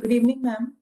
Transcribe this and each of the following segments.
Good evening, ma'am.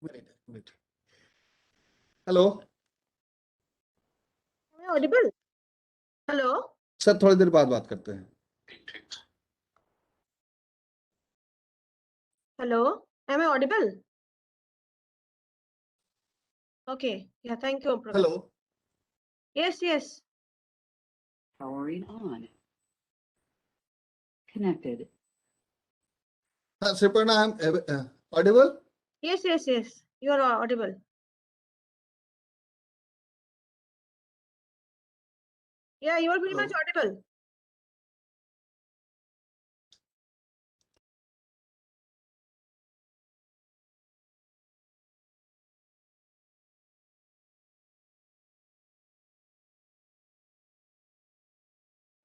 Wait. Hello Am I audible? Hello? Sir, थोड़ी देर बाद बात करते हैं. Hello? Am I audible? Okay. Yeah, thank you, Prabhat. Hello. Yes, yes. Powering on. Connected. हाँ, Sriparna, I'm audible. Yes, yes, yes. You are audible. Yeah, you are very Hello. much audible.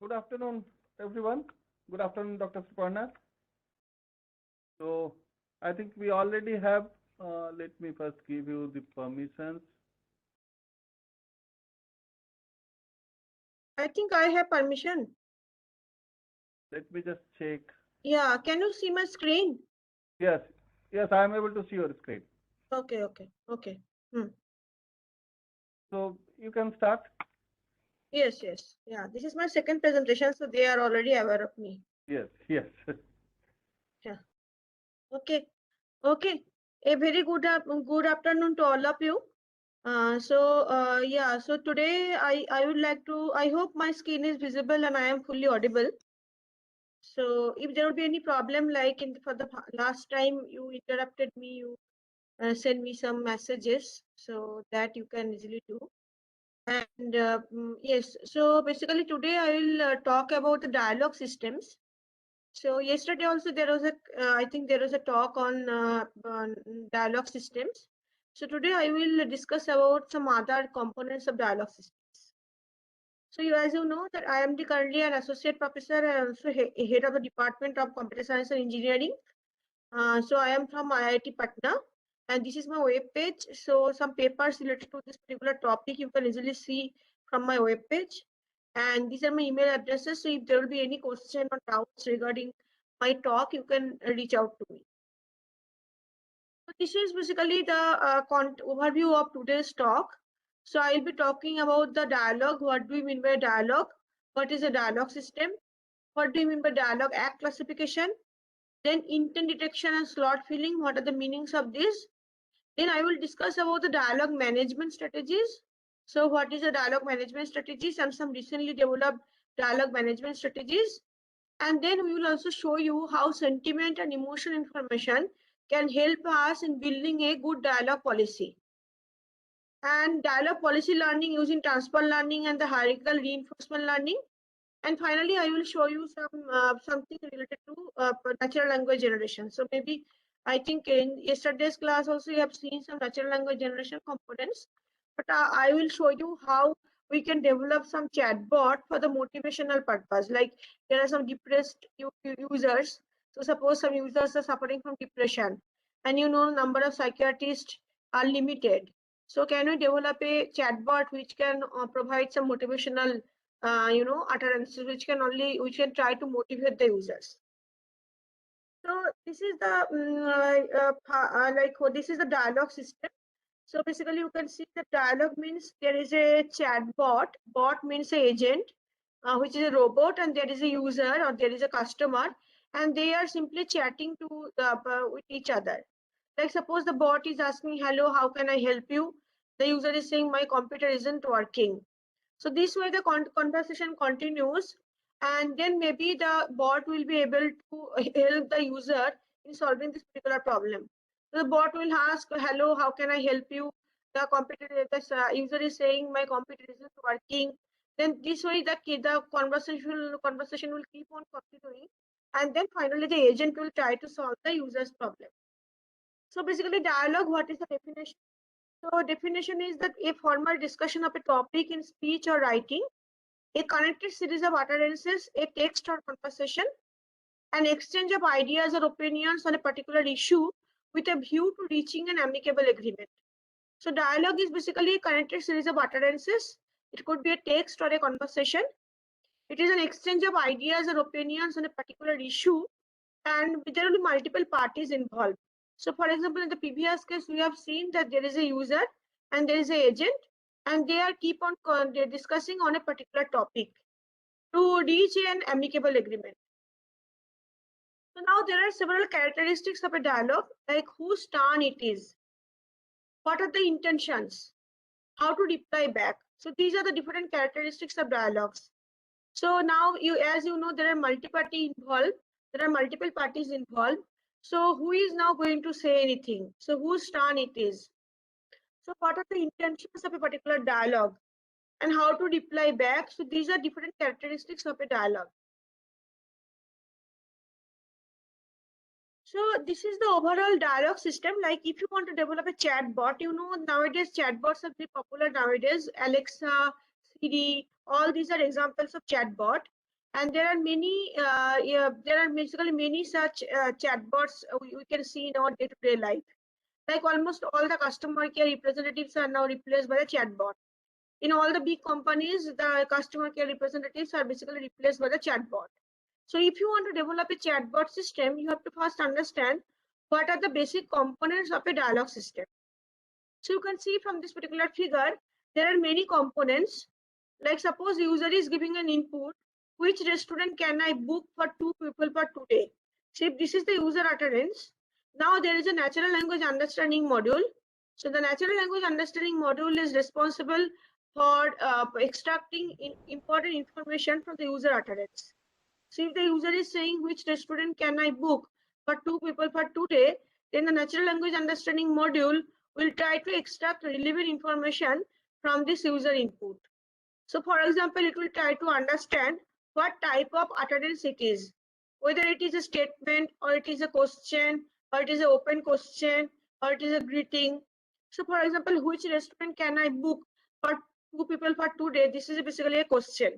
Good afternoon, everyone. Good afternoon, Dr. Suparna. So I think we already have, let me first give you the permissions. I think I have permission. Let me just check. Yeah, can you see my screen? Yes, yes, I am able to see your screen. Okay. So you can start. Yes. Yeah, this is my second presentation, so they are already aware of me. Yes. Okay. A very good afternoon to all of you. So today I would like to, I hope my screen is visible and I am fully audible. So if there will be any problem, like for the last time you interrupted me, you send me some messages, so that you can easily do. And yes, so basically today I will talk about the dialogue systems. So yesterday also there was I think there was a talk on dialogue systems. So today I will discuss about some other components of dialogue systems. So as you know that I am currently an associate professor and also head of the Department of Computer Science and Engineering. So I am from IIT Patna, and this is my web page. So some papers related to this particular topic you can easily see from my web page. And these are my email addresses. So if there will be any question or doubts regarding my talk, you can reach out to me. So this is basically the overview of today's talk. So I'll be talking about the dialogue. What do we mean by dialogue? What is a dialogue system? What do you mean by dialogue act classification? Then intent detection and slot filling. What are the meanings of this? Then I will discuss about the dialogue management strategies. So what is a dialogue management strategies and some recently developed dialogue management strategies. And then we will also show you how sentiment and emotion information can help us in building a good dialogue policy. And dialogue policy learning using transfer learning and the hierarchical reinforcement learning. And finally, I will show you something related to natural language generation. So maybe I think in yesterday's class also you have seen some natural language generation components, but I will show you how we can develop some chatbot for the motivational purpose. Like there are some depressed users. So suppose some users are suffering from depression, and you know number of psychiatrists are limited. So can we develop a chatbot which can provide some motivational utterances which can try to motivate the users. So this is the this is the dialogue system. So basically you can see the dialogue means there is a chatbot. Bot means a agent, which is a robot, and there is a user or there is a customer, and they are simply chatting to with each other. Like suppose the bot is asking, hello, how can I help you? The user is saying my computer isn't working. So this way the conversation continues, and then maybe the bot will be able to help the user in solving this particular problem. So the bot will ask, hello, how can I help you? The user is saying my computer isn't working. Then this way the conversation will keep on continuing, and then finally the agent will try to solve the user's problem. So basically dialogue, what is the definition? So definition is that a formal discussion of a topic in speech or writing, a connected series of utterances, a text or conversation, an exchange of ideas or opinions on a particular issue with a view to reaching an amicable agreement. So dialogue is basically a connected series of utterances. It could be a text or a conversation. It is an exchange of ideas or opinions on a particular issue, and there will be multiple parties involved. So for example, in the previous case, we have seen that there is a user and there is an agent, and they are keep on discussing on a particular topic to reach an amicable agreement. So now there are several characteristics of a dialogue, like whose turn it is, what are the intentions, how to reply back. So these are the different characteristics of dialogues. So now as you know, there are multi-party involved. There are multiple parties involved. So who is now going to say anything? So whose turn it is? So what are the intentions of a particular dialogue and how to reply back? So these are different characteristics of a dialogue. So this is the overall dialogue system. Like if you want to develop a chat bot, you know, nowadays chatbots are very popular nowadays. Alexa, Siri, all these are examples of chatbot. And there are many, there are basically many such chatbots we can see in our day-to-day life. Like almost all the customer care representatives are now replaced by the chatbot. In all the big companies, the customer care representatives are basically replaced by the chatbot. So if you want to develop a chatbot system, you have to first understand what are the basic components of a dialogue system. So you can see from this particular figure, there are many components. Like suppose user is giving an input, which restaurant can I book for 2 people for today? So if this is the user utterance, now there is a natural language understanding module. So the natural language understanding module is responsible for extracting important information from the user utterance. So if the user is saying which restaurant can I book for 2 people for today, then the natural language understanding module will try to extract relevant information from this user input. So for example, it will try to understand what type of utterance it is, whether it is a statement or it is a question or it is an open question or it is a greeting. So for example, which restaurant can I book for 2 people for today? This is basically a question.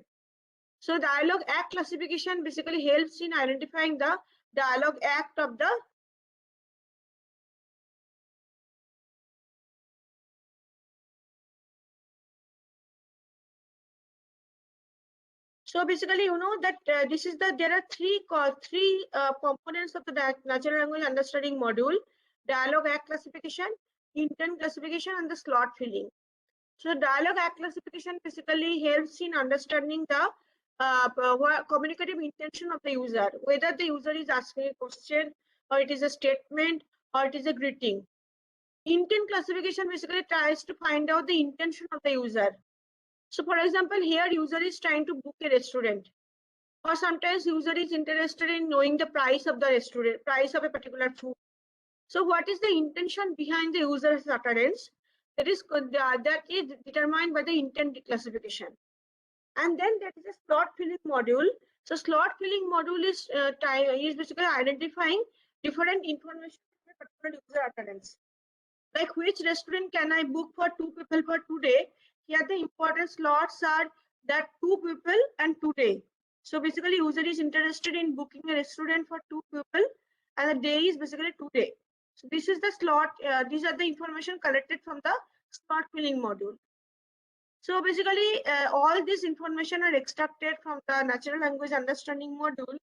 So dialogue act classification basically helps in identifying the dialogue act of the So basically, you know that this is there are three components of the natural language understanding module: dialogue act classification, intent classification, and the slot filling. So dialogue act classification basically helps in understanding the communicative intention of the user, whether the user is asking a question or it is a statement or it is a greeting. Intent classification basically tries to find out the intention of the user. So for example, here user is trying to book a restaurant, or sometimes user is interested in knowing the price of the restaurant, price of a particular food. So what is the intention behind the user's utterance? That is determined by the intent classification. And then there is a slot filling module. So slot filling module is basically identifying different information from a particular user utterance. Like which restaurant can I book for 2 people for today? Here the important slots are that 2 people and today. So basically user is interested in booking a restaurant for 2 people and the day is basically today. So this is the slot, these are the information collected from the slot filling module. So basically all this information are extracted from the natural language understanding module,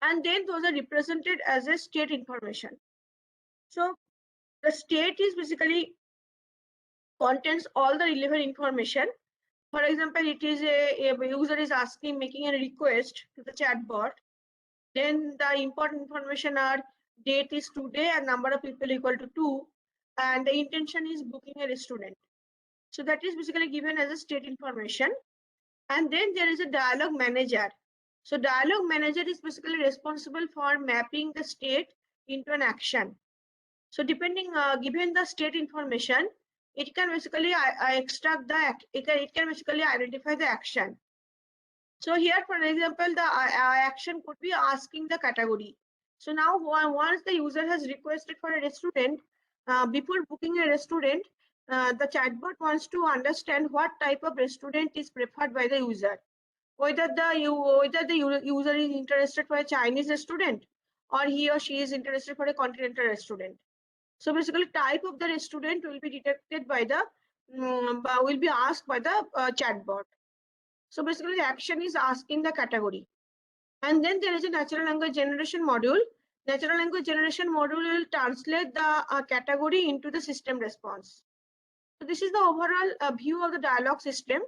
and then those are represented as a state information. So the state is basically contains all the relevant information. For example, it is a user is making a request to the chatbot. Then the important information are date is today and number of people equal to 2, and the intention is booking a restaurant. So that is basically given as a state information. And then there is a dialogue manager. So dialogue manager is basically responsible for mapping the state into an action. So depending, given the state information, it can basically extract the it can basically identify the action. So here, for example, the action could be asking the category. So now once the user has requested for a restaurant, before booking a restaurant, the chatbot wants to understand what type of restaurant is preferred by the user. Whether the user is interested for a Chinese restaurant or he or she is interested for a continental restaurant. So basically type of the restaurant will be detected by the, will be asked by the chatbot. So basically the action is asking the category. And then there is a natural language generation module. Natural language generation module will translate the category into the system response. So this is the overall view of the dialogue system.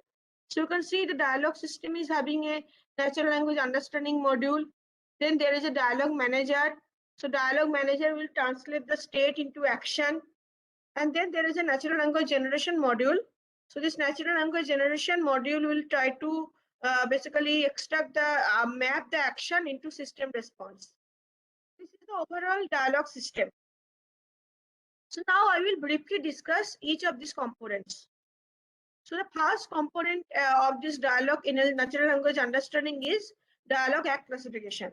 So you can see the dialogue system is having a natural language understanding module. Then there is a dialogue manager. So dialogue manager will translate the state into action. And then there is a natural language generation module. So this natural language generation module will try to basically extract the map the action into system response. This is the overall dialogue system. So now I will briefly discuss each of these components. So the first component of this dialogue in a natural language understanding is dialogue act classification.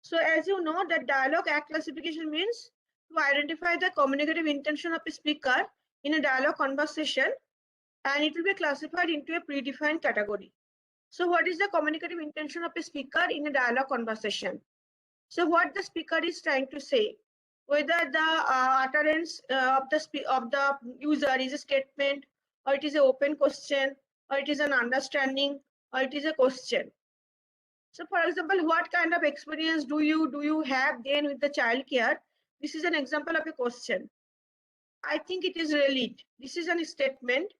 So as you know that dialogue act classification means to identify the communicative intention of a speaker in a dialogue conversation, and it will be classified into a predefined category. So what is the communicative intention of a speaker in a dialogue conversation? So what the speaker is trying to say, whether the utterance of the user is a statement, or it is an open question, or it is an understanding, or it is a question. So for example, what kind of experience do you have then with the child care? This is an example of a question. I think it is relevant. This is a statement.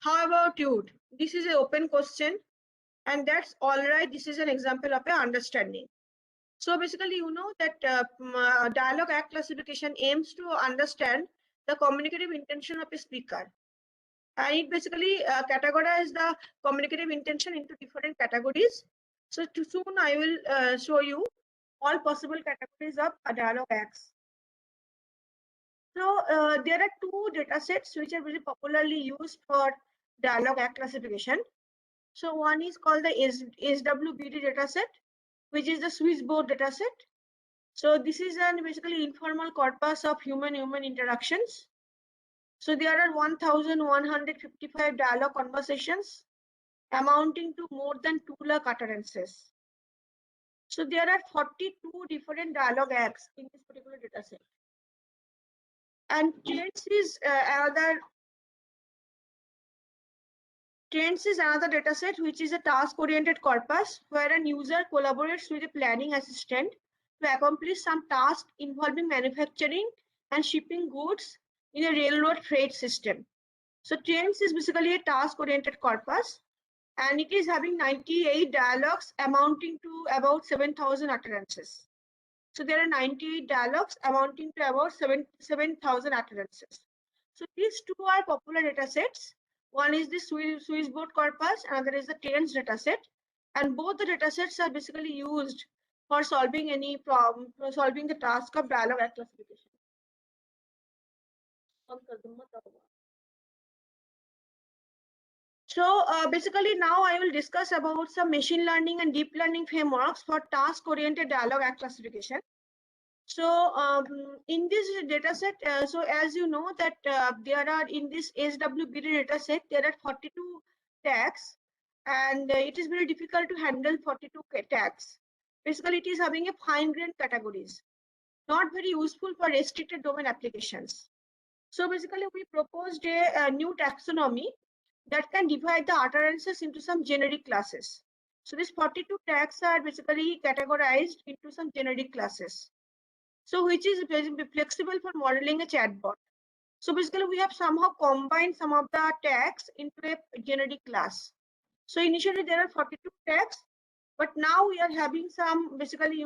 How about you? This is an open question, and that's all right. This is an example of an understanding. So basically, you know that dialogue act classification aims to understand the communicative intention of a speaker. And it basically categorizes the communicative intention into different categories. So soon I will show you all possible categories of dialogue acts. So there are two data sets which are very popularly used for dialogue act classification. So one is called the SWBD data set, which is the switchboard data set. So this is an basically informal corpus of human-human interactions. So there are 1,155 dialogue conversations amounting to more than 2 lakh utterances. So there are 42 different dialogue acts in this particular data set. And trends is another data set, which is a task-oriented corpus where an user collaborates with a planning assistant to accomplish some task involving manufacturing and shipping goods in a railroad freight system. So trends is basically a task-oriented corpus, and it is having 98 dialogues amounting to about 7,000 utterances. So there are 98 dialogues amounting to about 7,000 utterances. So these two are popular data sets. One is the switchboard corpus, another is the trends data set, and both the data sets are basically used for solving any problem, for solving the task of dialogue act classification. So basically now I will discuss about some machine learning and deep learning frameworks for task-oriented dialogue act classification. So in this data set, so as you know that there are in this SWBD data set, there are 42 tags, and it is very difficult to handle 42 tags. Basically, it is having a fine-grained categories, not very useful for restricted domain applications. So basically, we proposed a new taxonomy that can divide the utterances into some generic classes. So these 42 tags are basically categorized into some generic classes. So which is flexible for modeling a chatbot. So basically we have somehow combined some of the tags into a generic class. So initially there are 42 tags, but now we are having some basically,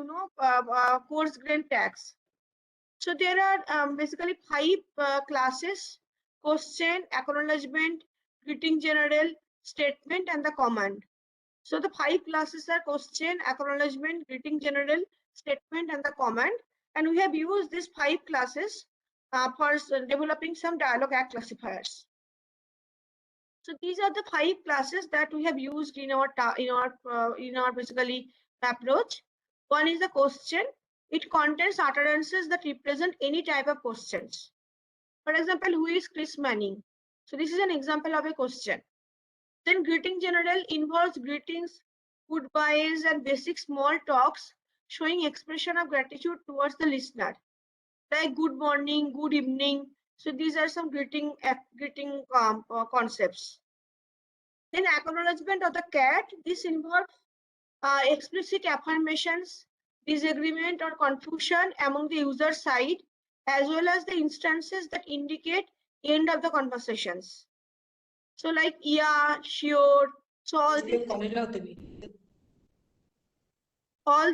coarse grained tags. So there are basically 5 classes: question, acknowledgement, greeting general, statement, and the command. So the 5 classes are question, acknowledgement, greeting general, statement, and the command. And we have used these 5 classes for developing some dialogue act classifiers. So these are the 5 classes that we have used in our basically approach. One is the question. It contains utterances that represent any type of questions. For example, who is Chris Manning? So this is an example of a question. Then greeting general involves greetings, goodbyes, and basic small talks showing expression of gratitude towards the listener, like good morning, good evening. So these are some greeting concepts. Then acknowledgement of the cat. This involves explicit affirmations, disagreement or confusion among the user side, as well as the instances that indicate end of the conversations. So like, yeah, sure. So all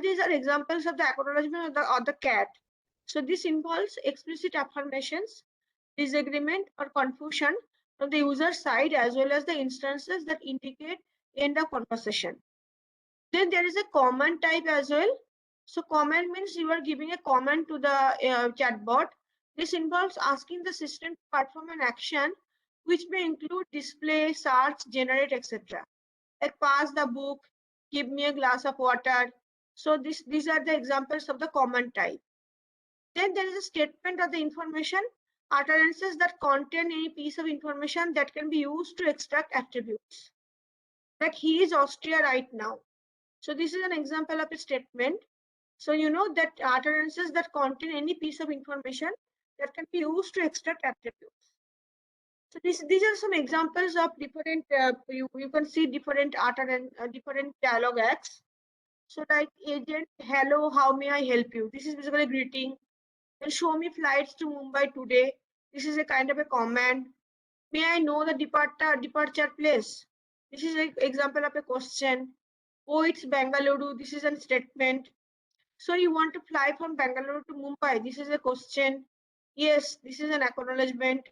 these are examples of the acknowledgement of the cat. So this involves explicit affirmations, disagreement or confusion from the user side, as well as the instances that indicate end of conversation. Then there is a comment type as well. So comment means you are giving a comment to the chatbot. This involves asking the system to perform an action which may include display, search, generate, etc. Like pass the book, give me a glass of water. So these are the examples of the comment type. Then there is a statement of the information, utterances that contain any piece of information that can be used to extract attributes. Like he is Austria right now. So this is an example of a statement. So you know that utterances that contain any piece of information that can be used to extract attributes. So these are some examples of different, you can see different utterance, different dialogue acts. So like agent, hello, how may I help you? This is basically a greeting. Then show me flights to Mumbai today. This is a kind of a command. May I know the departure place? This is an example of a question. Oh, it's Bangalore. This is a statement. So you want to fly from Bangalore to Mumbai? This is a question. Yes, this is an acknowledgement.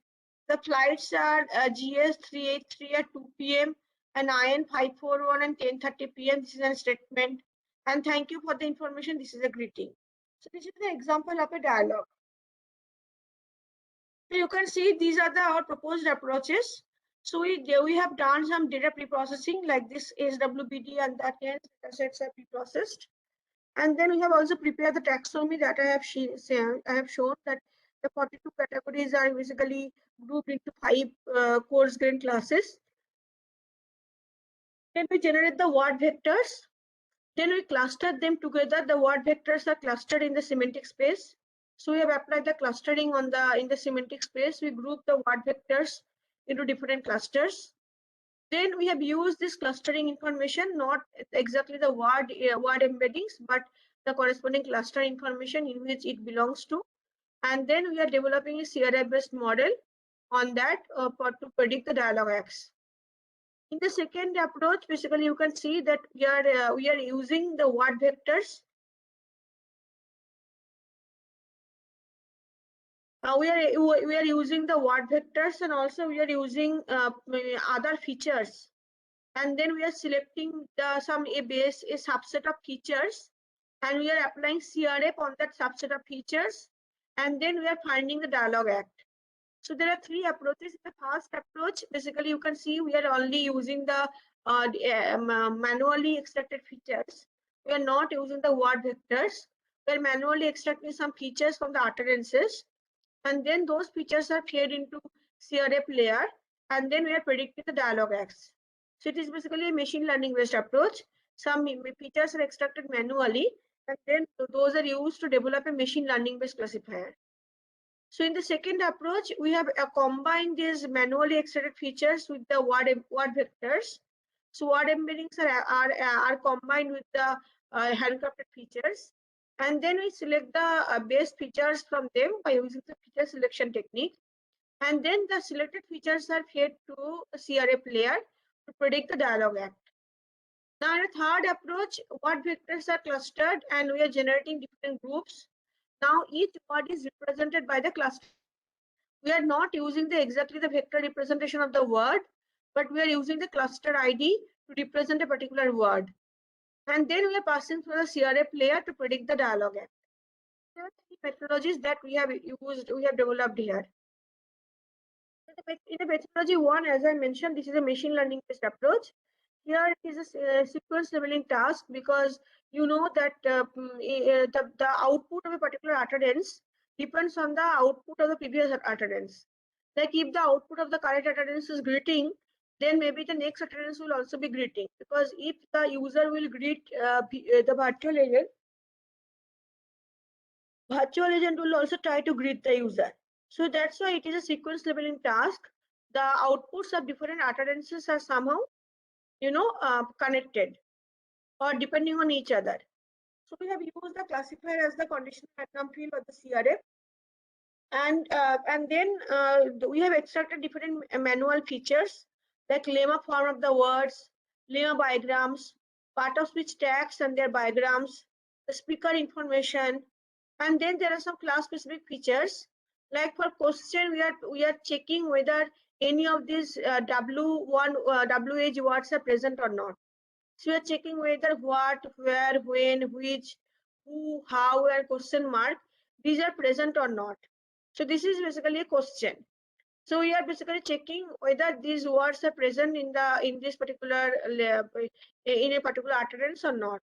The flights are GS 383 at 2 p.m. and IN 541 and 10:30 p.m. This is a statement. And thank you for the information. This is a greeting. So this is the example of a dialogue. So you can see these are our proposed approaches. So we have done some data preprocessing like this SWBD and that datasets are preprocessed. And then we have also prepared the taxonomy that I have shown that the 42 categories are basically grouped into 5 course grain classes. Then we generate the word vectors. Then we cluster them together. The word vectors are clustered in the semantic space. So we have applied the clustering in the semantic space. We group the word vectors into different clusters. Then we have used this clustering information, not exactly the word embeddings, but the corresponding cluster information in which it belongs to. And then we are developing a CRI-based model on that to predict the dialogue acts. In the second approach, basically you can see that we are using the word vectors. We are using the word vectors, and also we are using other features. And then we are selecting a subset of features, and we are applying CRF on that subset of features, and then we are finding the dialogue act. So there are 3 approaches. In the first approach, basically you can see we are only using the manually extracted features. We are not using the word vectors. We are manually extracting some features from the utterances, and then those features are fed into CRF layer, and then we are predicting the dialogue acts. So it is basically a machine learning based approach. Some features are extracted manually, and then those are used to develop a machine learning based classifier. So in the second approach, we have combined these manually extracted features with the word vectors. So word embeddings are combined with the handcrafted features, and then we select the base features from them by using the feature selection technique. And then the selected features are fed to a CRF layer to predict the dialogue act. Now in the third approach, word vectors are clustered and we are generating different groups. Now each word is represented by the cluster. We are not using exactly the vector representation of the word, but we are using the cluster ID to represent a particular word. And then we are passing through the CRF layer to predict the dialogue act. There are 3 methodologies that we have developed here. In the methodology 1, as I mentioned, this is a machine learning based approach. Here it is a sequence leveling task, because you know that the output of a particular utterance depends on the output of the previous utterance. Like if the output of the current utterance is greeting, then maybe the next utterance will also be greeting, because if the user will greet the virtual agent will also try to greet the user. So that's why it is a sequence leveling task. The outputs of different utterances are somehow, connected or depending on each other. So we have used the classifier as the conditional random field of the CRF, and then we have extracted different manual features like lemma form of the words, lemma bigrams, part of speech tags and their bigrams, the speaker information, and then there are some class specific features. Like for question, we are checking whether any of these W1 WH words are present or not. So we are checking whether what, where, when, which, who, how, and question mark, these are present or not. So this is basically a question. So we are basically checking whether these words are present in this particular in a particular utterance or not.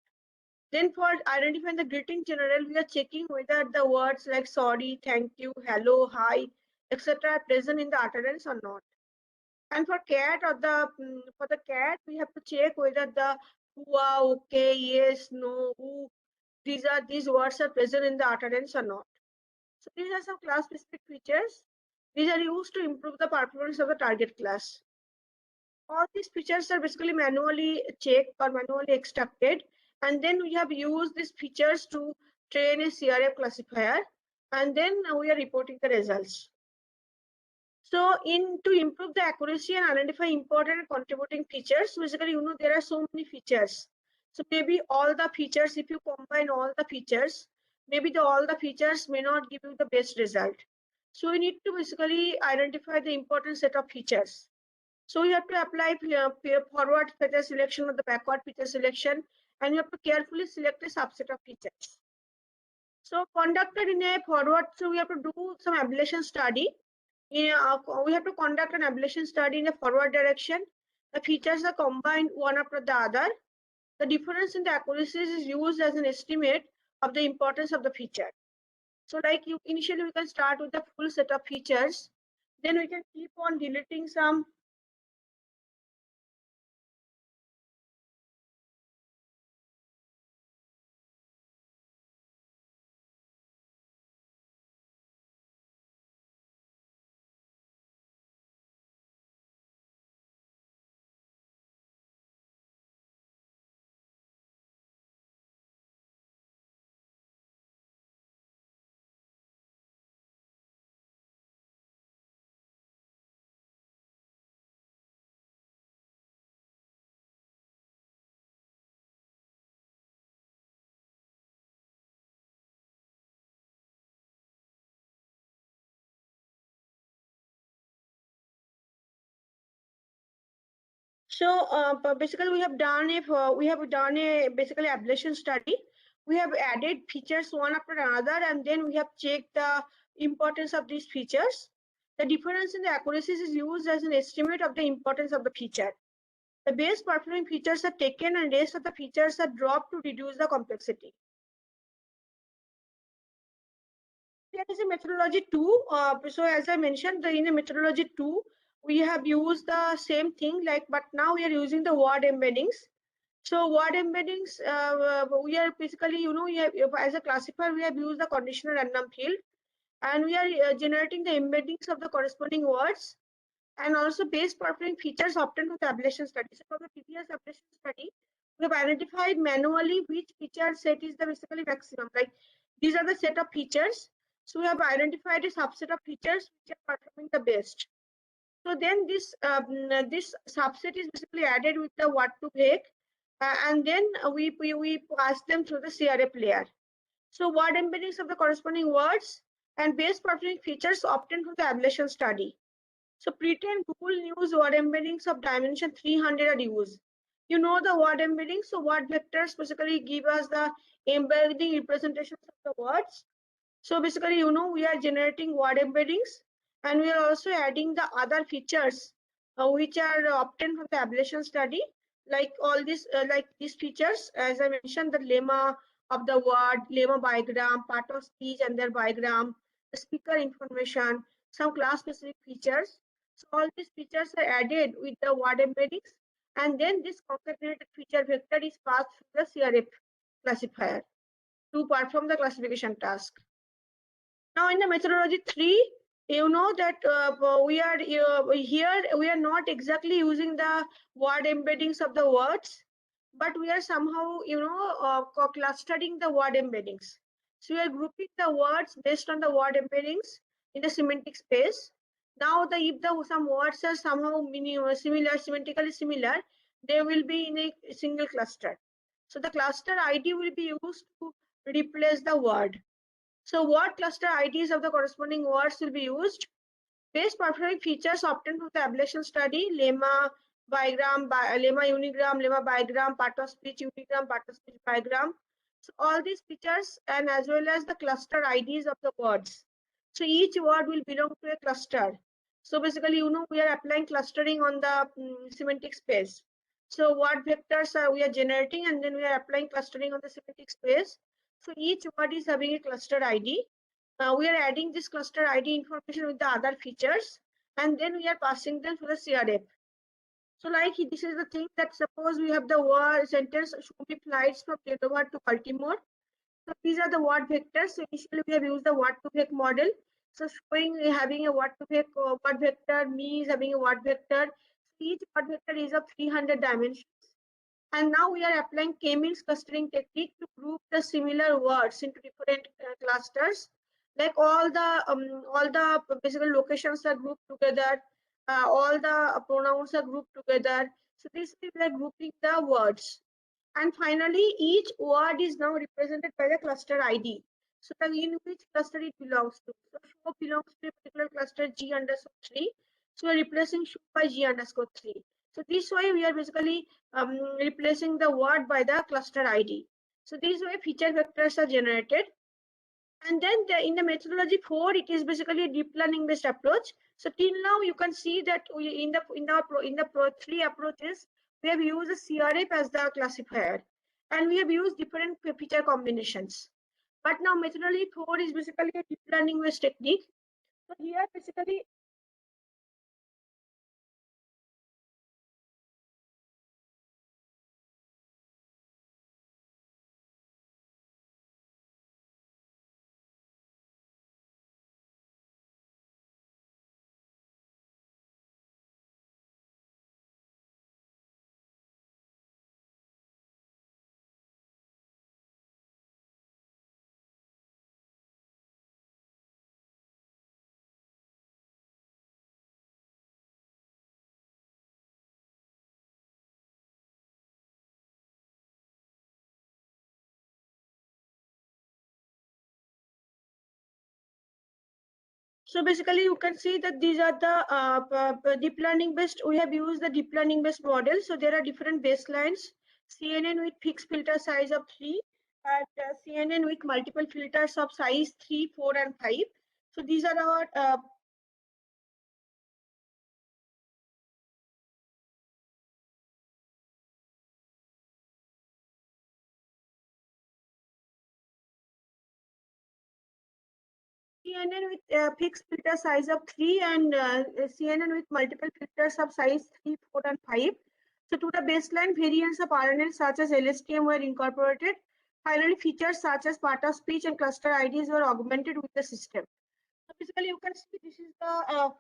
Then for identifying the greeting general, we are checking whether the words like sorry, thank you, hello, hi, etc. are present in the utterance or not. And for cat or the for the cat, we have to check whether the hua, okay, yes, no, ooh, these words are present in the utterance or not. So these are some class specific features. These are used to improve the performance of the target class. All these features are basically manually checked or manually extracted, and then we have used these features to train a CRF classifier, and then we are reporting the results. So to improve the accuracy and identify important and contributing features, basically, there are so many features. So maybe all the features, if you combine all the features, maybe all the features may not give you the best result. So we need to basically identify the important set of features. So you have to apply forward feature selection or the backward feature selection, and you have to carefully select a subset of features. So conducted in a forward, so we have to do some ablation study. We have to conduct an ablation study in a forward direction. The features are combined one after the other. The difference in the accuracies is used as an estimate of the importance of the feature. So like initially we can start with the full set of features. Then we can keep on deleting some. So basically we have done a basically ablation study. We have added features one after another, and then we have checked the importance of these features. The difference in the accuracies is used as an estimate of the importance of the feature. The best performing features are taken and rest of the features are dropped to reduce the complexity. There is a methodology 2. So as I mentioned, in a methodology 2, we have used the same thing, but now we are using the word embeddings. So word embeddings, we are basically, as a classifier, we have used the conditional random field, and we are generating the embeddings of the corresponding words, and also base performing features obtained from the ablation study. So from the previous ablation study, we have identified manually which feature set is the basically maximum. Like these are the set of features. So we have identified a subset of features which are performing the best. So then this subset is basically added with the what to break, and then we pass them through the CRF layer. So word embeddings of the corresponding words and base performing features obtained from the ablation study. So pretend Google News word embeddings of dimension 300 are used. You know the word embeddings, so word vectors basically give us the embedding representations of the words. So basically, we are generating word embeddings, and we are also adding the other features which are obtained from the ablation study, like all these these features, as I mentioned, the lemma of the word, lemma bigram, part of speech and their bigram, the speaker information, some class specific features. So all these features are added with the word embeddings, and then this concatenated feature vector is passed through the CRF classifier to perform the classification task. Now in the methodology 3, you know that we are here, we are not exactly using the word embeddings of the words, but we are somehow, clustering the word embeddings. So we are grouping the words based on the word embeddings in the semantic space. Now if some words are somehow similar, semantically similar, they will be in a single cluster. So the cluster ID will be used to replace the word. So what cluster IDs of the corresponding words will be used? Base performing features obtained from the ablation study, lemma, bigram, lemma unigram, lemma bigram, part of speech unigram, part of speech bigram. So all these features, and as well as the cluster IDs of the words. So each word will belong to a cluster. So basically, we are applying clustering on the semantic space. So word vectors we are generating, and then we are applying clustering on the semantic space. So each word is having a cluster ID. We are adding this cluster ID information with the other features, and then we are passing them to the CRF. So like this is the thing that suppose we have the word sentence show me flights from Genova to Baltimore. So these are the word vectors. So initially we have used the word to vec model. So showing having a word to vec word vector, me is having a word vector. Each word vector is of 300 dimensions. And now we are applying k-means clustering technique to group the similar words into different clusters. Like all the basically locations are grouped together, all the pronouns are grouped together. So this is like grouping the words. And finally, each word is now represented by the cluster ID. So in which cluster it belongs to. So show belongs to a particular cluster G underscore 3. So we're replacing show by G underscore 3. So this way we are basically replacing the word by the cluster ID. So this way feature vectors are generated. And then in the methodology 4, it is basically a deep learning based approach. So till now you can see that in the 3 approaches, we have used the CRF as the classifier, and we have used different feature combinations. But now methodology 4 is basically a deep learning based technique. So here basically you can see that these are the deep learning based. We have used the deep learning based model. So there are different baselines. CNN with fixed filter size of 3, and CNN with multiple filters of size 3, 4, and 5. So these are our CNN with fixed filter size of 3 and CNN with multiple filters of size 3, 4, and 5. So to the baseline, variants of RNN such as LSTM were incorporated. Finally, features such as part of speech and cluster IDs were augmented with the system. So basically, you can see this is the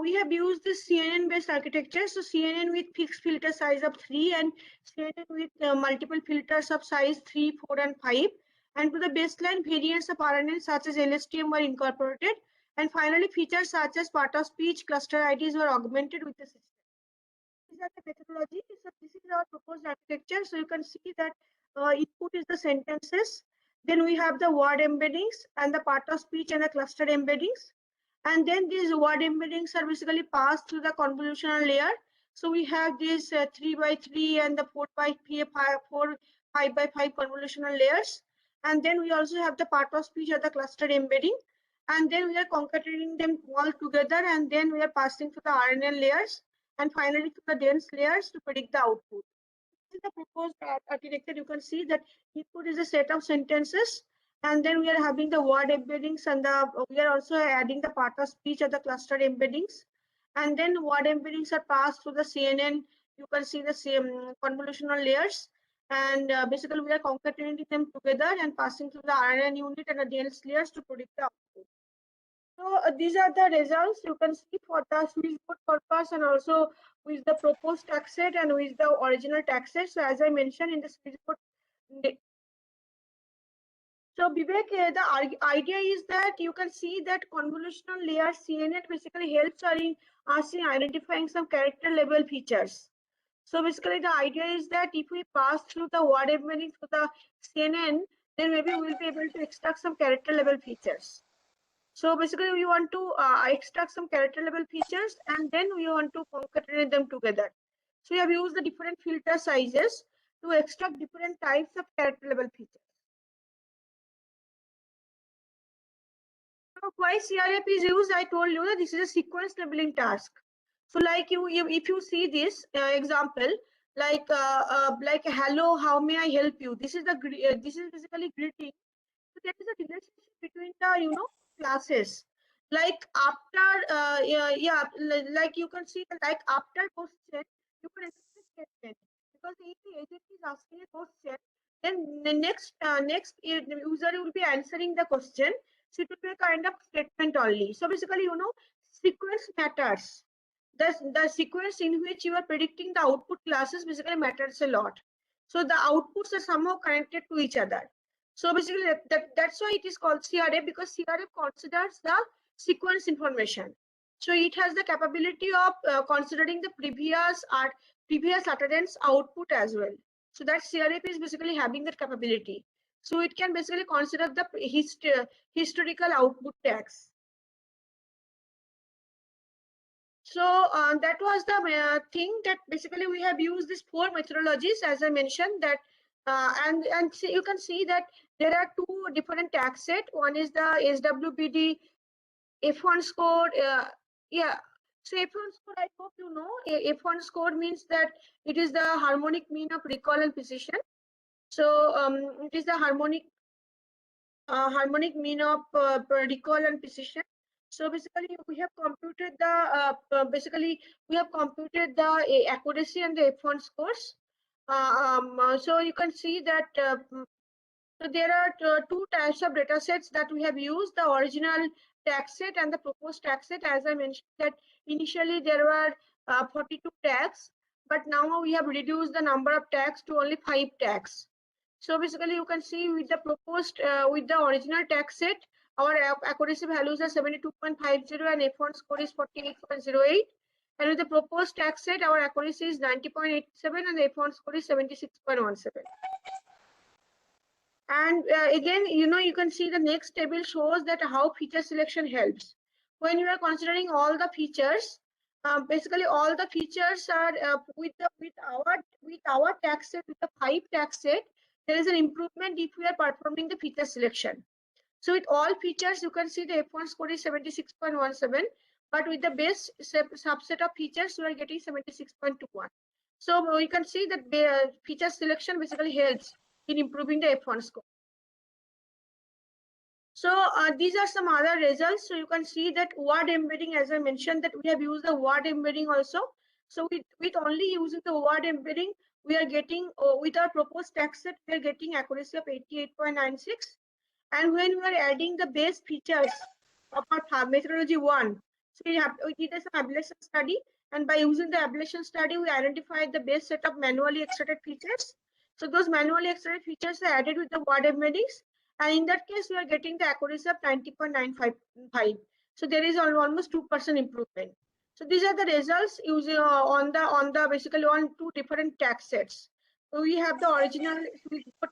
we have used this CNN based architecture. So CNN with fixed filter size of 3 and CNN with multiple filters of size 3, 4, and 5. And to the baseline, variants of RNN such as LSTM were incorporated. And finally, features such as part of speech cluster IDs were augmented with the system. These are the methodology. So this is our proposed architecture. So you can see that input is the sentences. Then we have the word embeddings and the part of speech and the cluster embeddings. And then these word embeddings are basically passed through the convolutional layer. So we have these 3 by 3 and the 4 by 5 by 5 convolutional layers. And then we also have the part of speech or the cluster embedding. And then we are concatenating them all together, and then we are passing to the RNN layers, and finally to the dense layers to predict the output. This is the proposed architecture. You can see that input is a set of sentences, and then we are having the word embeddings, and we are also adding the part of speech or the cluster embeddings, and then word embeddings are passed through the CNN. You can see the same convolutional layers, and basically we are concatenating them together and passing through the RNN unit and the dense layers to predict the output. So these are the results you can see for the switchboard purpose, and also with the proposed tax set and with the original tax set. So as I mentioned in the switchboard. So Vivek, the idea is that you can see that convolutional layer CNN basically helps us in identifying some character level features. So basically the idea is that if we pass through the word embedding through the CNN, then maybe we'll be able to extract some character level features. So basically we want to extract some character level features, and then we want to concatenate them together. So we have used the different filter sizes to extract different types of character level features. So why CRF is used? I told you that this is a sequence labeling task. So like if you see this example, like hello, how may I help you? This is this is basically greeting. So there is a relationship between the classes. Like after like you can see like after question, you can expect statement, because if the agent is asking a question, then the next the user will be answering the question. So it will be a kind of statement only. So basically, sequence matters. The sequence in which you are predicting the output classes basically matters a lot. So the outputs are somehow connected to each other. So basically that's why it is called CRF, because CRF considers the sequence information. So it has the capability of considering the previous utterance output as well. So that CRF is basically having that capability. So it can basically consider the historical output tags. So that was the thing that basically we have used these 4 methodologies, as I mentioned, that and see, you can see that there are 2 different tag set. One is the SWBD F1 score. Yeah. So F1 score, I hope you know. F1 score means that it is the harmonic mean of recall and precision. So it is the harmonic mean of recall and precision. So basically, we have computed the accuracy and the F1 scores. So you can see that so there are 2 types of data sets that we have used: the original tag set and the proposed tag set. As I mentioned, that initially there were 42 tags, but now we have reduced the number of tags to only 5 tags. So basically, you can see with the proposed, with the original tag set, our accuracy values are 72.50 and F1 score is 48.08. And with the proposed tag set, our accuracy is 90.87 and the F1 score is 76.17. And again, you can see the next table shows that how feature selection helps. When you are considering all the features, basically all the features are with our tag set, with the 5 tag set, there is an improvement if we are performing the feature selection. So with all features, you can see the F1 score is 76.17, but with the base subset of features, we are getting 76.21. So you can see that the feature selection basically helps in improving the F1 score. So these are some other results. So you can see that word embedding, as I mentioned, that we have used the word embedding also. So with only using the word embedding, we are getting, with our proposed tag set, we are getting accuracy of 88.96. And when we are adding the base features of our methodology 1, so we did some ablation study, and by using the ablation study, we identified the base set of manually extracted features. So those manually extracted features are added with the word embeddings, and in that case, we are getting the accuracy of 90.955. So there is almost 2% improvement. So these are the results using on the basically on 2 different tag sets. So we have the original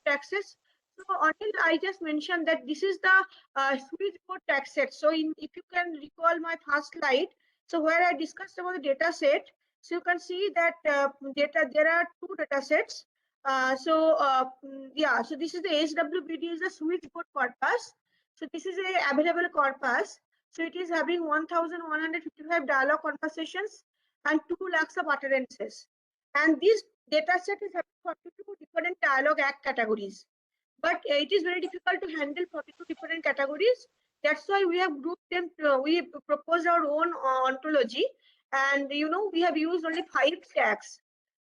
tag sets. So until I just mentioned that this is the switch code tag set. So if you can recall my first slide, so where I discussed about the data set, so you can see that there are 2 data sets. So this is the SWBD is the switch code corpus. So this is a available corpus. So it is having 1,155 dialogue conversations and 2 lakhs of utterances. And this data set is having 42 different dialogue act categories. But it is very difficult to handle 42 different categories. That's why we have grouped them. We proposed our own ontology, and we have used only 5 tags.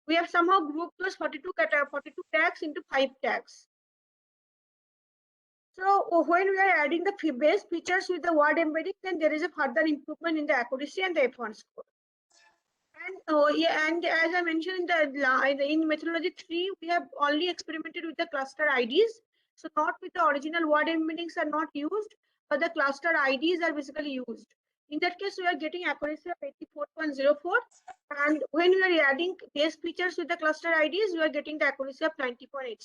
We have somehow grouped those 42 tags into 5 tags. So when we are adding the base features with the word embedding, then there is a further improvement in the accuracy and the F1 score. And as I mentioned in methodology 3, we have only experimented with the cluster IDs. So not with the original word embeddings are not used, but the cluster IDs are basically used. In that case, we are getting accuracy of 84.04. And when we are adding base features with the cluster IDs, we are getting the accuracy of 90.87.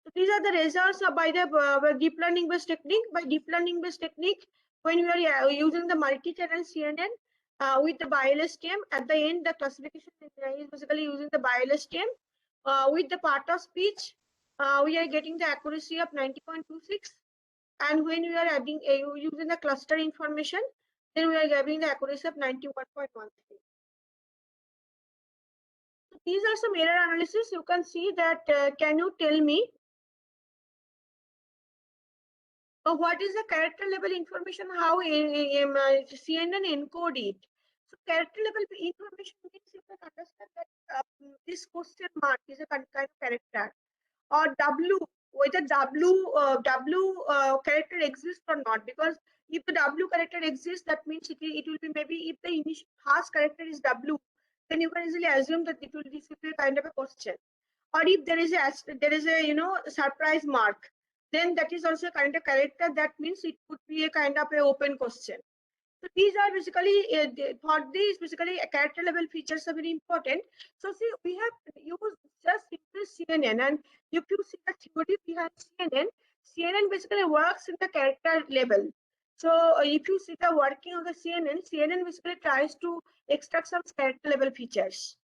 So these are the results by the deep learning based technique. By deep learning based technique, when we are using the multi-channel CNN with the BiLSTM, at the end, the classification is basically using the BiLSTM. With the part of speech, we are getting the accuracy of 90.26. And when we are adding using the cluster information, then we are getting the accuracy of 91.13. So these are some error analysis. You can see that. Can you tell me what is the character level information? How CNN encode it? So character level information means you can understand that this question mark is a kind of character, or W, whether W character exists or not. Because if the W character exists, that means it will be, maybe if the initial first character is W, then you can easily assume that this will be a kind of a question. Or if there is a surprise mark, then that is also a kind of character. That means it could be a kind of a open question. So these are basically for these basically character level features are very important. So see, we have used just simple CNN, and if you see the theory behind CNN basically works in the character level. So if you see the working of the CNN basically tries to extract some character level features.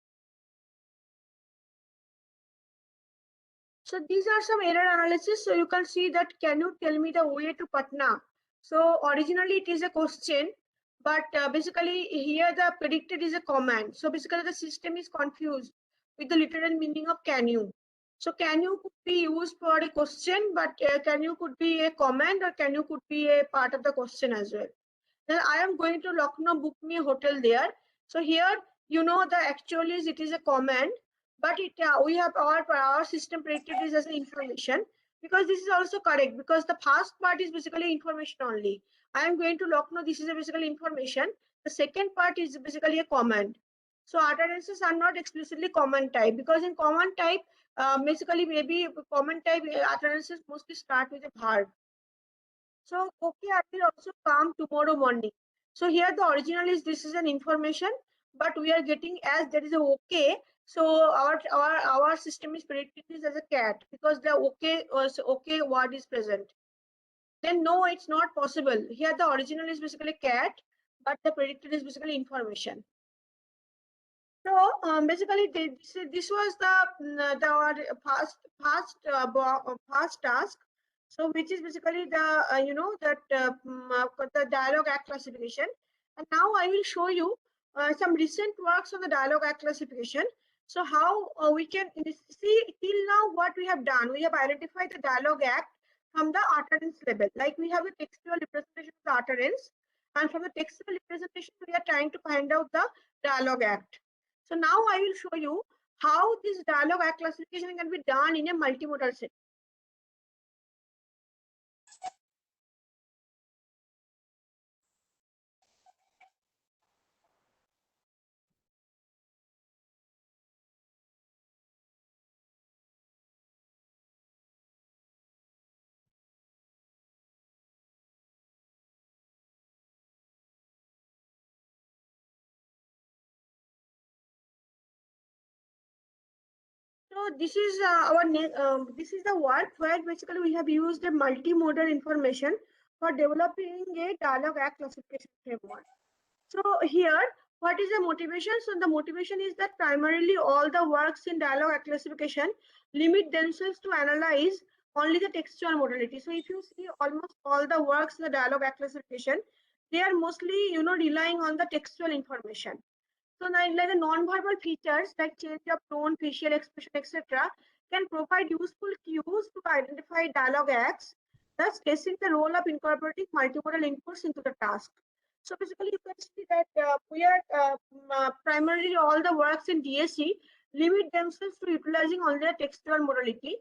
So these are some error analysis. So you can see that, can you tell me the way to Patna? So originally it is a question, but basically here the predicted is a command. So basically the system is confused with the literal meaning of can you. So can you could be used for a question, but can you could be a command, or can you could be a part of the question as well. Then I am going to Lucknow, book me a hotel there. So here, the actually it is a command, but we have our system predicted this as an information, because this is also correct, because the first part is basically information only. I am going to Lucknow, this is a basically information. The second part is basically a command. So utterances are not explicitly command type, because in command type, basically maybe command type utterances mostly start with a verb. So, okay, I will also come tomorrow morning. So here the original is, this is an information, but we are getting as there is a okay. So our system is predicting this as a cat, because the okay word is present. Then no, it's not possible. Here the original is basically cat, but the predicted is basically information. So basically this was the our past task. So which is basically the the dialogue act classification. And now I will show you some recent works on the dialogue act classification. So how we can see till now what we have done. We have identified the dialogue act from the utterance level. Like we have a textual representation of the utterance, and from the textual representation we are trying to find out the dialogue act. So now I will show you how this dialogue act classification can be done in a multimodal setting. So this is this is the work where basically we have used a multimodal information for developing a dialogue act classification framework. So here, what is the motivation? So the motivation is that primarily all the works in dialogue act classification limit themselves to analyze only the textual modality. So if you see almost all the works in the dialogue act classification, they are mostly relying on the textual information. So like the non-verbal features like change of tone, facial expression, etc., can provide useful cues to identify dialogue acts, thus stressing the role of incorporating multimodal inputs into the task. So basically, you can see that we are primarily all the works in DSE limit themselves to utilizing only the textual modality,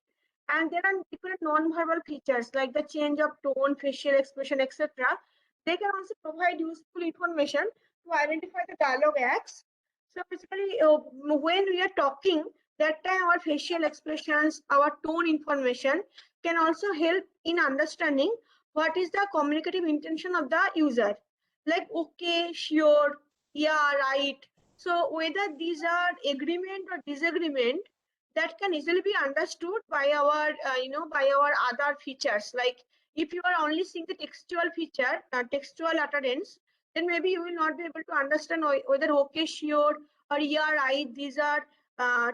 and there are different non-verbal features like the change of tone, facial expression, etc. They can also provide useful information to identify the dialogue acts. So basically, when we are talking, that time our facial expressions, our tone information can also help in understanding what is the communicative intention of the user. Like okay, sure, yeah, right. So whether these are agreement or disagreement, that can easily be understood by our, by our other features. Like if you are only seeing the textual feature, textual utterance, then maybe you will not be able to understand whether okay, sure, or yeah, right, these are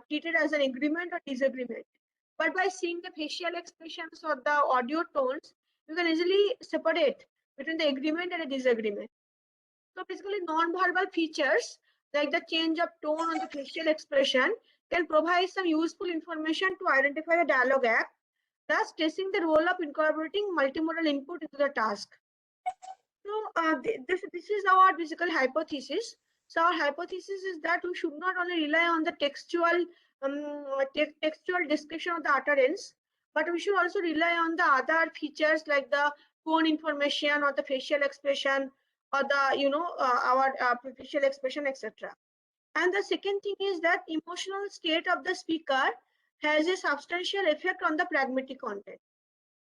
treated as an agreement or disagreement. But by seeing the facial expressions or the audio tones, you can easily separate between the agreement and a disagreement. So basically non-verbal features like the change of tone on the facial expression can provide some useful information to identify the dialogue act, thus stressing the role of incorporating multimodal input into the task. So this is our basically hypothesis. So our hypothesis is that we should not only rely on the textual description of the utterance, but we should also rely on the other features like the tone information or the facial expression or the our facial expression, etc. And the second thing is that emotional state of the speaker has a substantial effect on the pragmatic content.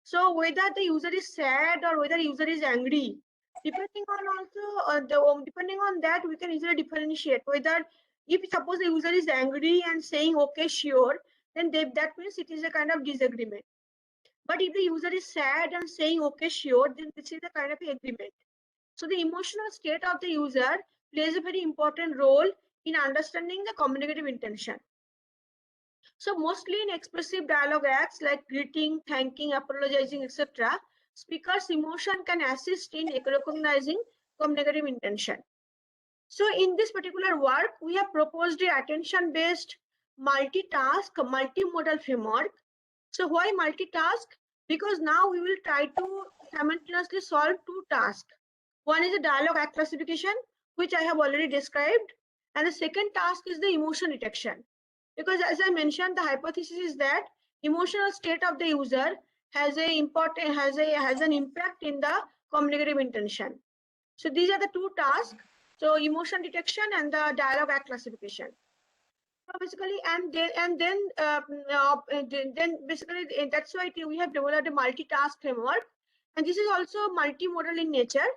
So whether the user is sad or whether the user is angry, depending on that, we can easily differentiate whether, if suppose the user is angry and saying okay sure, then that means it is a kind of disagreement. But if the user is sad and saying okay sure, then this is a kind of agreement. So the emotional state of the user plays a very important role in understanding the communicative intention. So mostly in expressive dialogue acts like greeting, thanking, apologizing, etc., speaker's emotion can assist in recognizing communicative intention. So in this particular work, we have proposed a attention-based multitask, multimodal framework. So why multitask? Because now we will try to simultaneously solve two tasks. One is the dialogue act classification, which I have already described, and the second task is the emotion detection. Because as I mentioned, the hypothesis is that emotional state of the user has an impact in the communicative intention. So these are the two tasks. So emotion detection and the dialogue act classification. So basically, then basically that's why we have developed a multitask framework, and this is also multimodal in nature,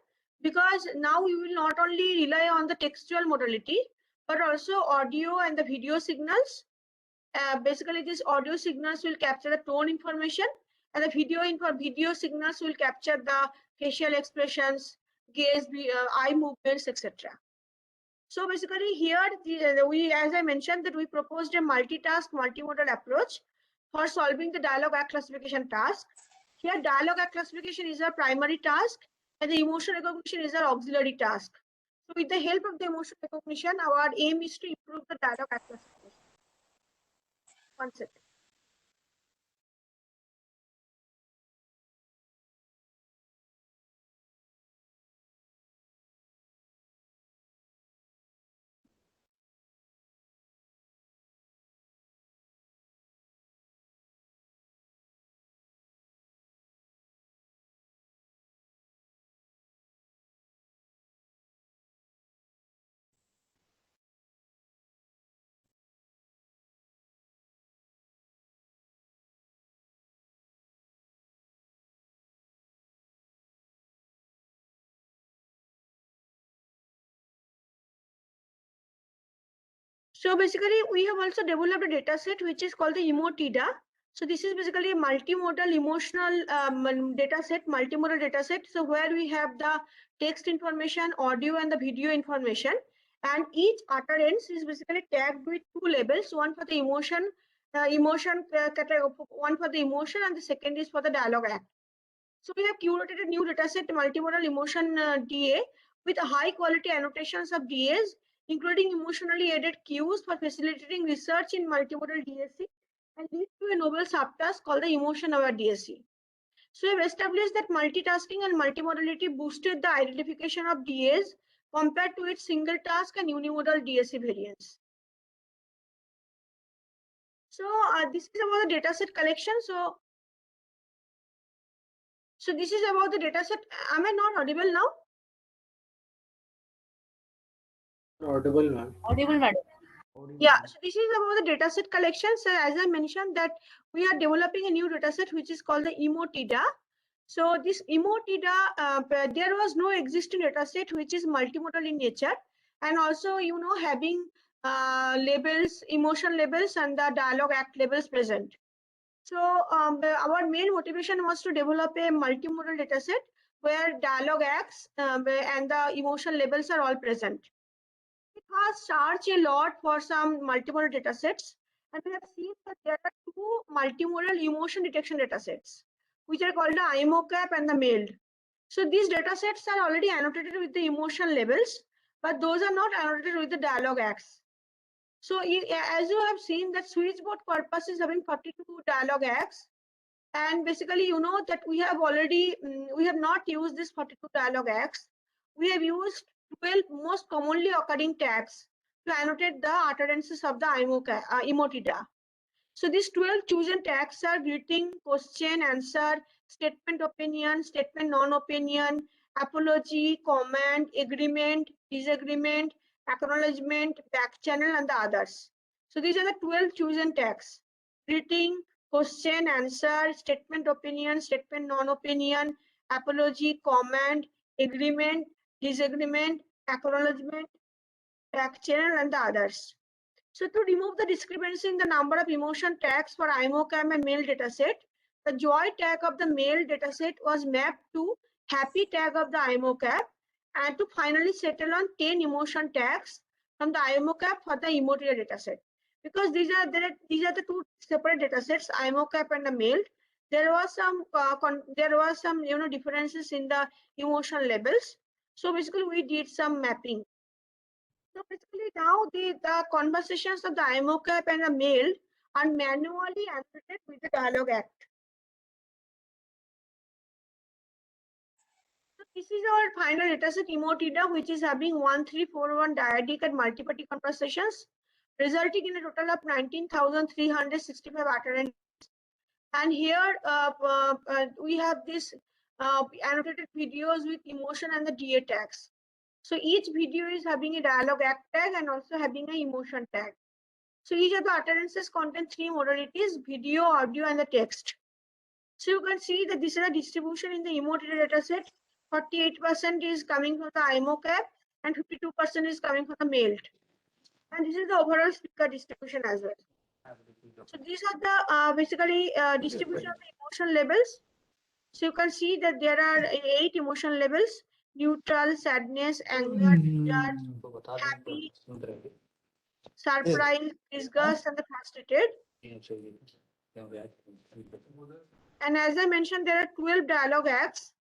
because now we will not only rely on the textual modality but also audio and the video signals. Basically, these audio signals will capture the tone information, and the video signals will capture the facial expressions, gaze, eye movements, etc. So basically, here as I mentioned, that we proposed a multitask, multimodal approach for solving the dialogue act classification task. Here, dialogue act classification is our primary task, and the emotion recognition is our auxiliary task. So with the help of the emotion recognition, our aim is to improve the dialogue act classification. One second. So basically, we have also developed a data set which is called the EMOTIDA. So this is basically a multimodal emotional data set, multimodal data set. So where we have the text information, audio, and the video information, and each utterance is basically tagged with two labels: one for the emotion, one for the emotion, and the second is for the dialogue act. So we have curated a new dataset, multimodal emotion DA, with a high quality annotations of DAs, including emotionally aided cues for facilitating research in multimodal DSC, and lead to a novel subtask called the emotion aware DSC. So we have established that multitasking and multimodality boosted the identification of DAs compared to its single task and unimodal DSC variants. So this is about the dataset collection. So this is about the dataset. Am I not audible now? Audible, ma'am. Audible, madam. Yeah, so this is about the dataset collection. So as I mentioned that we are developing a new dataset which is called the EMOTIDA. So this EMOTIDA, there was no existing dataset which is multimodal in nature, and also having labels, emotion labels, and the dialogue act labels present. So our main motivation was to develop a multimodal dataset where dialogue acts and the emotion labels are all present. It has charged a lot for some multimodal datasets, and we have seen that there are two multimodal emotion detection datasets. which are called the IMOCAP and the mailed. So these data sets are already annotated with the emotion labels, but those are not annotated with the dialogue acts. So as you have seen, that switchboard corpus is having 42 dialogue acts. And basically, you know that we have already, we have not used this 42 dialogue acts. We have used 12 most commonly occurring tags to annotate the utterances of the emotida. So these 12 chosen tags are greeting, question, answer, statement opinion, statement non-opinion, apology, comment, agreement, disagreement, acknowledgement, back channel, and the others. So these are the 12 chosen tags: greeting, question, answer, statement opinion, statement non-opinion, apology, comment, agreement, disagreement, acknowledgement, back channel, and the others. So to remove the discrepancy in the number of emotion tags for IMOCAM and mail dataset, the joy tag of the mail dataset was mapped to happy tag of the IMOCAP, and to finally settle on 10 emotion tags from the IMOCAP for the emotida dataset. Because these are the two separate datasets, IMOCAP and the mail. There was some differences in the emotion levels. So basically we did some mapping. So basically now the conversations of the IMOCAP and the mail are manually annotated with the dialogue act. So this is our final dataset emotida, which is having 1341 dyadic and multiparty conversations, resulting in a total of 19,365 utterances. And here we have this annotated videos with emotion and the DA tags. So each video is having a dialogue act tag and also having an emotion tag. So each of the utterances contain 3 modalities: video, audio, and the text. So you can see that this is a distribution in the emotida dataset. 48% is coming from the IMOCAP and 52% is coming from the mailed. And this is the overall speaker distribution as well. So these are the basically distribution of the emotion levels. So you can see that there are 8 emotion levels: neutral, sadness, anger, fear, happy, surprise, disgust, and the frustrated. And as I mentioned, there are 12 dialogue acts.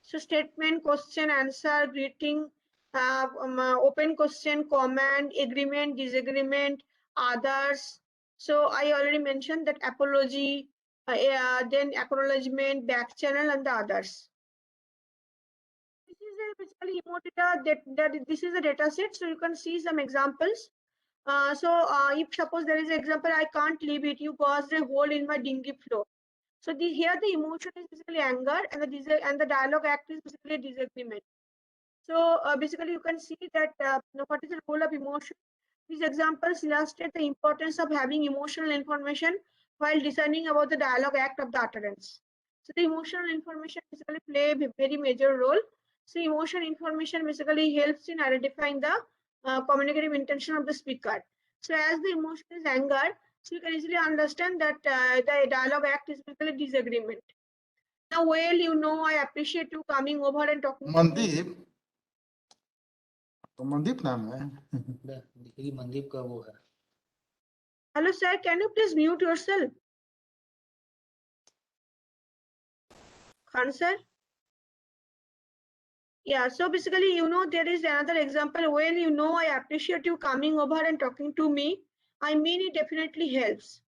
So statement, question, answer, greeting, open question, comment, agreement, disagreement, others. So I already mentioned that apology, then acknowledgement, back channel, and the others. This is basically emotida. This is a data set. So you can see some examples. If suppose there is an example, I can't leave it, you caused a hole in my dinghy floor. So here the emotion is basically anger, and the dialogue act is basically disagreement. So basically you can see that what is the role of emotion. These examples illustrate the importance of having emotional information while deciding about the dialogue act of the utterance. So the emotional information basically play a very major role. So emotion information basically helps in identifying the communicative intention of the speaker. So as the emotion is anger, so you can easily understand that the dialogue act is basically disagreement. Now, well, you know, I appreciate you coming over and talking to me. Mandeep तो मनदीप नाम है मनदीप का वो है. Hello, sir. Can you please mute yourself? Khan, sir? Yeah, so basically, you know, there is another example. Well, you know, I appreciate you coming over and talking to me. I mean, it definitely helps.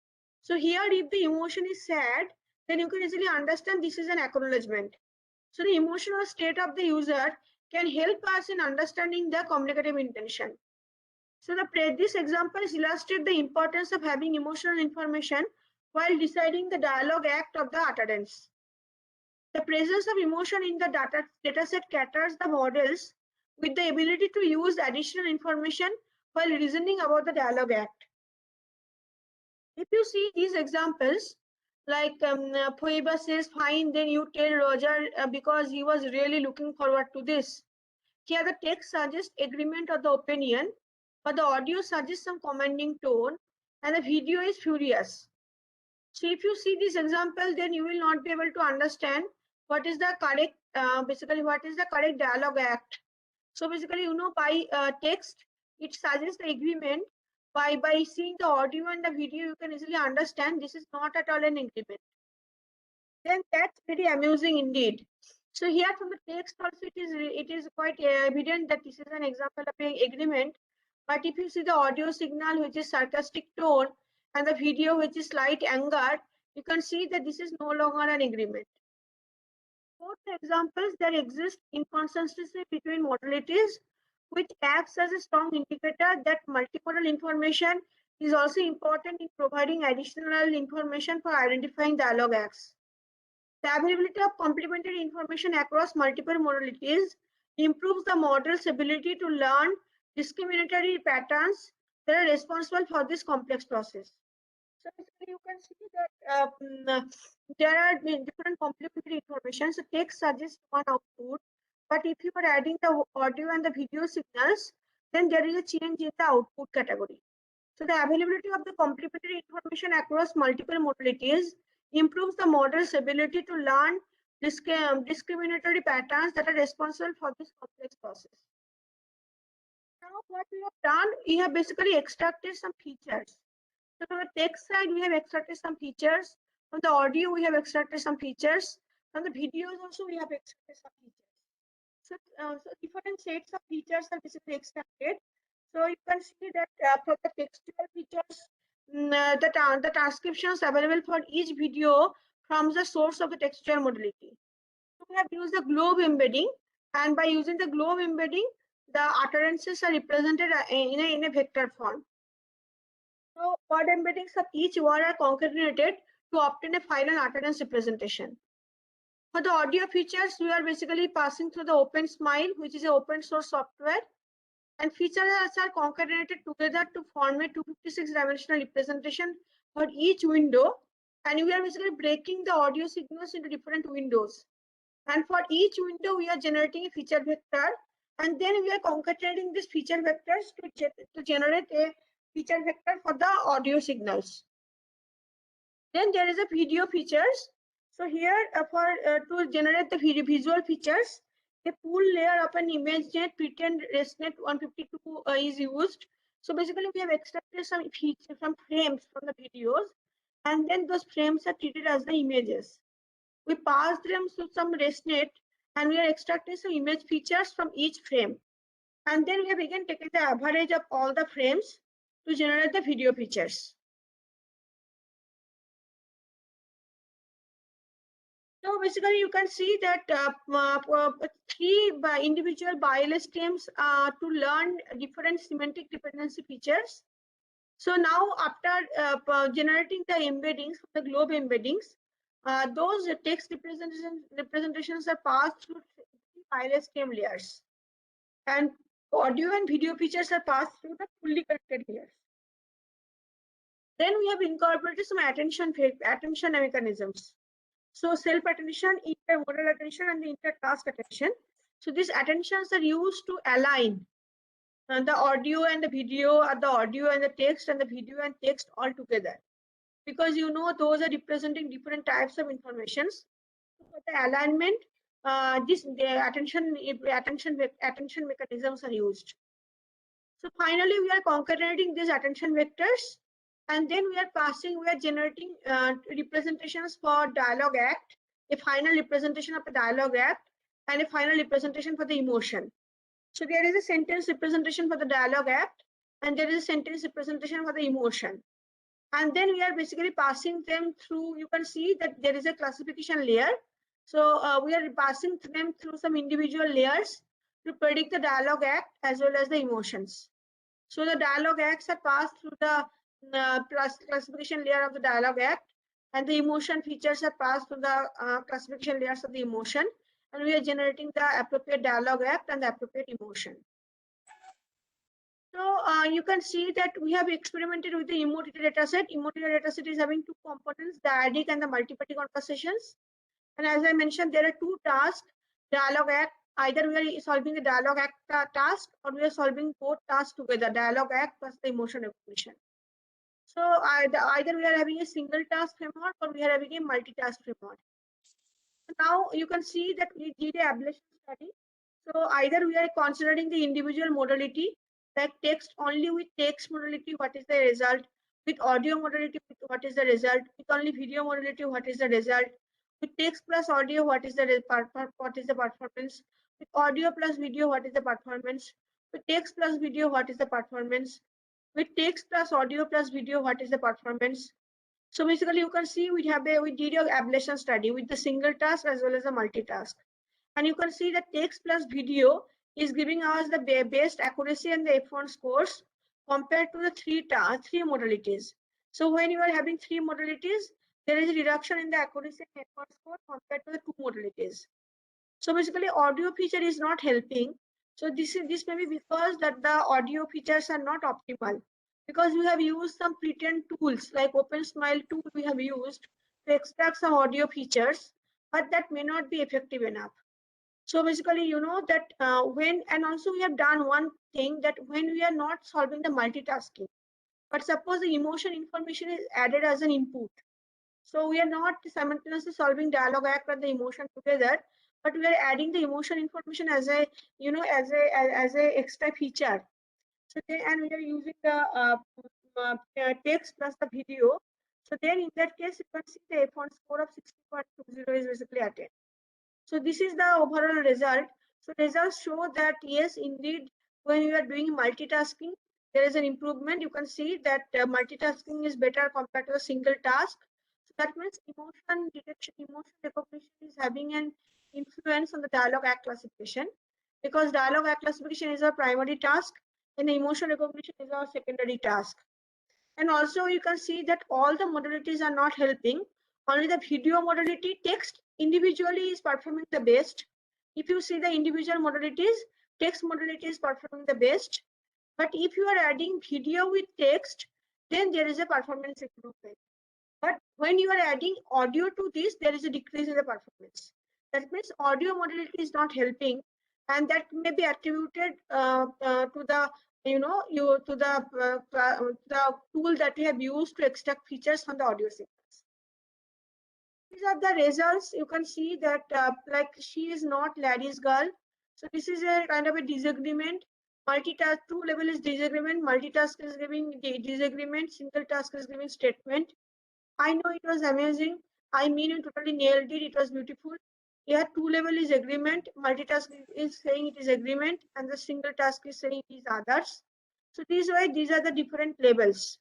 So here, if the emotion is sad, then you can easily understand this is an acknowledgement. So the emotional state of the user can help us in understanding the communicative intention. So this example illustrates the importance of having emotional information while deciding the dialogue act of the utterance. The presence of emotion in the dataset caters the models with the ability to use additional information while reasoning about the dialogue act. If you see these examples, like Phoeba says, fine, then you tell Roger because he was really looking forward to this. Here the text suggests agreement or the opinion, but the audio suggests some commanding tone, and the video is furious. So if you see this example, then you will not be able to understand what is the correct, basically what is the correct dialogue act. So basically, you know, by text, it suggests the agreement. By seeing the audio and the video, you can easily understand this is not at all an agreement. then that's very amusing indeed. So here from the text also it is quite evident that this is an example of an agreement. But if you see the audio signal which is sarcastic tone and the video which is slight anger, you can see that this is no longer an agreement. Both the examples, there exist inconsistency between modalities, which acts as a strong indicator that multimodal information is also important in providing additional information for identifying dialogue acts. The availability of complementary information across multiple modalities improves the model's ability to learn discriminatory patterns that are responsible for this complex process. So basically you can see that there are different complementary information. So text suggests one output, but if you are adding the audio and the video signals, then there is a change in the output category. So the availability of the complementary information across multiple modalities improves the model's ability to learn discriminatory patterns that are responsible for this complex process. Now what we have done, we have basically extracted some features. So from the text side, we have extracted some features. From the audio, we have extracted some features. From the videos also, we have extracted some features. So different sets of features are basically extracted. So you can see that for the textual features, the transcriptions available for each video from the source of the textual modality. So we have used the globe embedding, and by using the globe embedding, the utterances are represented in a vector form. So word embeddings of each word are concatenated to obtain a final utterance representation. For the audio features, we are basically passing through the Open Smile, which is an open source software, and features are concatenated together to form a 256 dimensional representation for each window, and we are basically breaking the audio signals into different windows. And for each window, we are generating a feature vector, and then we are concatenating these feature vectors to generate a feature vector for the audio signals. Then there is a video features. So here to generate the visual features, a pool layer of an ImageNet pretend ResNet 152 is used. So basically we have extracted some frames from the videos, and then those frames are treated as the images. We pass them to some ResNet, and we are extracting some image features from each frame. And then we have again taken the average of all the frames to generate the video features. So basically, you can see that 3 individual bias streams to learn different semantic dependency features. So now, after generating the embeddings, the globe embeddings, those text representations are passed through 3 bias stream layers, and audio and video features are passed through the fully connected layers. Then we have incorporated some attention mechanisms. So self-attention, intermodal attention, and the inter-task attention. So these attentions are used to align the audio and the video, or the audio and the text, and the video and text all together. Because you know those are representing different types of informations. So for the alignment, the attention mechanisms are used. So finally, we are concatenating these attention vectors, and then we are generating representations for dialogue act, a final representation of the dialogue act, and a final representation for the emotion. So there is a sentence representation for the dialogue act, and there is a sentence representation for the emotion. And then we are basically passing them through, you can see that there is a classification layer. So we are passing them through some individual layers to predict the dialogue act as well as the emotions. So the dialogue acts are passed through the classification layer of the dialogue act, and the emotion features are passed through the classification layers of the emotion, and we are generating the appropriate dialogue act and the appropriate emotion. So you can see that we have experimented with the emotive dataset. Emotive dataset is having 2 components, the adic and the multi-party conversations. And as I mentioned, there are 2 tasks, dialogue act. Either we are solving the dialogue act task, or we are solving both tasks together, dialogue act plus the emotion recognition. So either we are having a single task framework, or we are having a multitask framework. So now you can see that we did a ablation study. So either we are considering the individual modality, like text only with text modality, what is the result? With audio modality, what is the result? With only video modality, what is the result? With text plus audio, what is the performance? With audio plus video, what is the performance? With text plus video, what is the performance? With text plus audio plus video, what is the performance? So basically, you can see we did a ablation study with the single task as well as the multitask, and you can see that text plus video is giving us the best accuracy and the F1 scores compared to the three modalities. So when you are having three modalities, there is a reduction in the accuracy and F1 score compared to the two modalities. So basically, audio feature is not helping. So this may be because that the audio features are not optimal, because we have used some pretend tools like OpenSmile tool we have used to extract some audio features, but that may not be effective enough. So basically, you know that and also we have done one thing, that when we are not solving the multitasking, but suppose the emotion information is added as an input. So we are not simultaneously solving dialogue act and the emotion together, but we are adding the emotion information as a, as a extra feature. So then, and we are using the text plus the video. So then in that case, you can see the F1 score of 60.20 is basically attained. So this is the overall result. So results show that yes, indeed, when you are doing multitasking, there is an improvement. You can see that multitasking is better compared to a single task. So that means emotion detection, emotion recognition is having an influence on the dialogue act classification, because dialogue act classification is our primary task and the emotion recognition is our secondary task. And also you can see that all the modalities are not helping. Only the video modality text individually is performing the best. If you see the individual modalities, text modality is performing the best. But if you are adding video with text, then there is a performance improvement. But when you are adding audio to this, there is a decrease in the performance. That means audio modality is not helping, and that may be attributed to the the tool that we have used to extract features from the audio signals. These are the results. You can see that like she is not Larry's girl. So this is a kind of a disagreement. Multitask, true level is disagreement. Multitask is giving disagreement. Single task is giving statement. I know it was amazing. I mean, you totally nailed it. It was beautiful. Here, two level is agreement. Multitask is saying it is agreement, and the single task is saying it is others. So these are the different levels.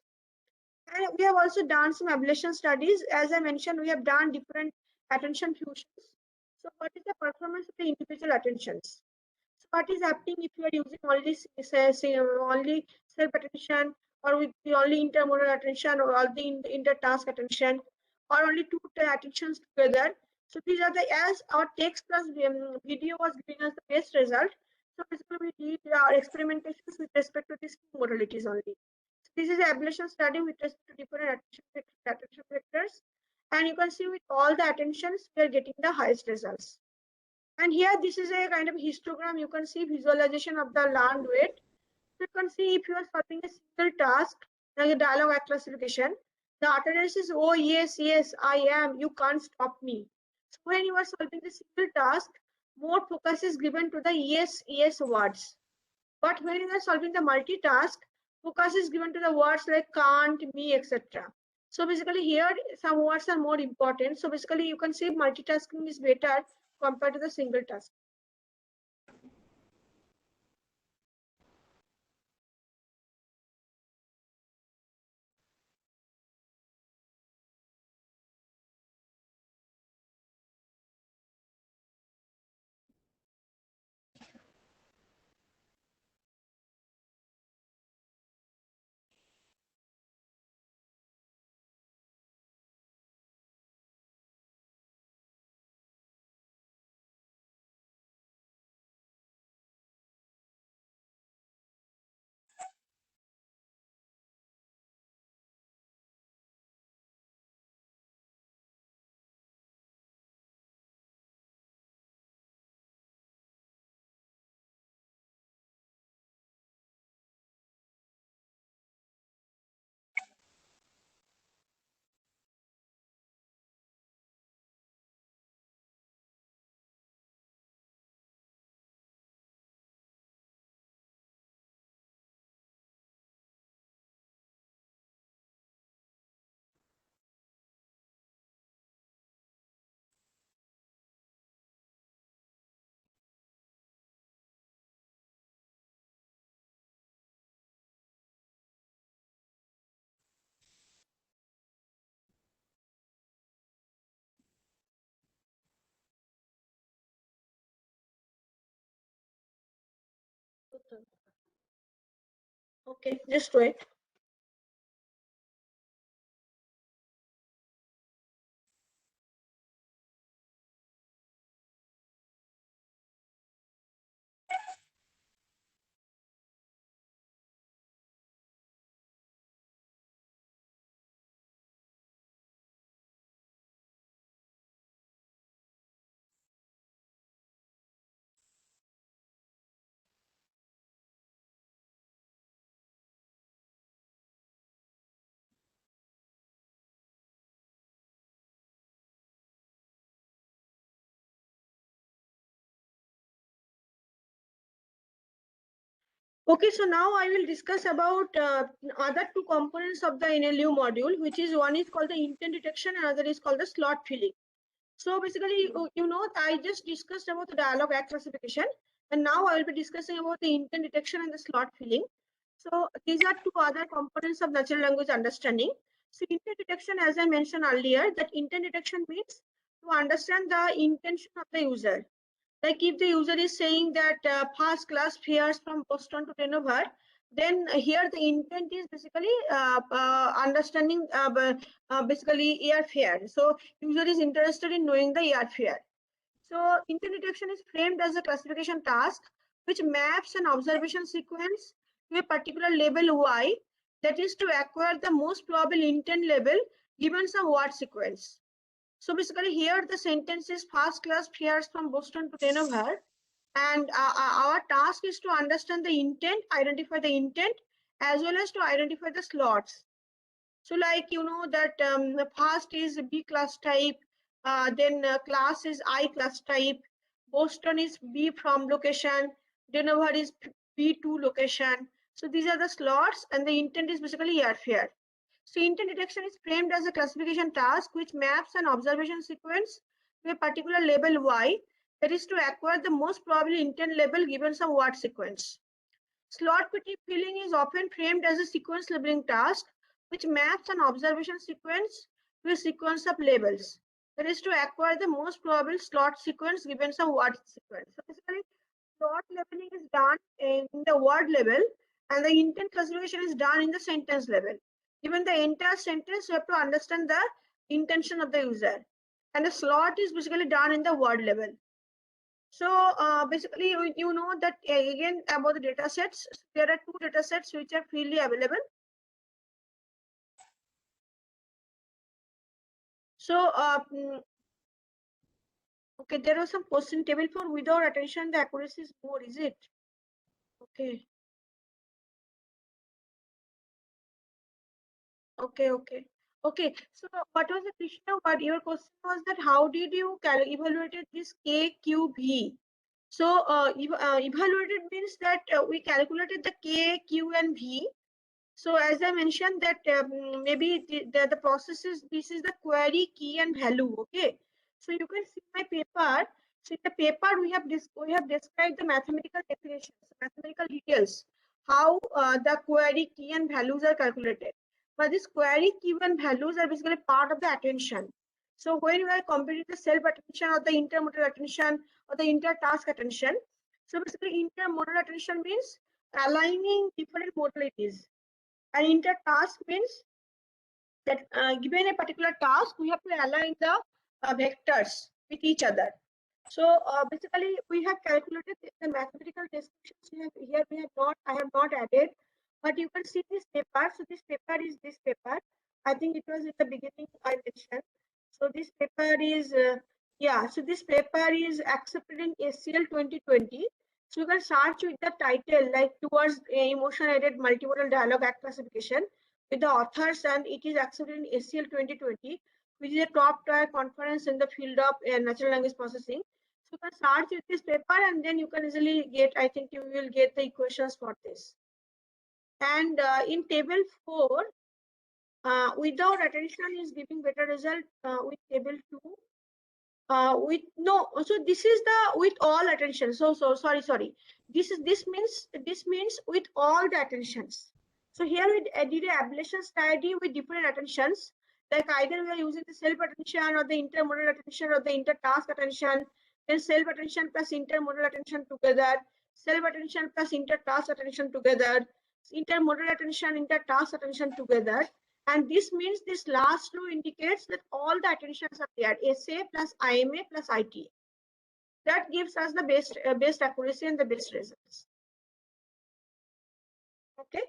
And we have also done some ablation studies. As I mentioned, we have done different attention fusions. So what is the performance of the individual attentions? So what is happening if you are using only only self attention, or with the only intermodal attention, or all the inter-task attention, or only two attentions together? So these are the, as our text plus video was giving us the best result. So basically we did our experimentations with respect to these two modalities only. So this is an ablation study with respect to different attention vectors, and you can see with all the attentions we are getting the highest results. And here, this is a kind of histogram. You can see visualization of the learned weight. So you can see if you are solving a single task, like a dialogue act classification, the utterance is, oh, yes, yes, I am, you can't stop me. So when you are solving the single task, more focus is given to the yes, yes words. But when you are solving the multitask, focus is given to the words like can't, me, etc. So basically here, some words are more important. So basically you can see multitasking is better compared to the single task. Okay, just wait. Okay, so now I will discuss about other two components of the NLU module, which is one is called the intent detection and other is called the slot filling. So basically, you know, I just discussed about the dialogue act classification, and now I will be discussing about the intent detection and the slot filling. So these are two other components of natural language understanding. So intent detection, as I mentioned earlier, that intent detection means to understand the intention of the user. Like if the user is saying that first class fares from Boston to Hanover, then here the intent is basically understanding basically airfare. So user is interested in knowing the airfare. So intent detection is framed as a classification task which maps an observation sequence to a particular label Y, that is to acquire the most probable intent label given some word sequence. So basically here the sentence is first class fares from Boston to Hanover, and our task is to understand the intent, identify the intent, as well as to identify the slots. So like you know that the first is B class type, then class is I class type, Boston is B from location, Hanover is B2 location. So these are the slots, and the intent is basically airfare. So intent detection is framed as a classification task which maps an observation sequence to a particular label Y, that is to acquire the most probable intent label given some word sequence. Slot filling is often framed as a sequence labeling task which maps an observation sequence to a sequence of labels, that is to acquire the most probable slot sequence given some word sequence. So basically, slot labeling is done in the word level, and the intent classification is done in the sentence level. Given the entire sentence, you have to understand the intention of the user, and the slot is basically done in the word level. So basically, you know that again about the data sets. There are two data sets which are freely available. So okay, there was some question table for without attention, the accuracy is more, is it? Okay. Okay. So what was the Krishna? What your question was that how did you evaluated this KQV? So evaluated means that we calculated the K, Q, and V. So as I mentioned that maybe the process is, this is the query, key, and value. Okay. So you can see my paper. So in the paper we have described the mathematical definitions, mathematical details, how the query, key, and values are calculated. But this query, key, and values are basically part of the attention. So when we are comparing the self attention or the intermodal attention or the inter-task attention, so basically intermodal attention means aligning different modalities. And inter-task means that given a particular task, we have to align the vectors with each other. So basically, we have calculated the mathematical descriptions. Here we have not, I have not added, but you can see this paper. So this paper is this paper. I think it was in the beginning I mentioned. So this paper is, yeah. So this paper is accepted in ACL 2020. So you can search with the title like towards emotion-aided multimodal dialogue act classification with the authors, and it is accepted in ACL 2020, which is a top tier conference in the field of natural language processing. So you can start with this paper, and then you can easily get, I think you will get the equations for this. And in table 4, without attention is giving better result. With table 2, with no, so this is the with all attention. So sorry. This means with all the attentions. So here we did a ablation study with different attentions. Like either we are using the self attention or the intermodal attention or the inter-task attention, then self attention plus intermodal attention together. self-attention plus inter-task attention together, intermodal attention, inter-task attention together. And this means this last row indicates that all the attentions are there, SA plus IMA plus ITA. That gives us the best accuracy and the best results. Okay.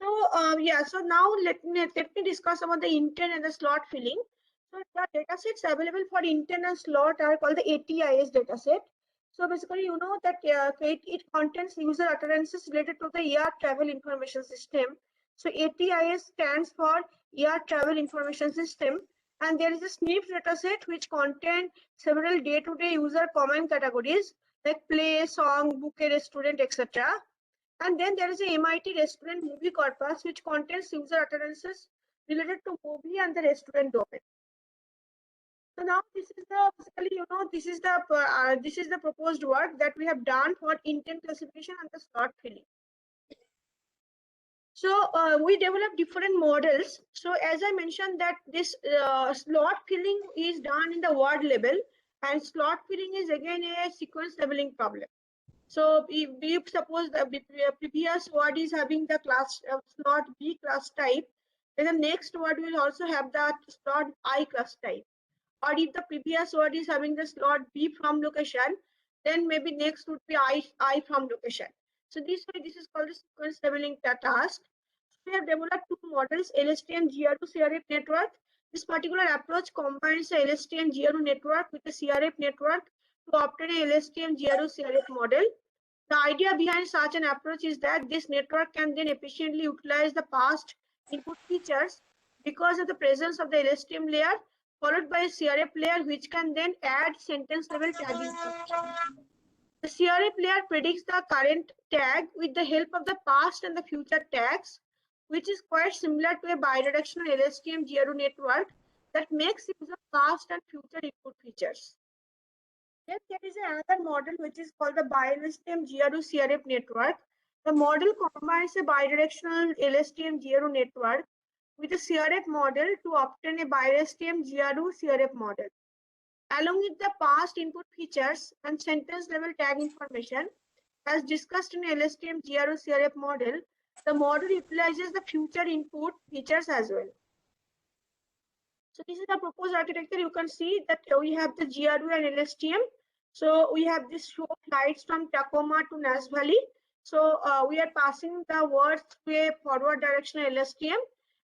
So yeah, so now let me discuss about the intent and the slot filling. So the data sets available for intent and slot are called the ATIS dataset. So basically, you know that it contains user utterances related to the air travel information system. So ATIS stands for Air Travel Information System, and there is a SNP dataset which contain several day-to-day user common categories like play, song, book, a restaurant, etc. And then there is a MIT restaurant movie corpus which contains user utterances related to movie and the restaurant domain. So now this is the basically, you know, this is the proposed work that we have done for intent classification and the slot filling. So we developed different models. So as I mentioned that this slot filling is done in the word level, and slot filling is again a sequence leveling problem. So if suppose the previous word is having the class slot B class type, then the next word will also have the slot I class type. Or if the previous word is having the slot B from location, then maybe next would be I from location. So this way, this is called the sequence leveling task. We have developed two models, LSTM GRU CRF network. This particular approach combines the LSTM GRU network with the CRF network to obtain a LSTM GRU CRF model. The idea behind such an approach is that this network can then efficiently utilize the past input features because of the presence of the LSTM layer followed by a CRF layer which can then add sentence level tagging. The CRF layer predicts the current tag with the help of the past and the future tags, which is quite similar to a bidirectional LSTM GRU network that makes use of past and future input features. Then there is another model which is called the bi-LSTM GRU CRF network. The model combines a bidirectional LSTM GRU network with a CRF model to obtain a bi-LSTM GRU CRF model. Along with the past input features and sentence level tag information, as discussed in LSTM GRU CRF model, the model utilizes the future input features as well. So this is the proposed architecture. You can see that we have the GRU and LSTM. So we have this show flights from Tacoma to Nash Valley. So we are passing the words through a forward directional LSTM.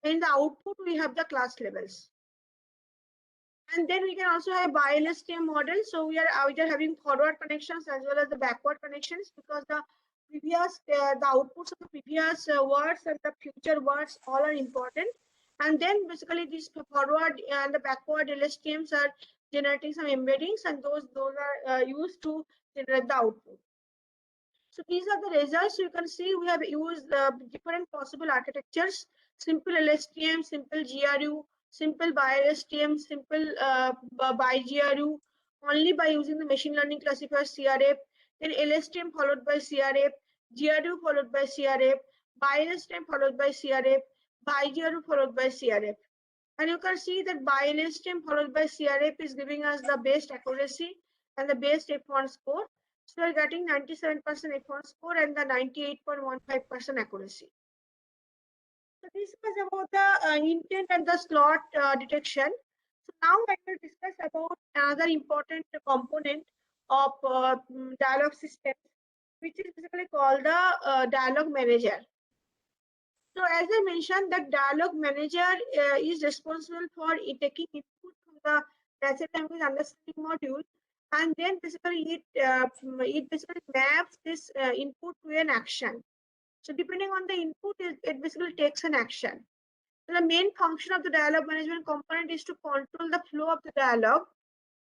In the output, we have the class levels. And then we can also have bi-LSTM model. So we are either having forward connections as well as the backward connections, because the previous the outputs of the previous words and the future words all are important. And then basically these forward and the backward LSTMs are generating some embeddings, and those are used to generate the output. So these are the results. You can see we have used different possible architectures: simple LSTM, simple GRU, simple bi-LSTM, simple bi-GRU, only by using the machine learning classifier CRF, then LSTM followed by CRF, GRU followed by CRF, bi-LSTM followed by CRF, bi-GRU followed by CRF. And you can see that bi-LSTM followed by CRF is giving us the best accuracy and the best F1 score. So we are getting 97% F1 score and the 98.15% accuracy. So this was about the intent and the slot detection. So now I will discuss about another important component of dialogue system, which is basically called the dialogue manager. So as I mentioned, that dialogue manager is responsible for taking input from the natural language understanding module, and then basically it basically maps this input to an action. So depending on the input, it basically takes an action. So the main function of the dialogue management component is to control the flow of the dialogue.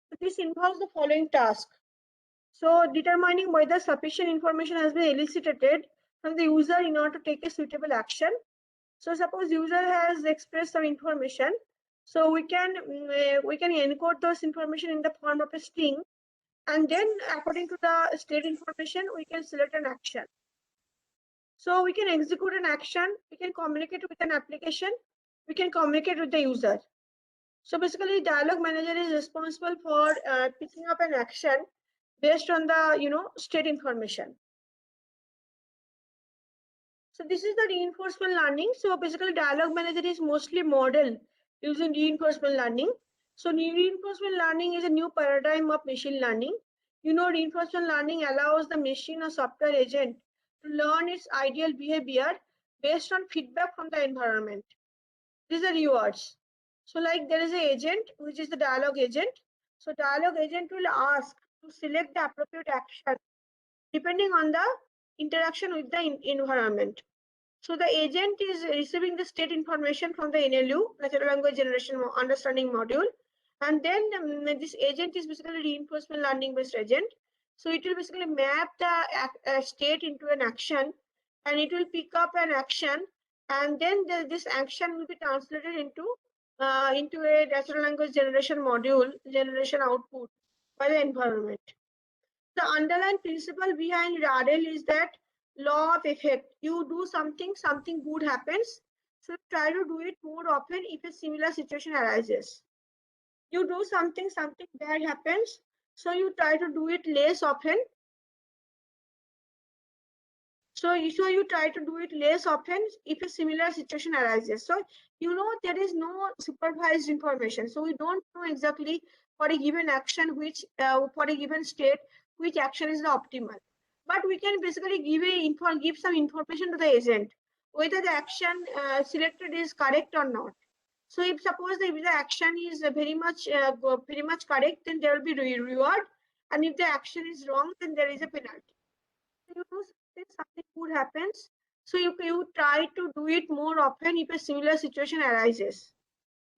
So this involves the following task. So determining whether sufficient information has been elicited from the user in order to take a suitable action. So suppose user has expressed some information, so we can encode those information in the form of a string, and then according to the state information, we can select an action. So we can execute an action, we can communicate with an application, we can communicate with the user. So basically, dialogue manager is responsible for picking up an action based on the state information. So this is the reinforcement learning. So basically dialogue manager is mostly modeled using reinforcement learning. So reinforcement learning is a new paradigm of machine learning. You know, reinforcement learning allows the machine or software agent to learn its ideal behavior based on feedback from the environment. These are rewards. So like there is an agent, which is the dialogue agent. So dialogue agent will ask to select the appropriate action depending on the interaction with the environment. So the agent is receiving the state information from the NLU, Natural Language Generation Understanding Module. And then this agent is basically reinforcement learning based agent. So it will basically map the state into an action, and it will pick up an action, and then this action will be translated into a natural language generation module, generation output by the environment. The underlying principle behind RL is that law of effect. You do something, something good happens. So try to do it more often if a similar situation arises. You do something, something bad happens. So you try to do it less often. So you try to do it less often if a similar situation arises. So you know there is no supervised information. So we don't know exactly for a given action for a given state which action is the optimal. But we can basically give some information to the agent whether the action selected is correct or not. So if suppose if the action is very much correct, then there will be reward, and if the action is wrong, then there is a penalty. You do something good happens, so you try to do it more often if a similar situation arises.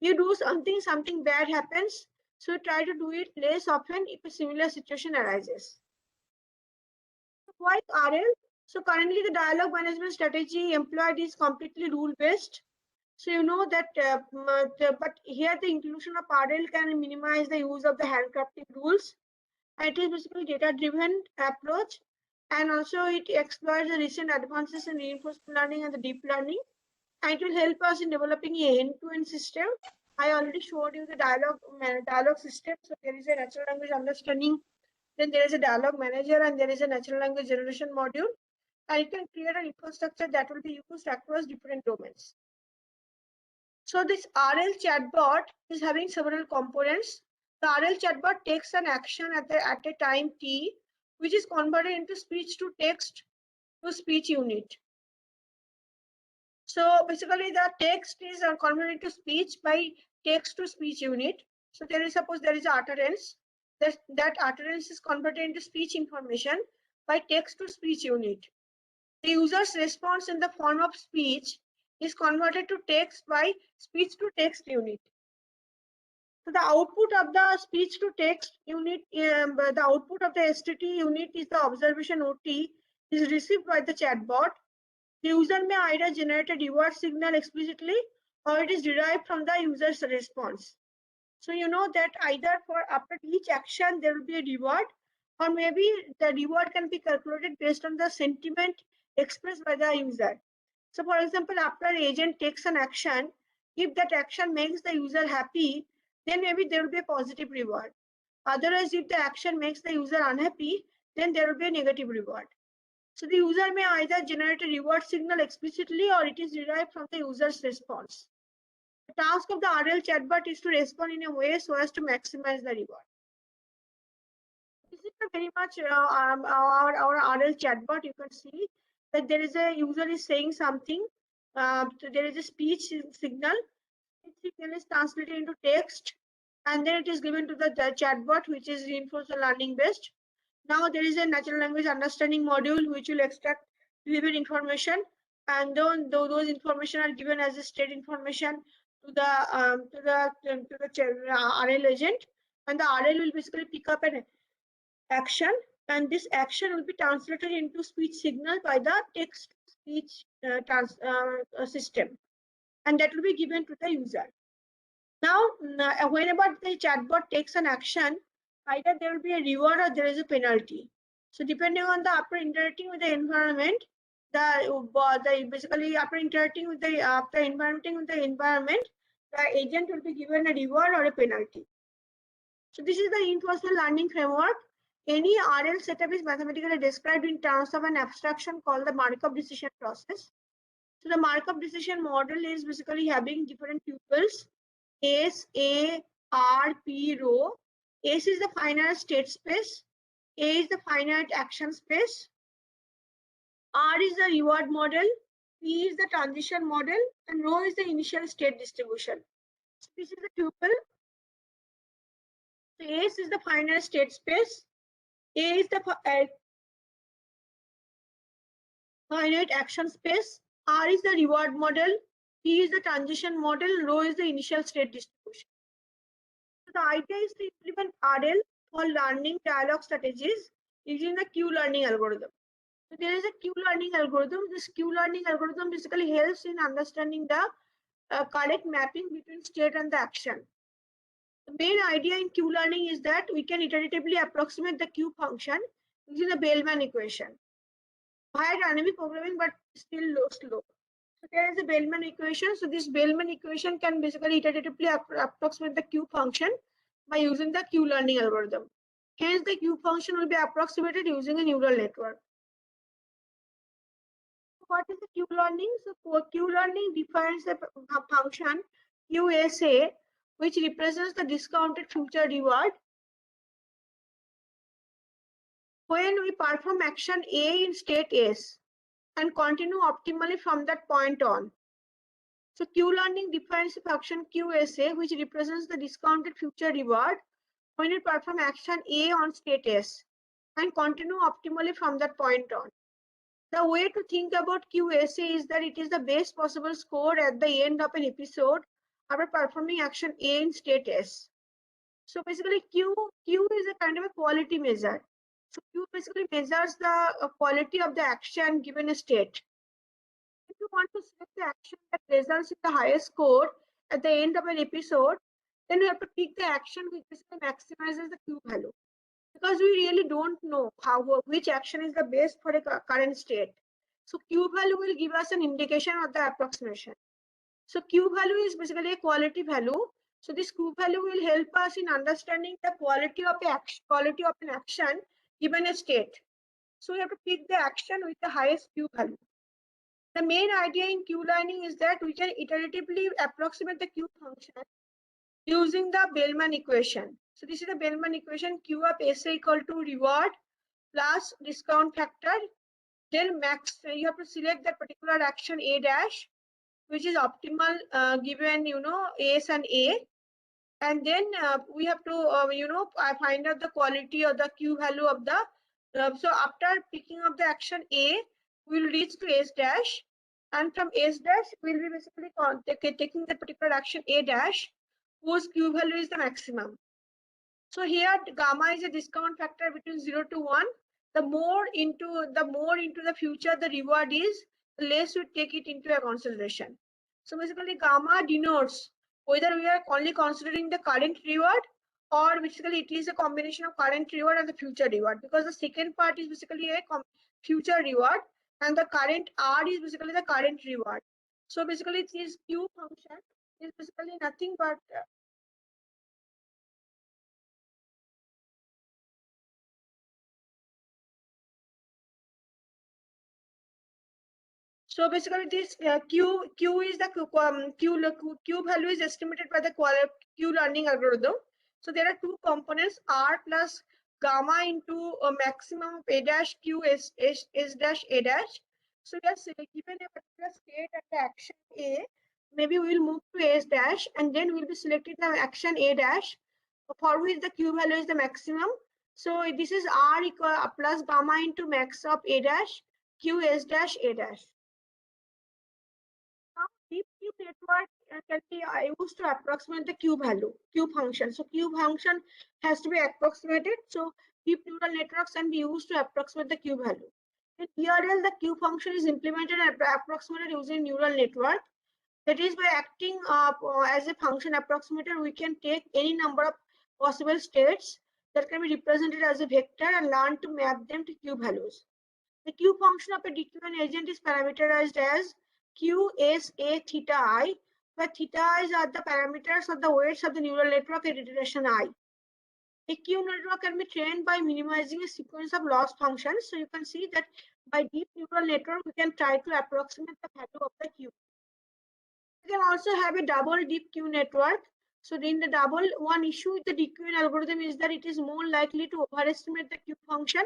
You do something bad happens, so you try to do it less often if a similar situation arises. Why RL? So currently the dialogue management strategy employed is completely rule based. So you know that, but here the inclusion of RL can minimize the use of the handcrafting rules. It is basically data-driven approach, and also it exploits the recent advances in reinforcement learning and the deep learning, and it will help us in developing an end-to-end system. I already showed you the dialogue system. So there is a natural language understanding, then there is a dialogue manager, and there is a natural language generation module, and it can create an infrastructure that will be used across different domains. So this RL chatbot is having several components. The RL chatbot takes an action at a time t, which is converted into speech to text to speech unit. So basically the text is converted into speech by text to speech unit. So suppose there is utterance. That utterance is converted into speech information by text to speech unit. The user's response in the form of speech is converted to text by speech to text unit. So the output of the speech to text unit, the output of the STT unit is the observation OT is received by the chatbot. The user may either generate a reward signal explicitly, or it is derived from the user's response. So you know that either after each action there will be a reward, or maybe the reward can be calculated based on the sentiment expressed by the user. So for example, after an agent takes an action, if that action makes the user happy, then maybe there will be a positive reward. Otherwise, if the action makes the user unhappy, then there will be a negative reward. So the user may either generate a reward signal explicitly, or it is derived from the user's response. The task of the RL chatbot is to respond in a way so as to maximize the reward. This is very much our RL chatbot. You can see that there is a user is saying something. So there is a speech signal. Speech signal is translated into text, and then it is given to the chatbot, which is reinforcement learning based. Now there is a natural language understanding module which will extract relevant information, and then those information are given as a state information to the RL agent, and the RL will basically pick up an action, and this action will be translated into speech signal by the text speech system, and that will be given to the user. Now, whenever the chatbot takes an action, either there will be a reward or there is a penalty. So depending on the after interacting with the environment, basically after interacting with the environment, the agent will be given a reward or a penalty. So this is the reinforcement learning framework. Any RL setup is mathematically described in terms of an abstraction called the Markov decision process. So the Markov decision model is basically having different tuples S, A, R, P, rho. S is the finite state space. A is the finite action space. R is the reward model. P is the transition model, and rho is the initial state distribution. So this is the tuple. So S is the finite state space. A is the finite action space. R is the reward model. P is the transition model. Rho is the initial state distribution. So the idea is to implement RL for learning dialogue strategies using the Q-learning algorithm. So there is a Q-learning algorithm. This Q-learning algorithm basically helps in understanding the correct mapping between state and the action. The main idea in Q-learning is that we can iteratively approximate the Q function using the Bellman equation via dynamic programming, but still slow. So there is a Bellman equation. So this Bellman equation can basically iteratively approximate the Q function by using the Q-learning algorithm. Hence, the Q function will be approximated using a neural network. What is the Q-learning? So Q-learning defines a function QSA, which represents the discounted future reward. When we perform action A in state S and continue optimally from that point on. So Q-learning defines a function QSA, which represents the discounted future reward when we perform action A on state S and continue optimally from that point on. The way to think about QSA is that it is the best possible score at the end of an episode after performing action A in state S. So basically Q is a kind of a quality measure. So Q basically measures the quality of the action given a state. If you want to select the action that results in the highest score at the end of an episode, then you have to pick the action which basically maximizes the Q value. Because we really don't know which action is the best for a current state. So Q value will give us an indication of the approximation. So Q value is basically a quality value. So this Q value will help us in understanding the quality of an action given a state. So we have to pick the action with the highest Q value. The main idea in Q-learning is that we can iteratively approximate the Q function using the Bellman equation. So this is the Bellman equation. Q of SA equal to reward plus discount factor. Then max, you have to select that particular action A dash, which is optimal given S and A. And then we have to find out the quality or the Q value of the. So after picking up the action A, we'll reach to S dash, and from S dash we'll be basically taking the particular action A dash, whose Q value is the maximum. So here gamma is a discount factor between 0 to 1. The more into the future the reward is, the less we take it into a consideration. So basically gamma denotes whether we are only considering the current reward, or basically it is a combination of current reward and the future reward, because the second part is basically a future reward and the current R is basically the current reward. So basically this Q function is basically nothing but so basically this Q is the Q value is estimated by the Q learning algorithm. So there are two components, R plus gamma into a maximum of A dash Q S dash A dash. So we are given a particular state at the action A. Maybe we will move to S dash, and then we'll be selecting the action A dash for which the Q value is the maximum. So this is R equal plus gamma into max of A dash Q S dash A dash. Now, deep Q network can be used to approximate the Q value, Q function. So Q function has to be approximated. So deep neural networks can be used to approximate the Q value. In ERL, the Q function is implemented and approximated using neural network. That is, by acting as a function approximator, we can take any number of possible states that can be represented as a vector and learn to map them to Q values. The Q function of a DQN agent is parameterized as QSA theta I, where theta i's are the parameters of the weights of the neural network at iteration I. A Q network can be trained by minimizing a sequence of loss functions. So you can see that by deep neural network, we can try to approximate the value of the Q. We can also have a double deep Q network. So in the double, one issue with the DQN algorithm is that it is more likely to overestimate the Q function.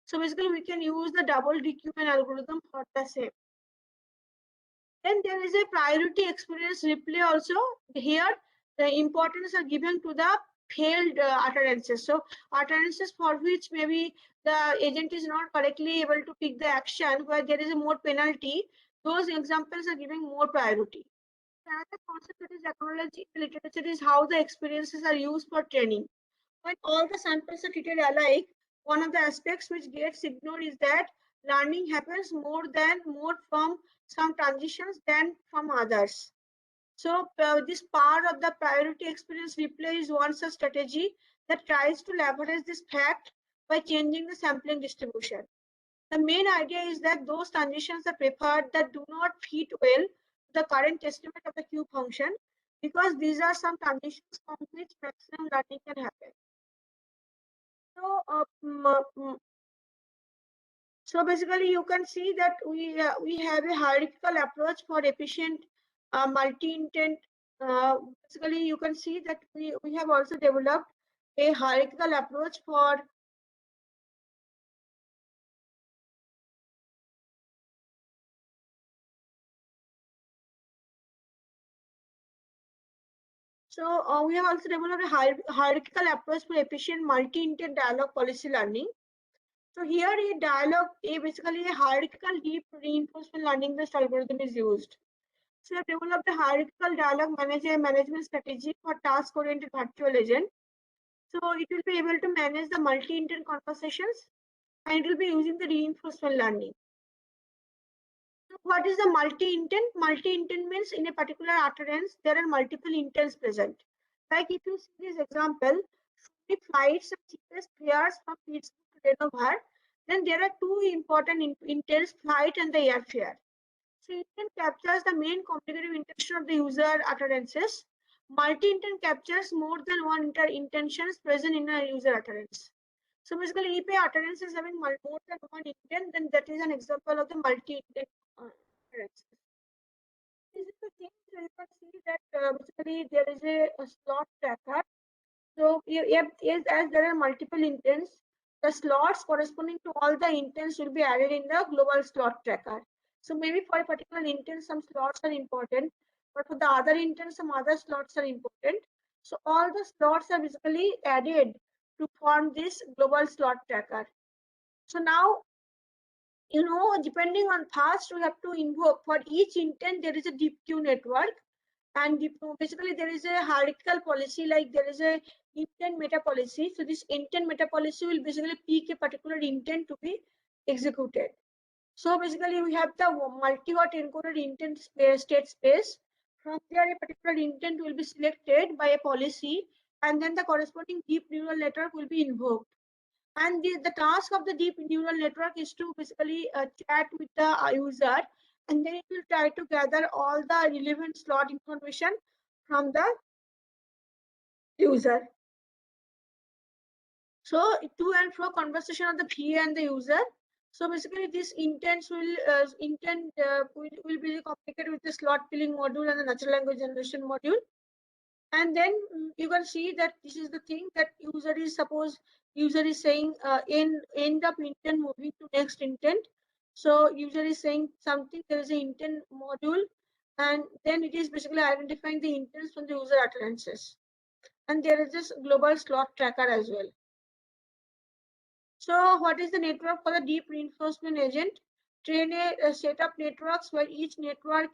So basically, we can use the double DQN algorithm for the same. Then there is a priority experience replay also. Here, the importance are given to the failed utterances. So utterances for which maybe the agent is not correctly able to pick the action, where there is a more penalty, those examples are giving more priority. Another concept that is acknowledged in the literature is how the experiences are used for training. When all the samples are treated alike, one of the aspects which gets ignored is that learning happens more from some transitions than from others. So this part of the priority experience replay is one such strategy that tries to leverage this fact by changing the sampling distribution. The main idea is that those transitions are preferred that do not fit well to the current estimate of the Q function, because these are some transitions from which maximum learning can happen. So basically, you can see that we have a hierarchical approach for efficient multi-intent. Basically, you can see that we have also developed a hierarchical approach for we have also developed a hierarchical approach for efficient multi-intent dialogue policy learning. So here basically a hierarchical deep reinforcement learning based algorithm is used. So we have developed a hierarchical dialogue management strategy for task-oriented virtual agent. So it will be able to manage the multi-intent conversations, and it will be using the reinforcement learning. So what is the multi-intent? Multi-intent means in a particular utterance, there are multiple intents present. Like if you see this example, flights and cheapest fares from Pittsburgh to Dover, then there are two important intents, flight and the airfare. So intent captures the main communicative intention of the user utterances. Multi-intent captures more than one intentions present in a user utterance. So basically, if a utterance is having more than one intent, then that is an example of the multi-intent utterance. This is the thing. So you can see that basically there is a slot tracker. So as there are multiple intents, the slots corresponding to all the intents will be added in the global slot tracker. So maybe for a particular intent, some slots are important, but for the other intent, some other slots are important. So all the slots are basically added to form this global slot tracker. So now, depending on fast, we have to invoke for each intent, there is a deep queue network. And basically there is a hierarchical policy, like there is a intent meta policy. So this intent meta policy will basically pick a particular intent to be executed. So basically we have the multi-hot encoded intent state space. From there, a particular intent will be selected by a policy, and then the corresponding deep neural network will be invoked. And the task of the deep neural network is to basically chat with the user, and then it will try to gather all the relevant slot information from the user. So to and fro conversation of the PA and the user. So basically this intents will be communicated with the slot filling module and the natural language generation module. And then you can see that this is the thing that user is saying end up intent moving to next intent. So user is saying something, there is an intent module, and then it is basically identifying the intents from the user utterances. And there is this global slot tracker as well. So what is the network for the deep reinforcement agent? Train a set of networks where each network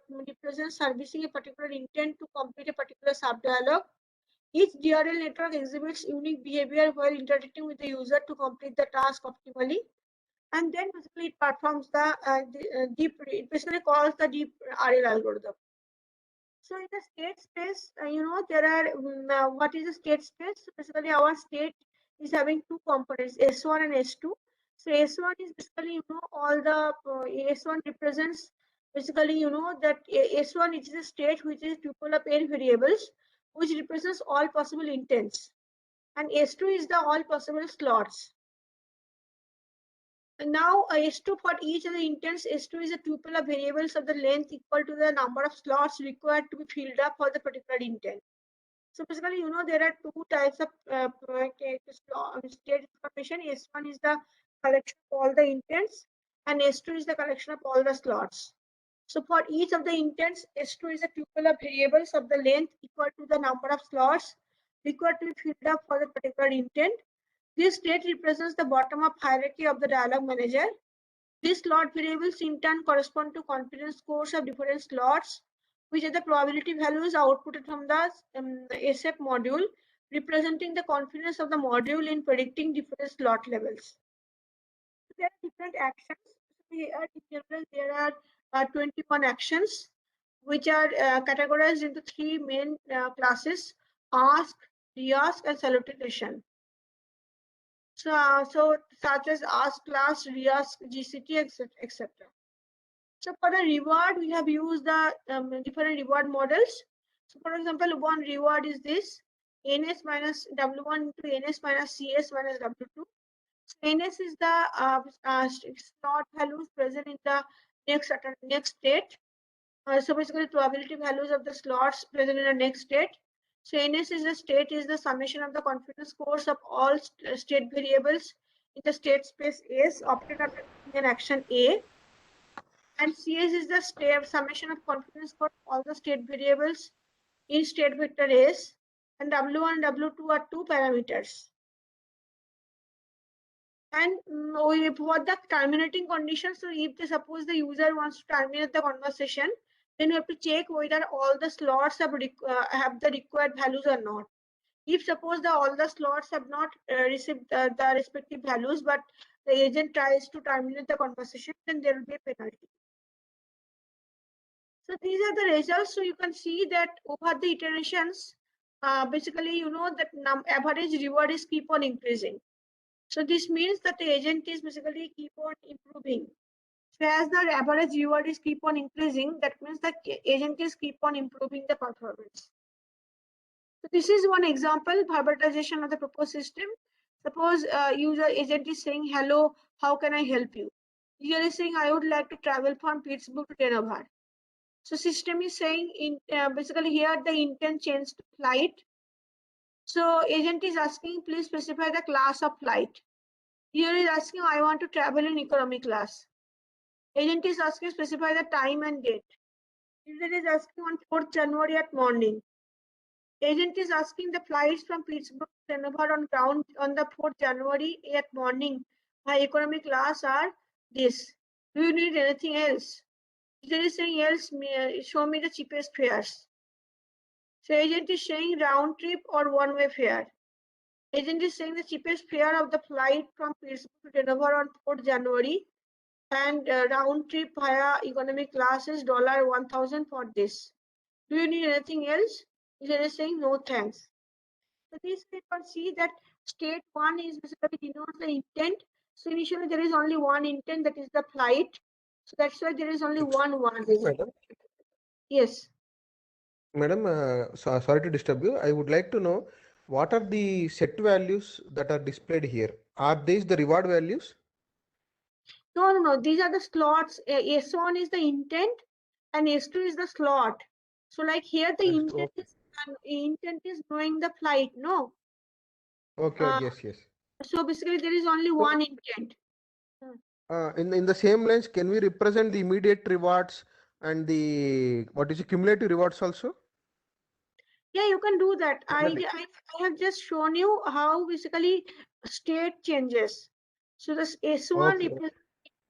represents servicing a particular intent to complete a particular sub-dialogue. Each DRL network exhibits unique behavior while interacting with the user to complete the task optimally. And then basically it performs it basically calls the deep RL algorithm. So in the state space, there are, what is the state space? So basically our state is having two components, S1 and S2. So S1 is basically, all the S1 represents basically, that S1 is a state which is tuple of n variables, which represents all possible intents. and S2 is the all possible slots. And now S2 for each of the intents, S2 is a tuple of variables of the length equal to the number of slots required to be filled up for the particular intent. So basically, there are two types of state information. S1 is the collection of all the intents, and S2 is the collection of all the slots. So for each of the intents, S2 is a tuple of variables of the length equal to the number of slots required to be filled up for the particular intent. This state represents the bottom-up hierarchy of the dialog manager. These slot variables in turn correspond to confidence scores of different slots, which are the probability values outputted from the SF module, representing the confidence of the module in predicting different slot levels. There are different actions. In general, there are 21 actions, which are categorized into three main classes: ask, re-ask, and salutation. So such as ask class, re-ask, GCT, etc. So for the reward, we have used the different reward models. So for example, one reward is this: NS minus W1 into NS minus CS minus W2. So NS is the slot values present in the next state. So basically, probability values of the slots present in the next state. So NS is the summation of the confidence scores of all state variables in the state space S obtained after an action A. And CS is the summation of confidence for all the state variables in state vector S. And W1 and W2 are two parameters. And for the terminating conditions, so if suppose the user wants to terminate the conversation, then you have to check whether all the slots have the required values or not. If suppose all the slots have not received the respective values, but the agent tries to terminate the conversation, then there will be a penalty. So these are the results. So you can see that over the iterations, basically, that average reward is keep on increasing. So this means that the agent is basically keep on improving. So as the average reward is keep on increasing, that means the agent is keep on improving the performance. So this is one example, verbalization of the proposed system. Suppose user agent is saying, hello, how can I help you? User is saying, I would like to travel from Pittsburgh to Denver. So system is saying, basically here the intent changed to flight. So agent is asking, please specify the class of flight. Here is asking, I want to travel in economy class. Agent is asking, specify the time and date. User is asking on 4th January at morning. Agent is asking the flights from Pittsburgh to Denver on ground on the 4th January at morning by economy class are this. Do you need anything else? User is saying, else, show me the cheapest fares. So agent is saying round trip or one-way fare. Agent is saying the cheapest fare of the flight from Pittsburgh to Denver on 4th January and round trip via economy class is $1,000 for this. Do you need anything else? User is saying no thanks. So this we can see that state 1 is basically denotes the intent. So initially there is only one intent, that is the flight. So that's why there is only one. Madam, Yes. madam, sorry to disturb you. I would like to know what are the set values that are displayed here? Are these the reward values? No. These are the slots. S1 is the intent and S2 is the slot. So like here the intent is knowing the flight, no? Okay, yes. So basically there is only So, one intent. in the same lines, can we represent the immediate rewards and the cumulative rewards also? Yeah, you can do that. Madam. I have just shown you how basically state changes. So this S1 Okay. represents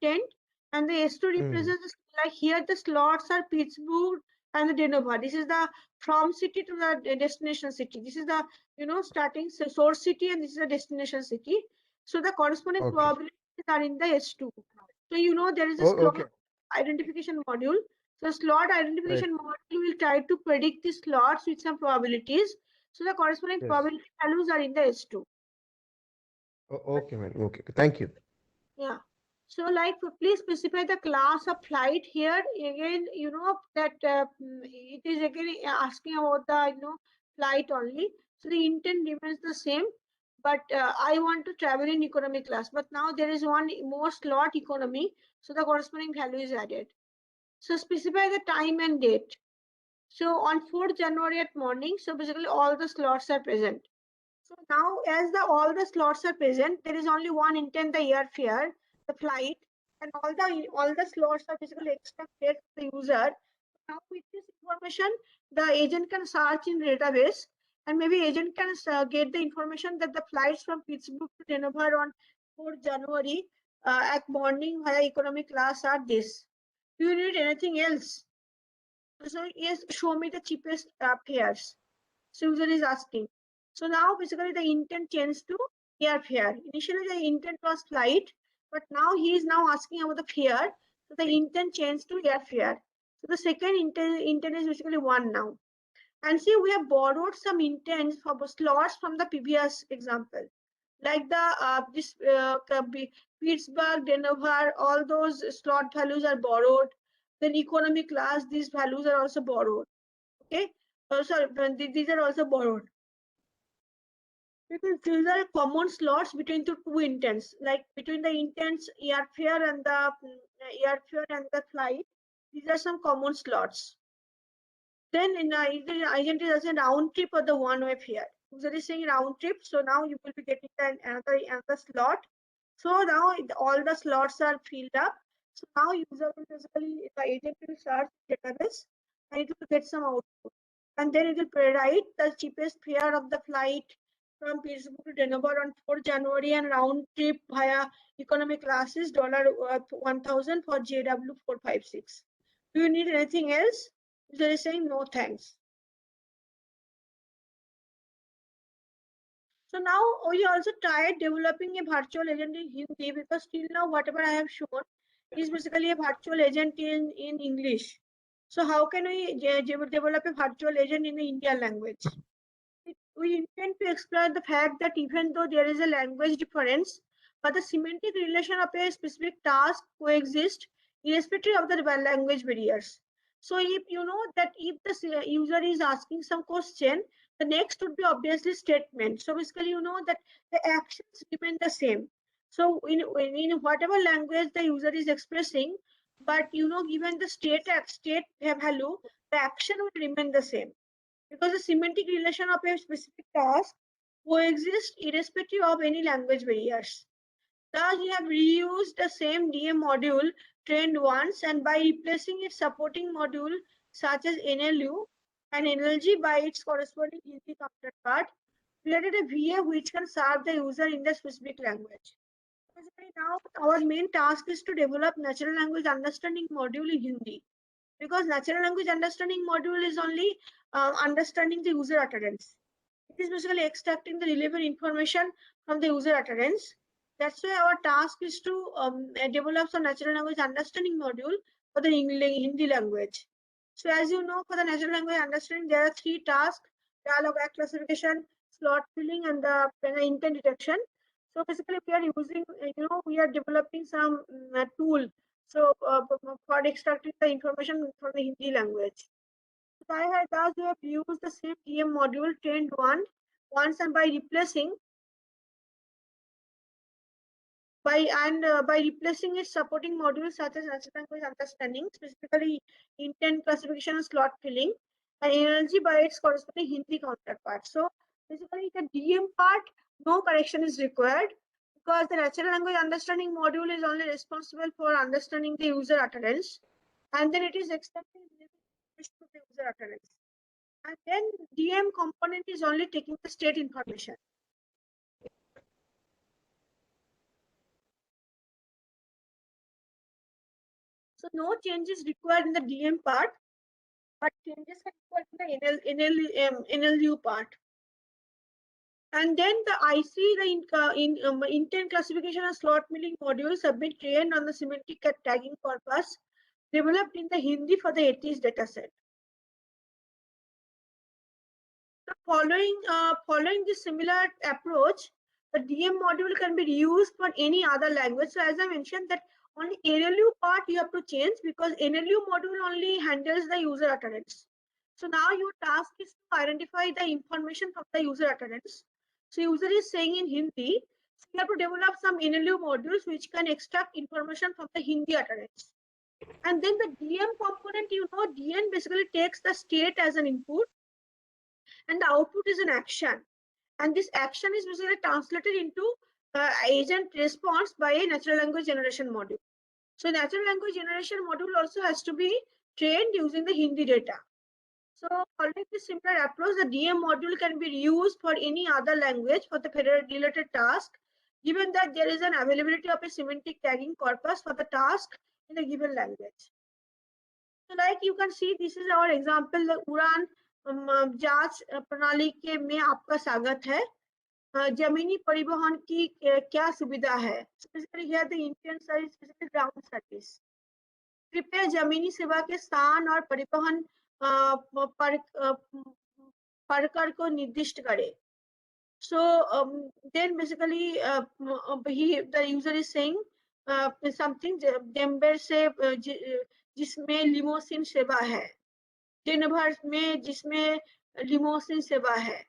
intent and the S2 represents like here the slots are Pittsburgh and the Denver. This is the from city to the destination city. This is the starting source city and this is the destination city. So the corresponding Okay. probabilities are in the S2. So there is a slot identification module. So slot identification module will try to predict the slots with some probabilities. So the corresponding probability values are in the S2. Okay, madam. Okay. Thank you. Yeah. So like please specify the class of flight here. Again, that it is again asking about the flight only. So the intent remains the same. but I want to travel in economy class. But now there is one more slot economy, so the corresponding value is added. So specify the time and date. So on 4th January at morning, so basically all the slots are present. So now as all the slots are present, there is only one intent, the airfare, the flight, and all the slots are basically extracted from the user. Now with this information, the agent can search in database, and maybe agent can get the information that the flights from Pittsburgh to Denver on 4th January at morning via economy class are this. Do you need anything else? So yes, show me the cheapest fares. So user is asking. So now basically the intent changed to airfare. Initially the intent was flight, but now he is now asking about the fare. So the intent changed to airfare. So the second intent is basically 1 now. And see, we have borrowed some intents for slots from the previous example. Like Pittsburgh, Denver, all those slot values are borrowed. Then economy class, these values are also borrowed. Okay, sorry, these are also borrowed. Because these are common slots between the two intents, like between the intents airfare and the flight. These are some common slots. Then in agent is also round trip or the one-way fare. User is saying round trip, so now you will be getting another slot. So now all the slots are filled up. So now user will basically, the agent will search database and it will get some output. And then it will write the cheapest fare of the flight from Pittsburgh to Denver on 4th January and round trip via economy classes $1,000 for JW 456. Do you need anything else? User is saying no thanks. So now we also tried developing a virtual agent in Hindi, because till now whatever I have shown is basically a virtual agent in English. So how can we develop a virtual agent in the Indian language? We intend to explore the fact that even though there is a language difference, but the semantic relation of a specific task coexist irrespective of the language barriers. So if you know that if the user is asking some question, the next would be obviously statement. So basically you know that the actions remain the same. So in whatever language the user is expressing, but you know given the state value, the action will remain the same, because the semantic relation of a specific task coexist irrespective of any language barriers. Thus, we have reused the same DM module trained once, and by replacing its supporting module such as NLU and NLG by its corresponding Hindi counterpart, created a VA which can serve the user in the specific language. Basically, now our main task is to develop natural language understanding module in Hindi, because natural language understanding module is only understanding the user utterance. It is basically extracting the relevant information from the user utterance. That's why our task is to develop some natural language understanding module for the Hindi language. So as you know, for the natural language understanding, there are 3 tasks: dialogue act classification, slot filling, and the intent detection. So basically we are using, we are developing some tool. So for extracting the information from the Hindi language. Thus we have used the same DM module trained once, and by replacing its supporting modules such as natural language understanding, specifically intent classification and slot filling, and energy by its corresponding Hindi counterpart. So basically the DM part, no correction is required, because the natural language understanding module is only responsible for understanding the user utterance, and then it is extracting the user utterance. And then DM component is only taking the state information. So no changes required in the DM part, but changes are required in the NLU part. And then the IC, the intent classification and slot milling modules have been trained on the semantic tagging corpus developed in the Hindi for the ATS dataset. So following this similar approach, the DM module can be reused for any other language. So as I mentioned that only NLU part you have to change, because NLU module only handles the user utterance. So now your task is to identify the information from the user utterance. So user is saying in Hindi, so you have to develop some NLU modules which can extract information from the Hindi utterance. And then the DM component, DM basically takes the state as an input and the output is an action. And this action is basically translated into agent response by a natural language generation module. So natural language generation module also has to be trained using the Hindi data. So following this similar approach, the DM module can be used for any other language for the related task, given that there is an availability of a semantic tagging corpus for the task in the given language. So like you can see, this is our example, the उड़ान जांच प्रणाली के में आपका स्वागत है. जमीनी परिवहन की क्या सुविधा है? Specifically here the intent is specifically ground service. कृपया जमीनी सेवा के स्थान और परिवहन परकर को निर्दिष्ट करें. So then basically the user is saying something डेम्बर से जिसमें लिमोसिन सेवा है, डेनवर में जिसमें लिमोसिन सेवा है.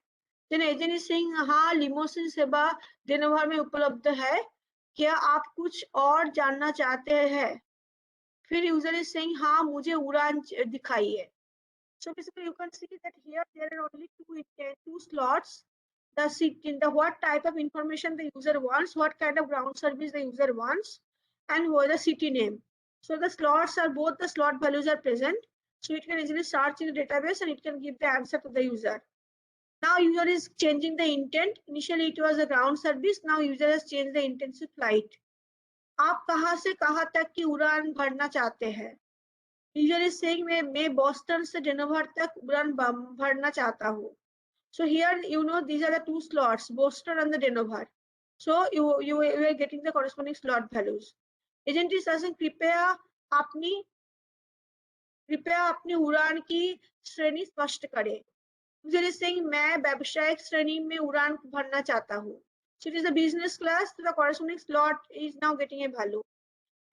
Then agent is saying हाँ लिमोसिन सेवा डेनवर में उपलब्ध है, क्या आप कुछ और जानना चाहते हैं? फिर user is saying हाँ मुझे उड़ान दिखाइए. So basically you can see that here there are only two slots. The seat in the what type of information the user wants, what kind of ground service the user wants, and what the city name. So the slots are both the slot values are present. So it can easily search in the database and it can give the answer to the user. Now user is changing the intent. Initially it was a ground service. Now user has changed the intent to flight. आप कहाँ से कहाँ तक की उड़ान भरना चाहते हैं? User is saying मैं बोस्टन से डेनवर तक उड़ान भरना चाहता हूँ. So here these are the two slots, Boston and the Denver. So you are getting the corresponding slot values. Agent is asking कृपया अपनी उड़ान की श्रेणी स्पष्ट करें. User is saying मैं व्यावसायिक श्रेणी में उड़ान भरना चाहता हूँ. So it is a business class, so the corresponding slot is now getting a value.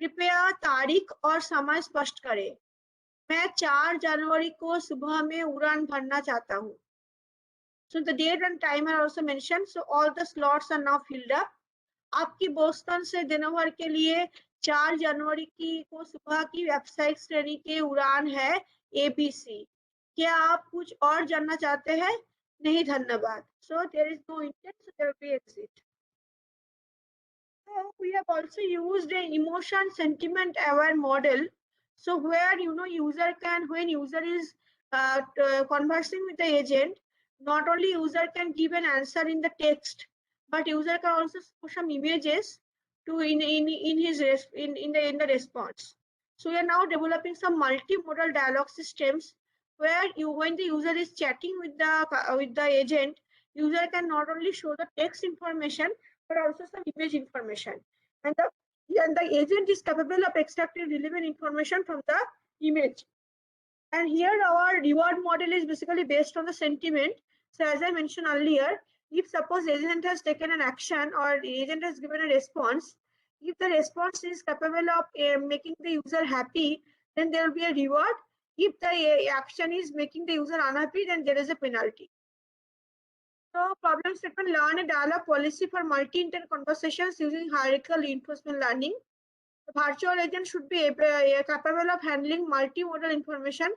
कृपया तारीख और समय स्पष्ट करें. मैं 4 जनवरी को सुबह में उड़ान भरना चाहता हूँ. So the date and time are also mentioned. So all the slots are now filled up. आपकी बोस्टन से दिनभर के लिए 4 जनवरी को सुबह की व्यावसायिक श्रेणी के उड़ान है ABC. क्या आप कुछ और जानना चाहते हैं? नहीं धन्यवाद. So there is no intent, so there will be exit. So we have also used an emotion sentiment aware model. So where user can, when user is conversing with the agent, not only user can give an answer in the text, but user can also show some images to in the response. So we are now developing some multimodal dialogue systems where when the user is chatting with the agent, user can not only show the text information but also some image information, and the agent is capable of extracting relevant information from the image. And here our reward model is basically based on the sentiment. So as I mentioned earlier, if suppose agent has taken an action or agent has given a response, if the response is capable of making the user happy, then there will be a reward. If the action is making the user unhappy, then there is a penalty. So problem statement, learn a dialogue policy for multi-intent conversations using hierarchical reinforcement learning. The virtual agent should be capable of handling multimodal information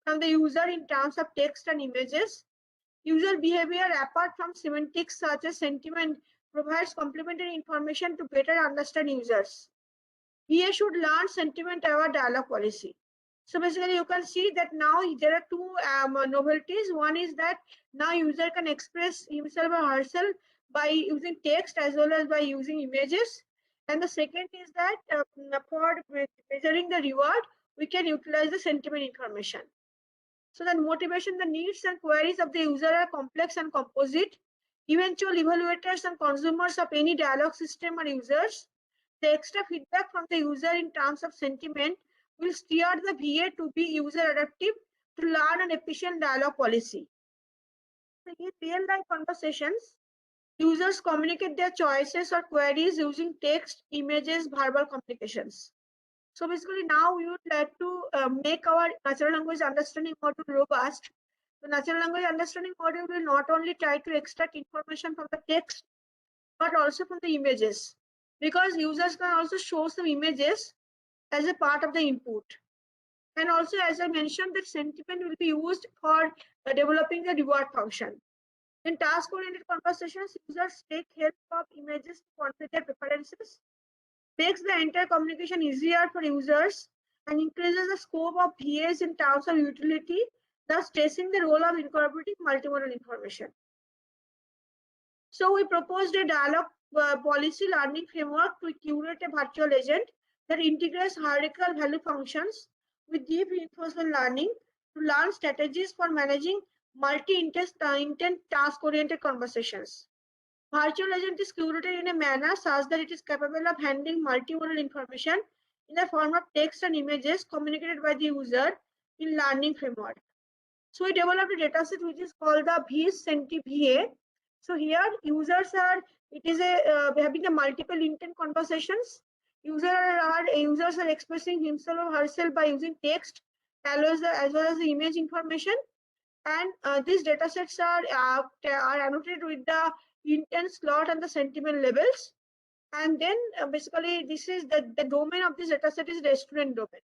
from the user in terms of text and images. User behavior apart from semantics such as sentiment provides complementary information to better understand users. VA should learn sentiment-aware dialogue policy. So basically you can see that now there are two novelties. One is that now user can express himself or herself by using text as well as by using images. And the second is that for measuring the reward, we can utilize the sentiment information. So the motivation, the needs and queries of the user are complex and composite. Eventual evaluators and consumers of any dialogue system are users. The extra feedback from the user in terms of sentiment will steer the VA to be user adaptive to learn an efficient dialogue policy. In real-life conversations, users communicate their choices or queries using text, images, verbal communications. So basically now we would like to make our natural language understanding module robust. The natural language understanding module will not only try to extract information from the text, but also from the images, because users can also show some images as a part of the input. And also, as I mentioned, that sentiment will be used for developing the reward function. In task-oriented conversations, users take help of images to convey their preferences, makes the entire communication easier for users, and increases the scope of VAs in terms of utility, thus stressing the role of incorporating multimodal information. So we proposed a dialogue policy learning framework to curate a virtual agent that integrates hierarchical value functions with deep reinforcement learning to learn strategies for managing multi-intent task-oriented conversations. Virtual agent is curated in a manner such that it is capable of handling multimodal information in the form of text and images communicated by the user in learning framework. So we developed a dataset which is called the VA. So here users are, it is having the multiple intent conversations. Users are expressing himself or herself by using text as well as the image information. And these datasets are annotated with the intent slot and the sentiment levels. And then basically this is the domain of this dataset is restaurant domain.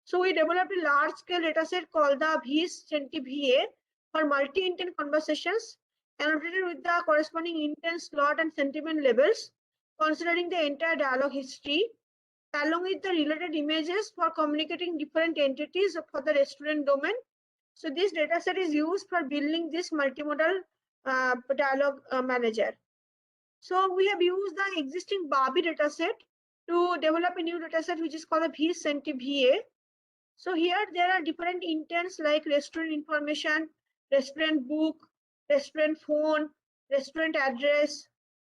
So we developed a large-scale dataset called the VA for multi-intent conversations, annotated with the corresponding intent slot and sentiment levels, considering the entire dialogue history, along with the related images for communicating different entities for the restaurant domain. So this dataset is used for building this multimodal dialogue manager. So we have used the existing Barbie dataset to develop a new dataset which is called the VA. So here there are different intents like restaurant information, restaurant book, restaurant phone, restaurant address,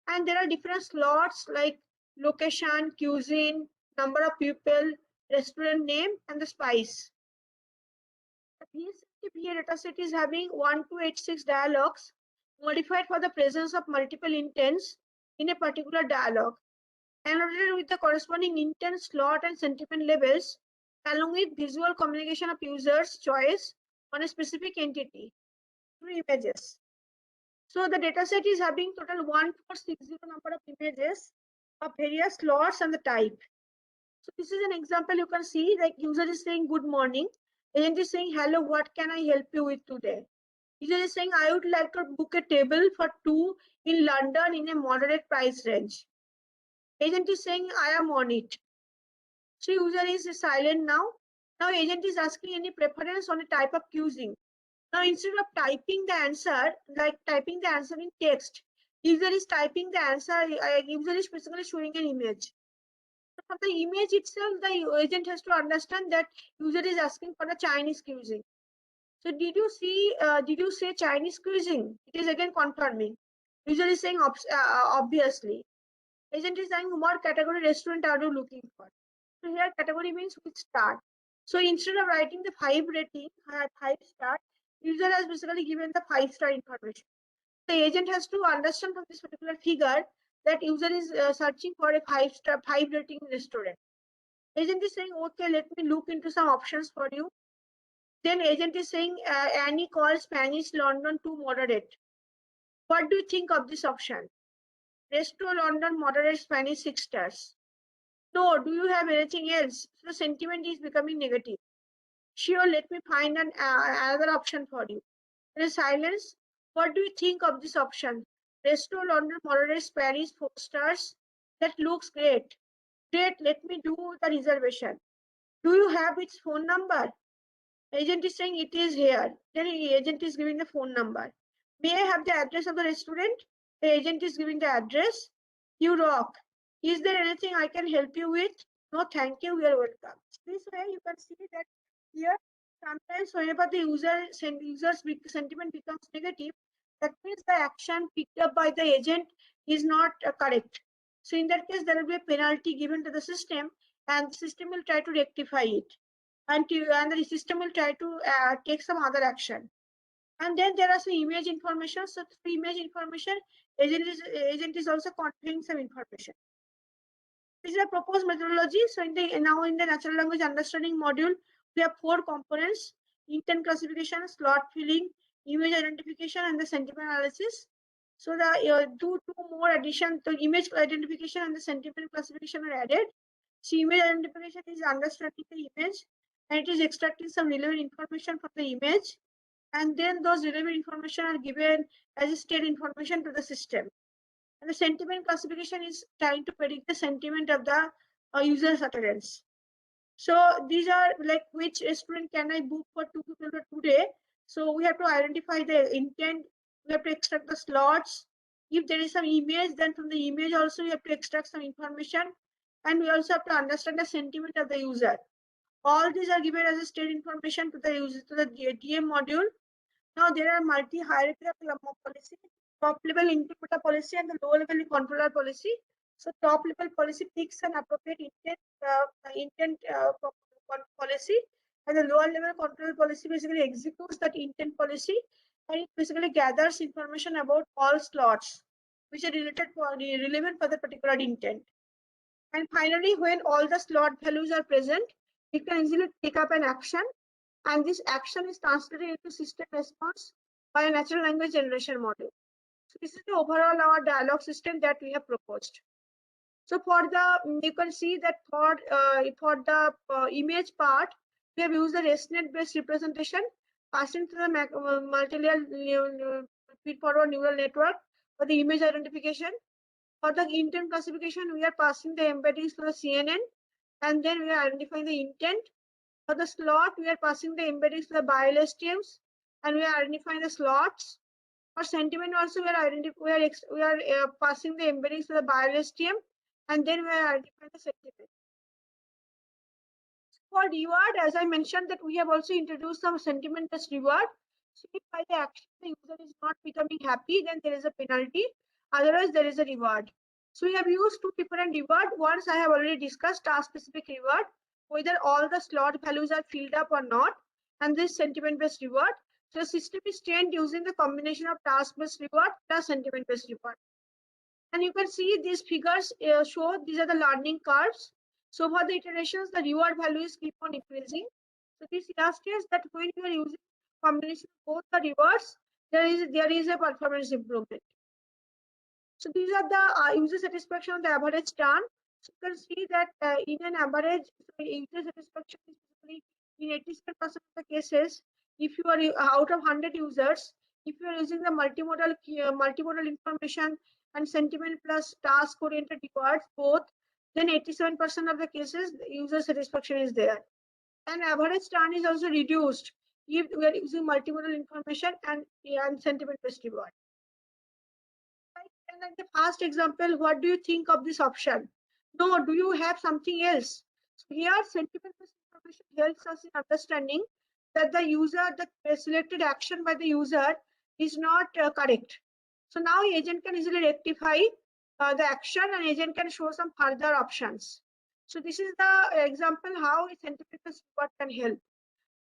and there are different slots like location, cuisine, number of people, restaurant name, and the spice. The VA dataset is having 1286 dialogues modified for the presence of multiple intents in a particular dialogue, annotated with the corresponding intent slot and sentiment levels, along with visual communication of users' choice on a specific entity through images. So the dataset is having total 1460 number of images of various slots and the type. So this is an example you can see, like user is saying good morning, agent is saying hello, what can I help you with today? User is saying I would like to book a table for 2 in London in a moderate price range. Agent is saying I am on it. So user is silent now. Now agent is asking any preference on a type of cuisine. Now instead of typing the answer, like typing the answer in text, user is typing the answer, user is basically showing an image. So from the image itself, the agent has to understand that user is asking for the Chinese cuisine. So did you say Chinese cuisine? It is again confirming. User is saying obviously. Agent is saying what category restaurant are you looking for? So here category means which star. So instead of writing the 5 rating, 5 star, user has basically given the 5-star information. The agent has to understand from this particular figure that user is searching for a 5 rating restaurant. Agent is saying, okay, let me look into some options for you. Then agent is saying, Annie calls Spanish London to moderate. What do you think of this option? Resto London moderate Spanish 6 stars. No, do you have anything else? So sentiment is becoming negative. Sure, let me find another option for you. There is silence. What do you think of this option? Resto London moderate Spanish 4 stars. That looks great. Great, let me do the reservation. Do you have its phone number? Agent is saying it is here. Then the agent is giving the phone number. May I have the address of the restaurant? The agent is giving the address. You rock. Is there anything I can help you with? No, thank you. You are welcome. This way you can see that here sometimes whenever the user's sentiment becomes negative, that means the action picked up by the agent is not correct. So in that case, there will be a penalty given to the system, and the system will try to rectify it. And the system will try to take some other action. And then there are some image information. So through image information, agent is also conveying some information. This is a proposed methodology. So now in the natural language understanding module, we have 4 components. intent classification, slot filling, image identification, and the sentiment analysis. So the two more addition to image identification and the sentiment classification are added. So image identification is understanding the image, and it is extracting some relevant information from the image, and then those relevant information are given as a state information to the system. And the sentiment classification is trying to predict the sentiment of the user's utterance. So these are like which restaurant can I book for 2 people today. So we have to identify the intent. We have to extract the slots. If there is some image, then from the image also we have to extract some information, and we also have to understand the sentiment of the user. All these are given as a state information to the user, to the DM module. Now there are multi-hierarchical policy, top level interpreter policy and the low level controller policy. So top level policy picks an appropriate intent policy, and the lower level controller policy basically executes that intent policy, and it basically gathers information about all slots which are relevant for the particular intent. And finally, when all the slot values are present, it can easily take up an action, and this action is translated into system response by a natural language generation model. So this is the overall our dialogue system that we have proposed. So for the, you can see that for the image part, we have used the ResNet based representation passing through the multi-layer feed-forward neural network for the image identification. For the intent classification, we are passing the embeddings to the CNN, and then we are identifying the intent. For the slot, we are passing the embeddings to the BILSTMs, and we are identifying the slots. For sentiment also, we are passing the embeddings to the BILSTM, and then we are identifying the sentiment. For reward, as I mentioned, that we have also introduced some sentiment-based reward. So if by the action the user is not becoming happy, then there is a penalty. Otherwise, there is a reward. So we have used two different reward. Once I have already discussed task-specific reward, whether all the slot values are filled up or not, and this sentiment-based reward. So the system is trained using the combination of task-based reward plus sentiment-based reward. And you can see these figures show these are the learning curves. So for the iterations, the reward values keep on increasing. So this illustrates that when you are using combination of both the rewards, there is a performance improvement. So these are the user satisfaction on the average turn. So you can see that in an average, user satisfaction is basically in 87% of the cases. If you are out of 100 users, if you are using the multimodal information and sentiment plus task-oriented rewards both, then 87% of the cases the user satisfaction is there. And average turn is also reduced if we are using multimodal information and sentiment-based reward. And like the first example, what do you think of this option? No, do you have something else? So here, sentiment-based information helps us in understanding that the selected action by the user is not correct. So now agent can easily rectify the action, and agent can show some further options. So this is the example how a sentiment-based reward can help.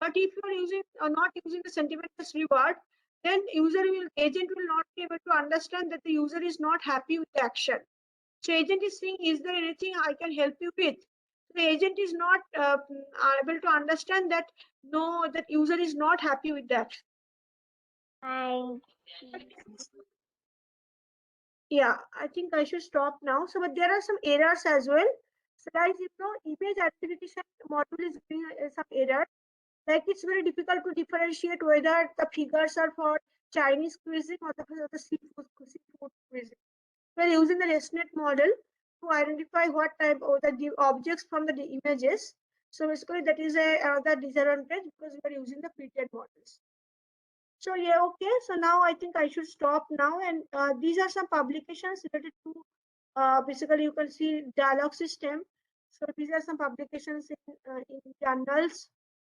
But if you are using not using the sentiment-based reward, then agent will not be able to understand that the user is not happy with the action. So agent is saying, is there anything I can help you with? The agent is not able to understand that no, that user is not happy with that. Yeah, I think I should stop now. So, but there are some errors as well. So guys, image identification module is giving some error. Like it's very difficult to differentiate whether the figures are for Chinese cuisine or the seafood cuisine. We're using the ResNet model to identify what type of the objects from the images. So basically that is another disadvantage because we are using the pre-trained models. So yeah, okay. So now I think I should stop now. And these are some publications related to basically you can see dialogue system. So these are some publications in journals.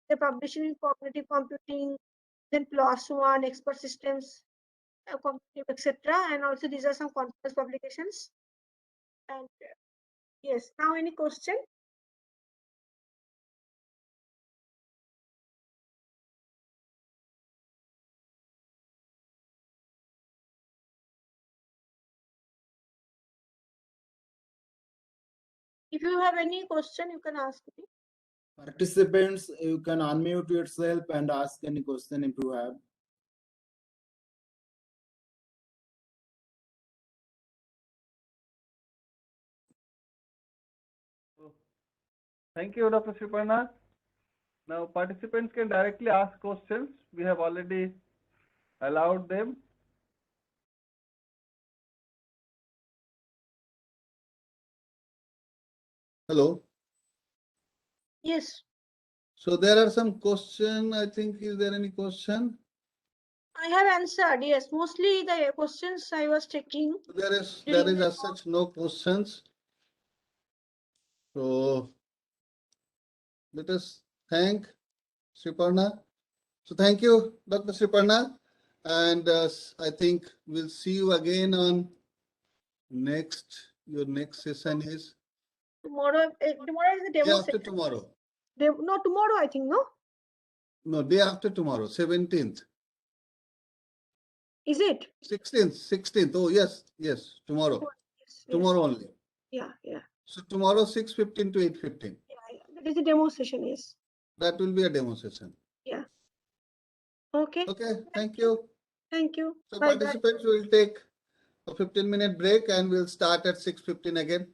They're publishing in cognitive computing, then PLOS ONE, expert systems, cognitive, etc. And also these are some conference publications. And yes, now any question? If you have any question, you can ask me. Participants, you can unmute yourself and ask any question if you have. So, thank you, Dr. Sriparna. Now, participants can directly ask questions. We have already allowed them. Hello. Yes, So there are some question. I think, is there any question? I have answered. Yes, mostly the questions I was checking. There is During the as such no questions. So let us thank Sriparna. So thank you, Dr. Sriparna. And I think we'll see you again on your next session is tomorrow, tomorrow is the day demo after session. tomorrow. No, tomorrow I think, no? No, day after tomorrow, 17th. Is it? 16th. Oh, yes, tomorrow. Yes, yes. Tomorrow only. Yeah, yeah. So tomorrow 6:15 to 8:15. Yeah, that is the demo session, yes. That will be a demo session. Yeah. Okay. Okay, thank you. Thank you. So Bye bye. participants will take a 15-minute break and we'll start at 6:15 again.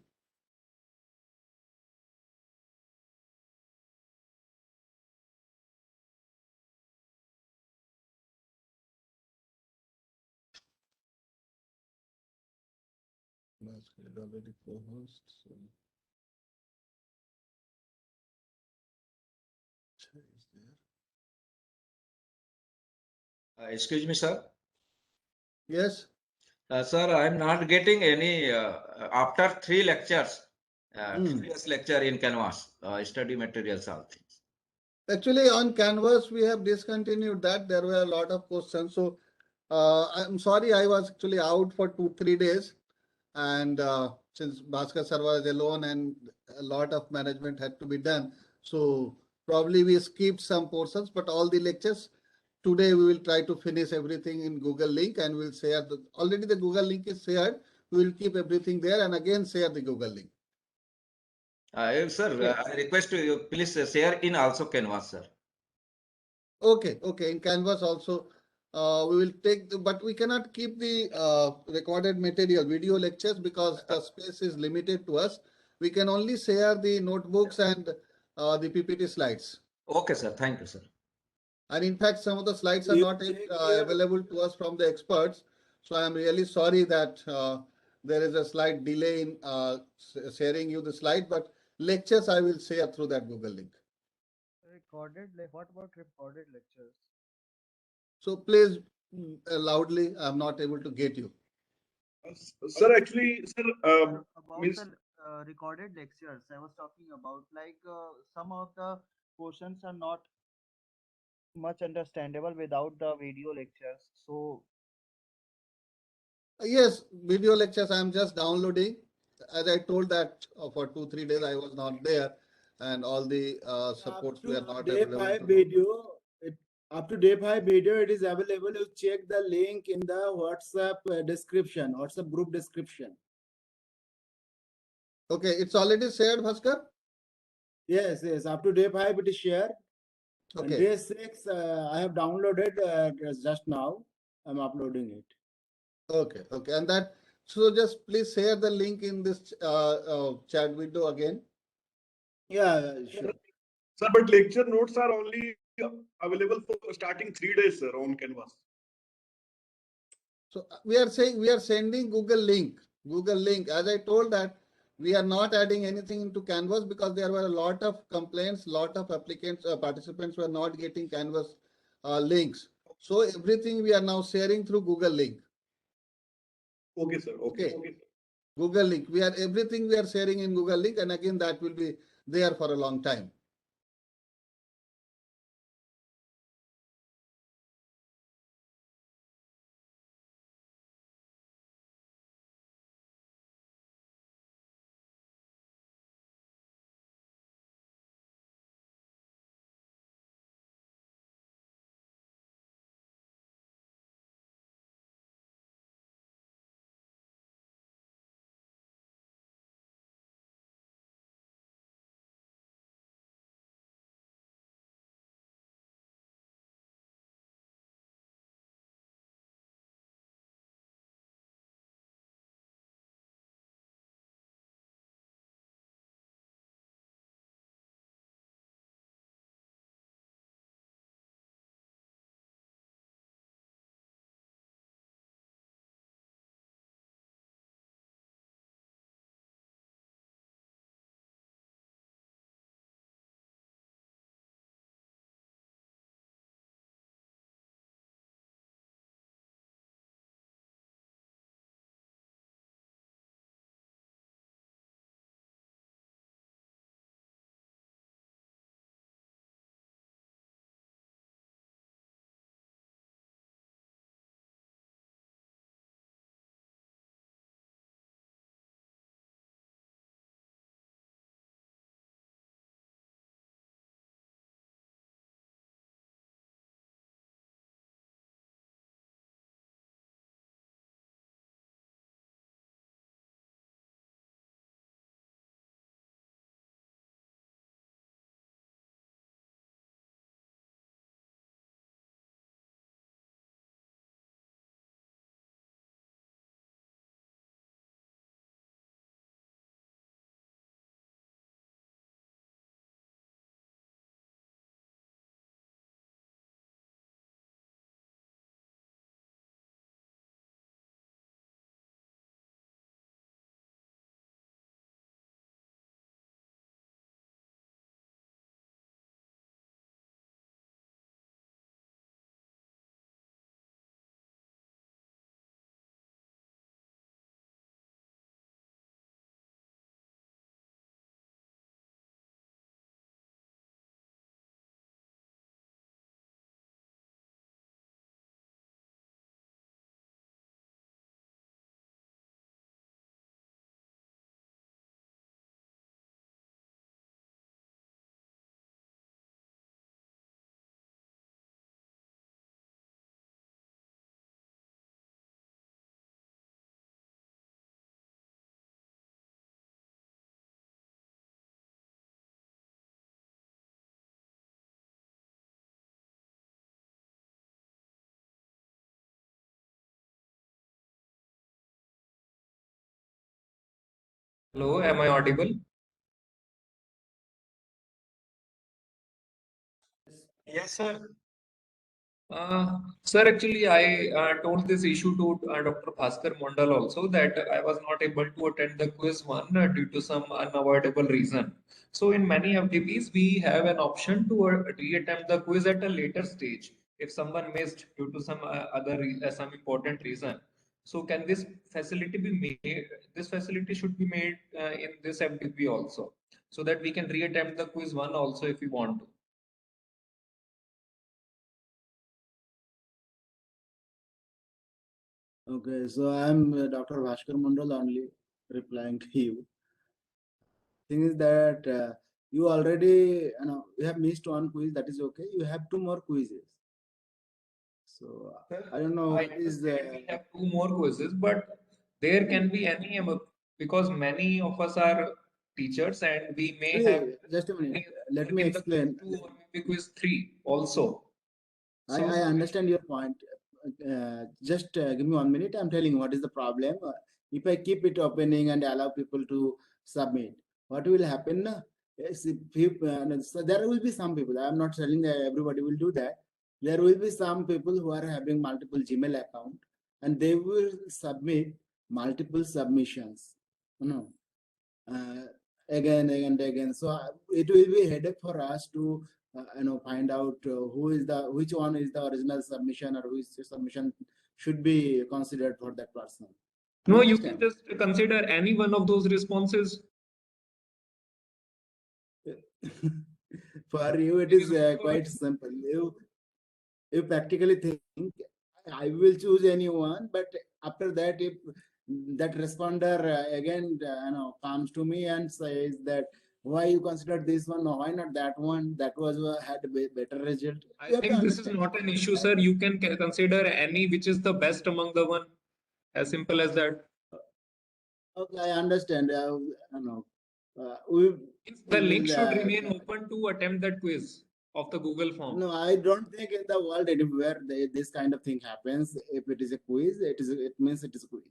Bhaskar is already co-host. So. Is there? Excuse me, sir. Yes. Sir, I'm not getting any after 3 lectures, Hmm. previous lecture in Canvas, study materials, all things. Actually, on Canvas, we have discontinued that. There were a lot of questions. So I'm sorry, I was actually out for 2-3 days. And since Bhaskar sir was alone and a lot of management had to be done, so probably we skipped some portions, but all the lectures today we will try to finish everything in Google link and we'll share already the Google link is shared. We will keep everything there and again share the Google link. Sir, Okay. I request you please share in also Canvas, sir. Okay. In Canvas also, we will take, but we cannot keep the recorded material, video lectures because the space is limited to us. We can only share the notebooks and the PPT slides. Okay, sir. Thank you, sir. And in fact, some of the slides are You not check your- available to us from the experts. So I am really sorry that there is a slight delay in sharing you the slide, but lectures I will share through that Google link. What about recorded lectures? So please loudly, I'm not able to get you. Sir, actually, sir, About means the recorded lectures, I was talking about some of the portions are not much understandable without the video lectures. So Yes, video lectures I'm just downloading. As I told that for 2-3 days I was not there and all the supports Up were to not day available. 5 video, up to day 5 video, it is available. You check the link in the WhatsApp description, WhatsApp group description. Okay, it's already shared, Bhaskar? Yes, up to day 5 it is shared. And Okay. day 6 I have downloaded just now. I'm uploading it. Okay. And that, so just please share the link in this chat window again. Yeah, sure. sir, but lecture notes are only available for starting 3 days, sir, on Canvas. So we are saying we are sending Google link. As I told that we are not adding anything into Canvas because there were a lot of complaints, lot of applicants, participants were not getting Canvas links. So everything we are now sharing through Google link. Okay, sir. Okay. Google link. Everything we are sharing in Google link, and again that will be there for a long time. Hello, am I audible? Yes, sir. Sir, actually, I told this issue to Dr. Bhaskar Mandal also that I was not able to attend the quiz one due to some unavoidable reason. So in many FDPs, we have an option to reattempt the quiz at a later stage if someone missed due to some some important reason. So can this facility be made? This facility should be made in this FDP also, so that we can reattempt the quiz one also if we want to. Okay, so I'm Dr. Bhaskar Mandal only replying to you. Thing is that you already, you have missed one quiz. That is okay. You have two more quizzes. So I don't know I what is understand we have two more quizzes, but there can be any because many of us are teachers and we may have just a minute. any Let work me in the quiz explain. two or maybe quiz three also. So I understand your point. Just give me 1 minute. I'm telling you what is the problem. If I keep it opening and allow people to submit, what will happen? Is if so there will be some people. I'm not telling that everybody will do that. There will be some people who are having multiple Gmail account, and they will submit multiple submissions. No, uh, again and again. So it will be a headache for us to find out which one is the original submission or which submission should be considered for that person. You no, you can understand? just consider any one of those responses. For you, it There is is also quite simple. You practically think I will choose anyone, but after that, if that responder again comes to me and says that why you consider this one, or why not that one, that was had a better result. I You have to think this is understand. not an issue, sir. You can consider any which is the best among the one. As simple as that. Okay, I understand. We The link will. should remain open to attempt that quiz of the Google form. No, I don't think in the world anywhere this kind of thing happens. If it is a quiz, it means it is a quiz.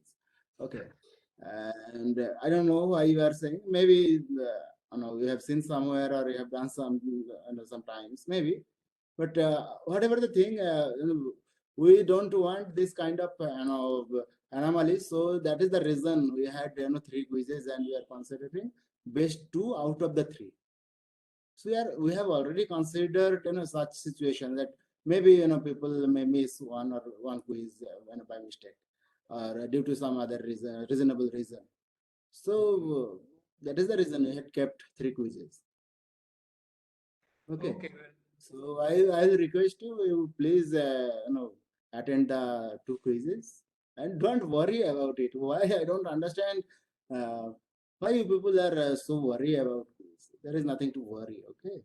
Okay, and I don't know why you are saying. Maybe you have seen somewhere or you have done sometimes maybe. But whatever the thing, we don't want this kind of anomaly. So that is the reason we had 3 quizzes and we are considering best 2 out of the 3. So we have already considered such situation that maybe people may miss one quiz by mistake or due to some other reasonable reason. So that is the reason we had kept 3 quizzes. Okay. So I will request you please attend the 2 quizzes and don't worry about it. Why I don't understand why you people are so worried about this. There is nothing to worry. Okay.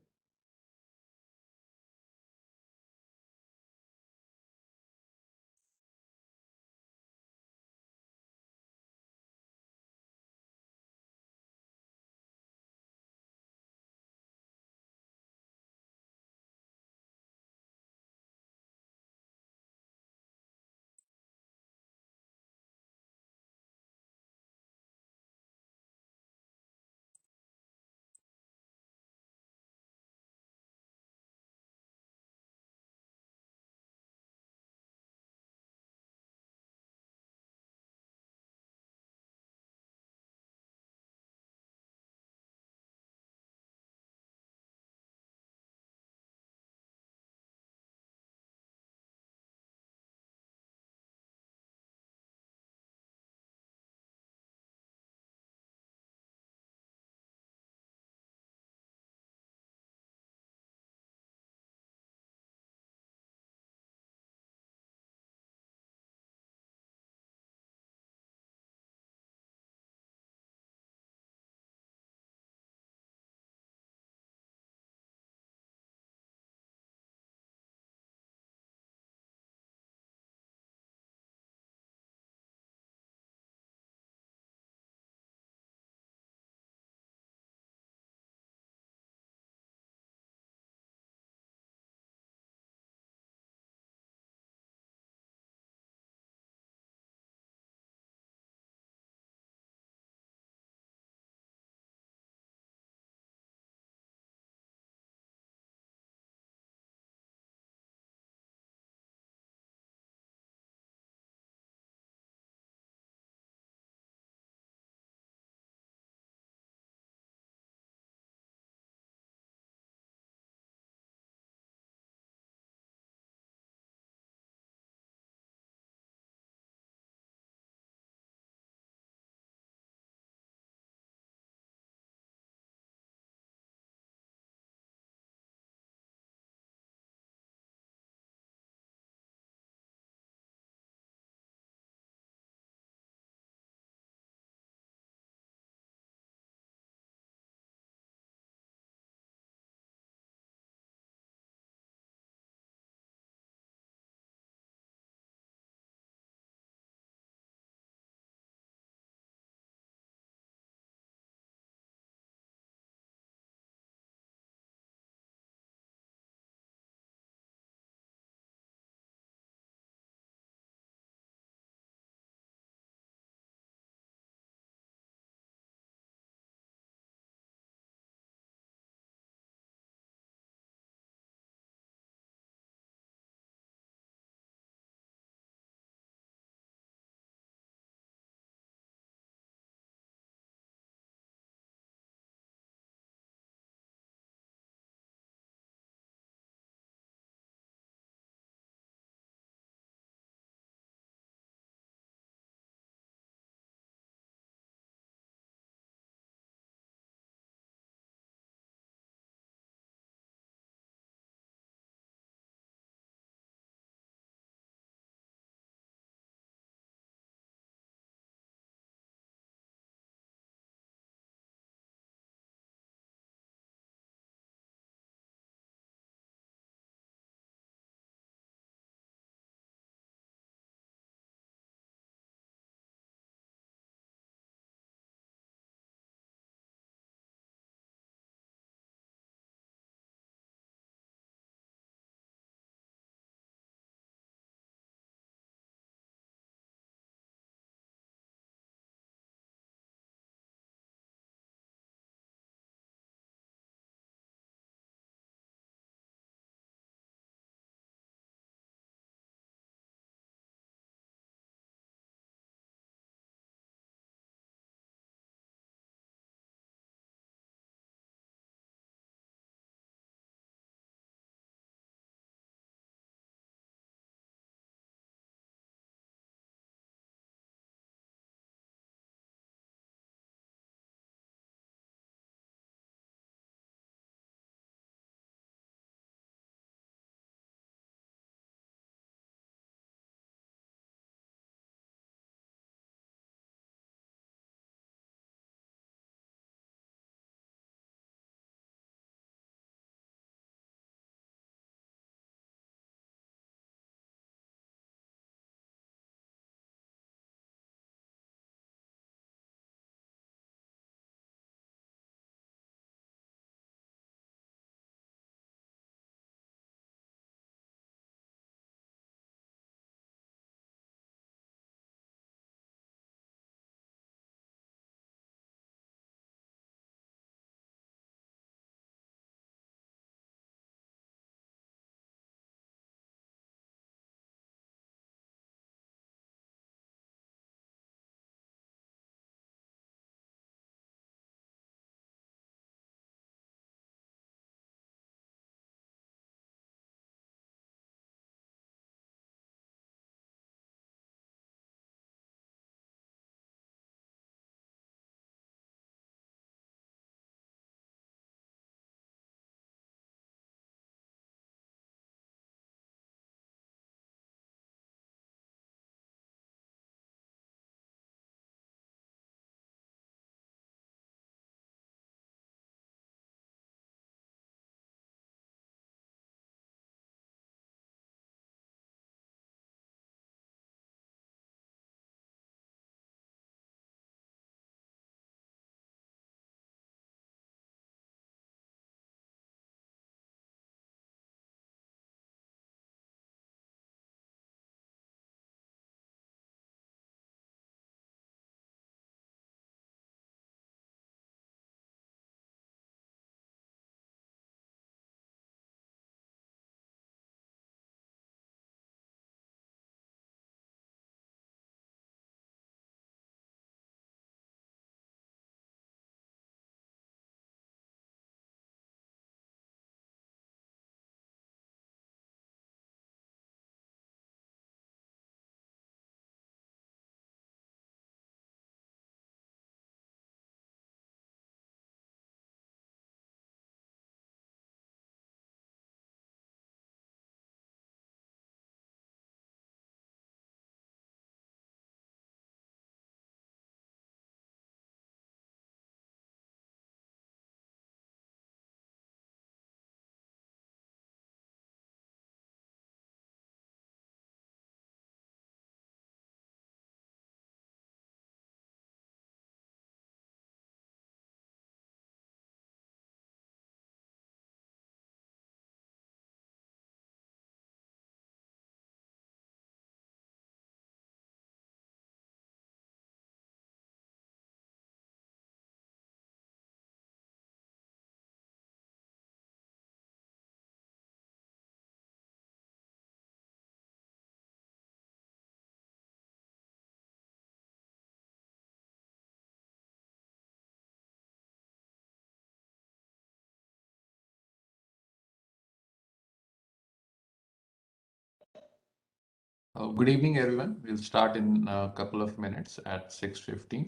Good evening, everyone. We'll start in a couple of minutes at 6:15.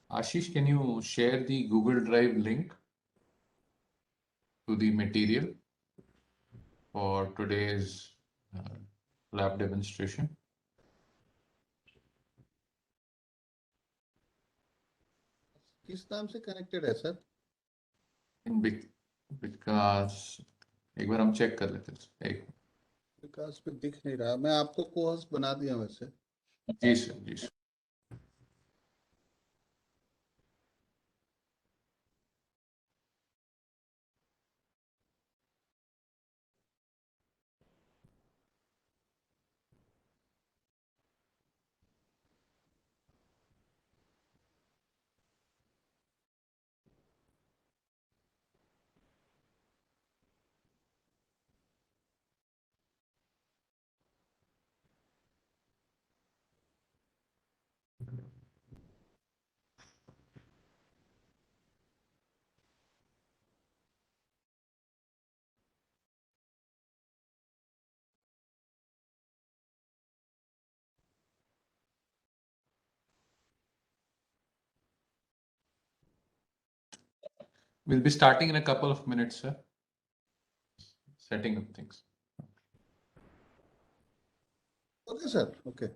Ashish, can you share the Google Drive link to the material for today's lab demonstration? किस नाम से connected है sir? विकास, एक बार हम check कर लेते हैं। एक विकास पे दिख नहीं रहा, मैं आपको को-होस्ट बना दिया वैसे। जी सर, जी sir. We'll be starting in a couple of minutes, sir. Setting up things. Okay, sir. Okay.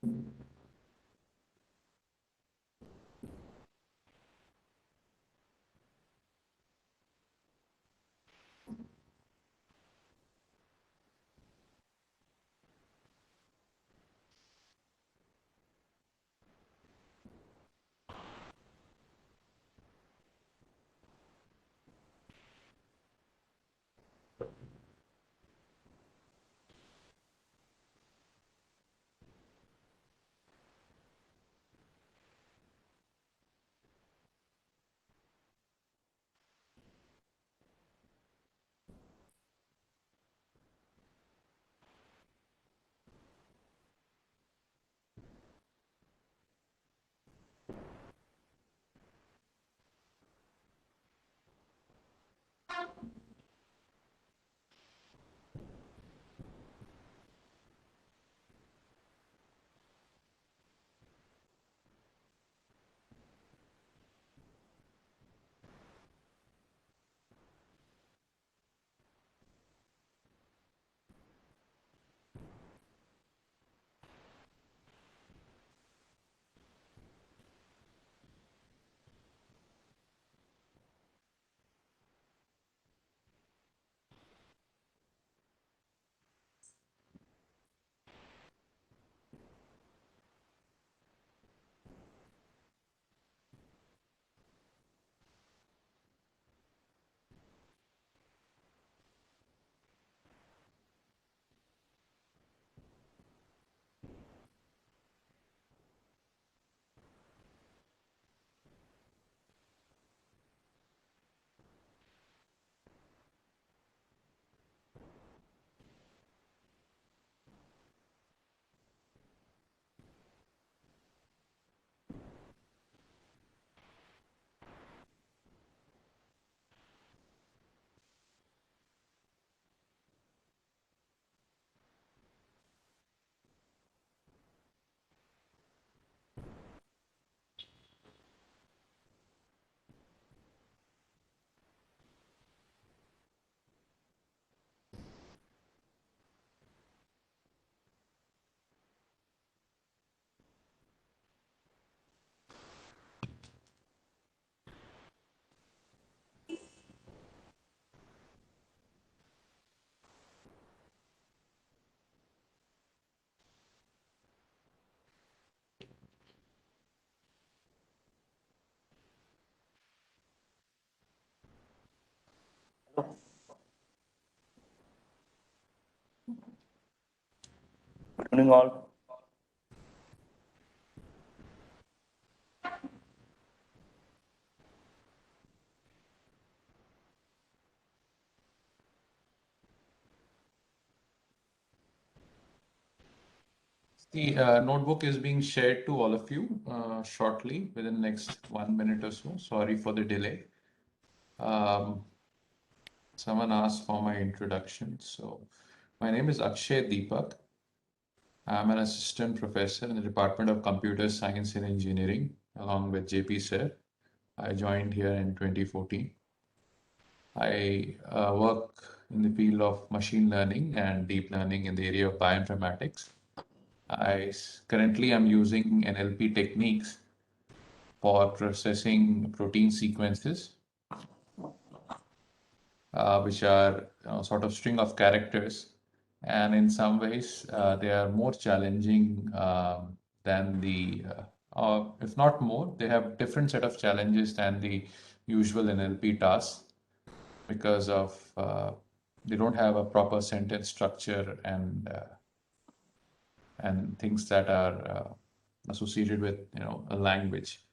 Good evening, all. The notebook is being shared to all of you shortly within the next 1 minute or so. Sorry for the delay. Someone asked for my introduction. So my name is Akshay Deepak. I'm an assistant professor in the Department of Computer Science and Engineering, along with JP Sir. I joined here in 2014. I work in the field of machine learning and deep learning in the area of bioinformatics. Currently am using NLP techniques for processing protein sequences, which are sort of string of characters. And in some ways, they are more challenging than if not more, they have different set of challenges than the usual NLP tasks because of they don't have a proper sentence structure and things that are associated with a language.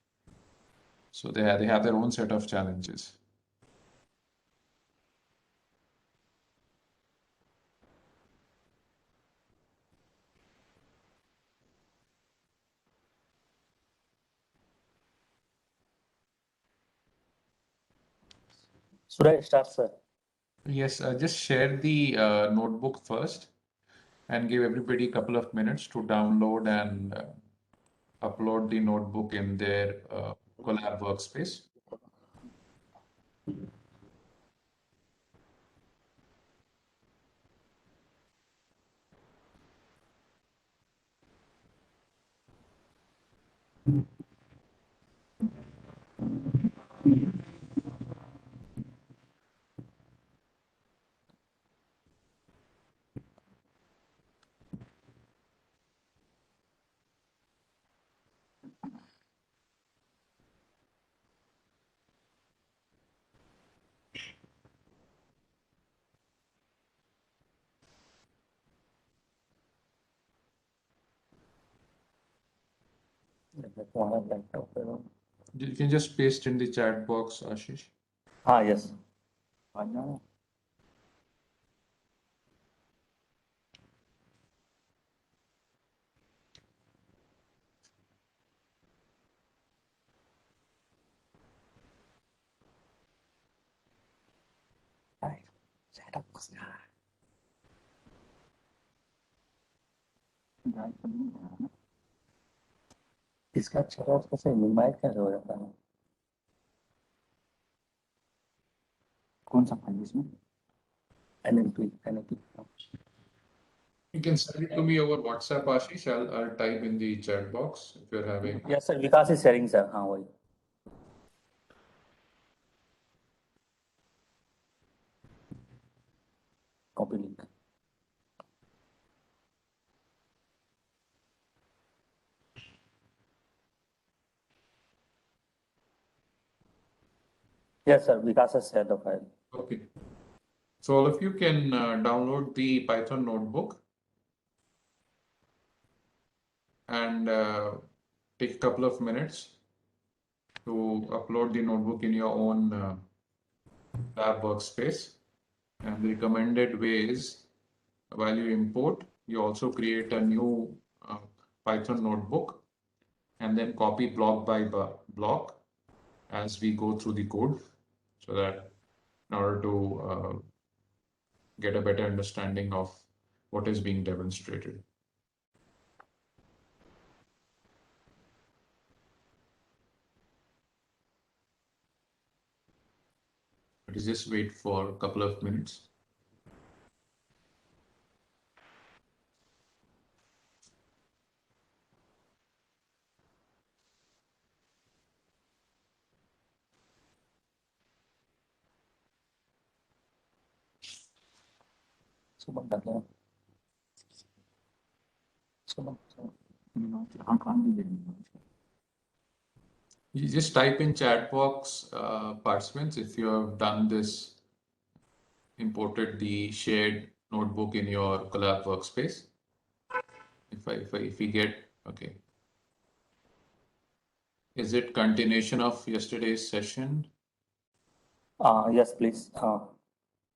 So they have their own set of challenges. Should I start, sir? Yes, just share the notebook first and give everybody a couple of minutes to download and upload the notebook in their Collab workspace. You can just paste in the chat box, Ashish. Yes. इसका चेहरा कैसे minimise कैसे हो जाता है? कौन सा file इसमें? NLP. You can send it to me over WhatsApp, Ashish. I'll type in the chat box if you're having. Yes, sir. Vikas is sharing, sir. हाँ वही. Copy link. Yes, sir. Vikas has shared the file. Okay. So all of you can download the Python notebook and take a couple of minutes to upload the notebook in your own lab workspace. And the recommended way is while you import, you also create a new Python notebook and then copy block by block as we go through the code, so that in order to get a better understanding of what is being demonstrated. Just wait for a couple of minutes. You just type in chat box, participants, if you have done this, imported the shared notebook in your collab workspace. If we get, okay. Is it continuation of yesterday's session? Yes, please.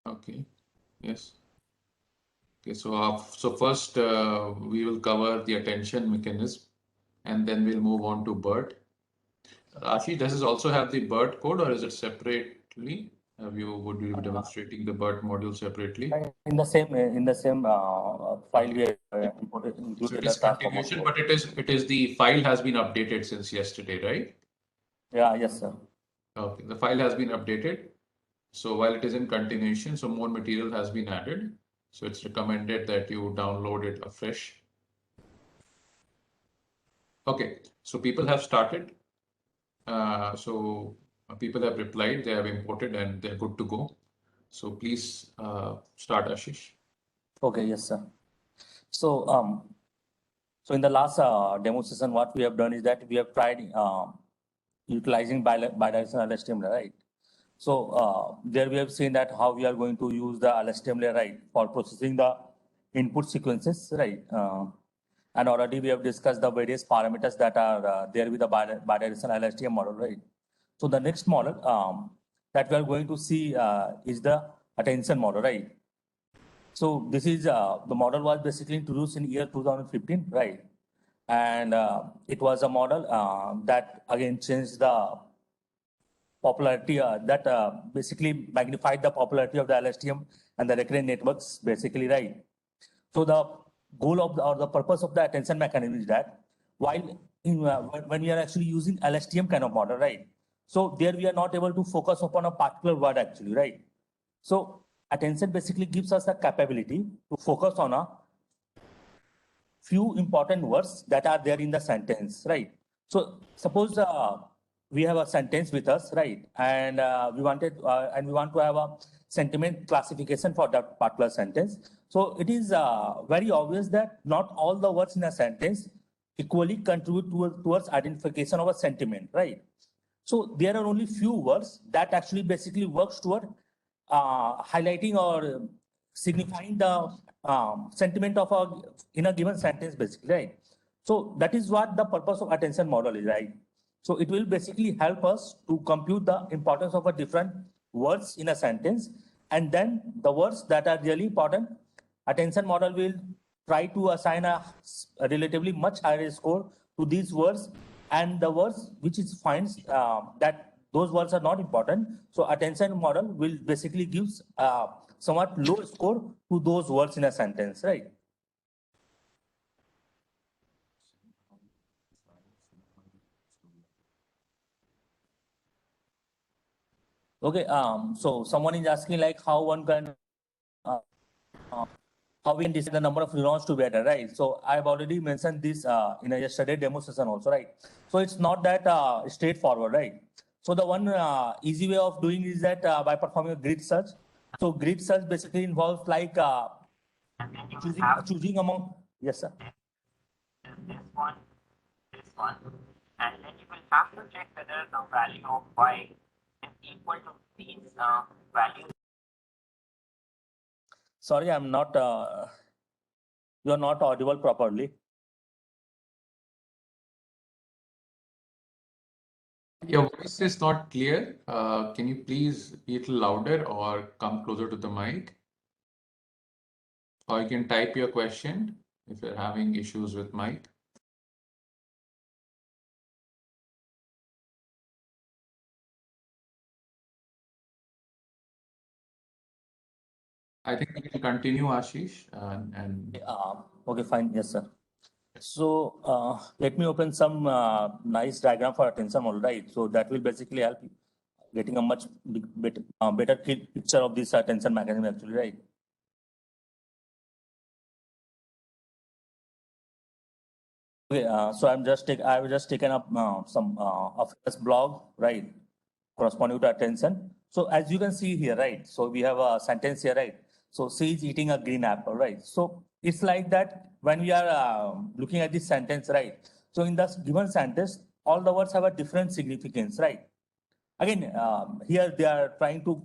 Okay. Yes. Okay. So first we will cover the attention mechanism, and then we'll move on to BERT. Ashish, does this also have the BERT code, or is it separately? Would you be demonstrating the BERT module separately? In the same file we imported, So included it is the transformer continuation, code. but it is the file has been updated since yesterday, right? Yeah, yes, sir. Okay, the file has been updated. So while it is in continuation, so more material has been added. So it's recommended that you download it afresh. Okay, so people have started. So people have replied, they have imported, and they're good to go. So please start, Ashish. Okay, yes, sir. So so in the last demo session, what we have done is that we have tried utilizing bidirectional LSTM, right? So there we have seen that how we are going to use the LSTM layer, right, for processing the input sequences, right? And already we have discussed the various parameters that are there with the bidirectional LSTM model, right? So the next model that we are going to see is the attention model, right? So this is the model was basically introduced in year 2015, right? And it was a model that again changed the popularity that basically magnified the popularity of the LSTM and the recurrent networks, basically, right? So the goal of or the purpose of the attention mechanism is that while when we are actually using LSTM kind of model, right? So there we are not able to focus upon a particular word actually, right? So attention basically gives us the capability to focus on a few important words that are there in the sentence, right? So suppose we have a sentence with us, right? And we want to have a sentiment classification for that particular sentence. So it is very obvious that not all the words in a sentence equally contribute towards identification of a sentiment, right? So there are only few words that actually basically works toward highlighting or signifying the sentiment of in a given sentence, basically, right? So that is what the purpose of attention model is, right? So it will basically help us to compute the importance of a different words in a sentence, and then the words that are really important, attention model will try to assign a relatively much higher score to these words, and the words which it finds that those words are not important, so attention model will basically gives somewhat low score to those words in a sentence, right? Okay, so someone is asking like how one can how we can decide the number of neurons to better, right? So I've already mentioned this in a yesterday demo session also, right? So it's not that straightforward, right? So the one easy way of doing is that by performing a grid search. So grid search basically involves like choosing among, yes, sir. This one, and then you will have to check whether the value of y is equal to these values. Sorry, I'm not, you're not audible properly. Your voice is not clear. Can you please be a little louder or come closer to the mic? Or you can type your question if you're having issues with mic. I think we can continue, Ashish. Okay, fine. Yes, sir. So let me open some nice diagram for attention model, right? So that will basically help you getting a much better picture of this attention mechanism, actually, right? Okay, so I've just taken up some of this blog, right, corresponding to attention. So as you can see here, right, so we have a sentence here, right? So she is eating a green apple, right? So it's like that when we are looking at this sentence, right? So in this given sentence, all the words have a different significance, right? Again, here they are trying to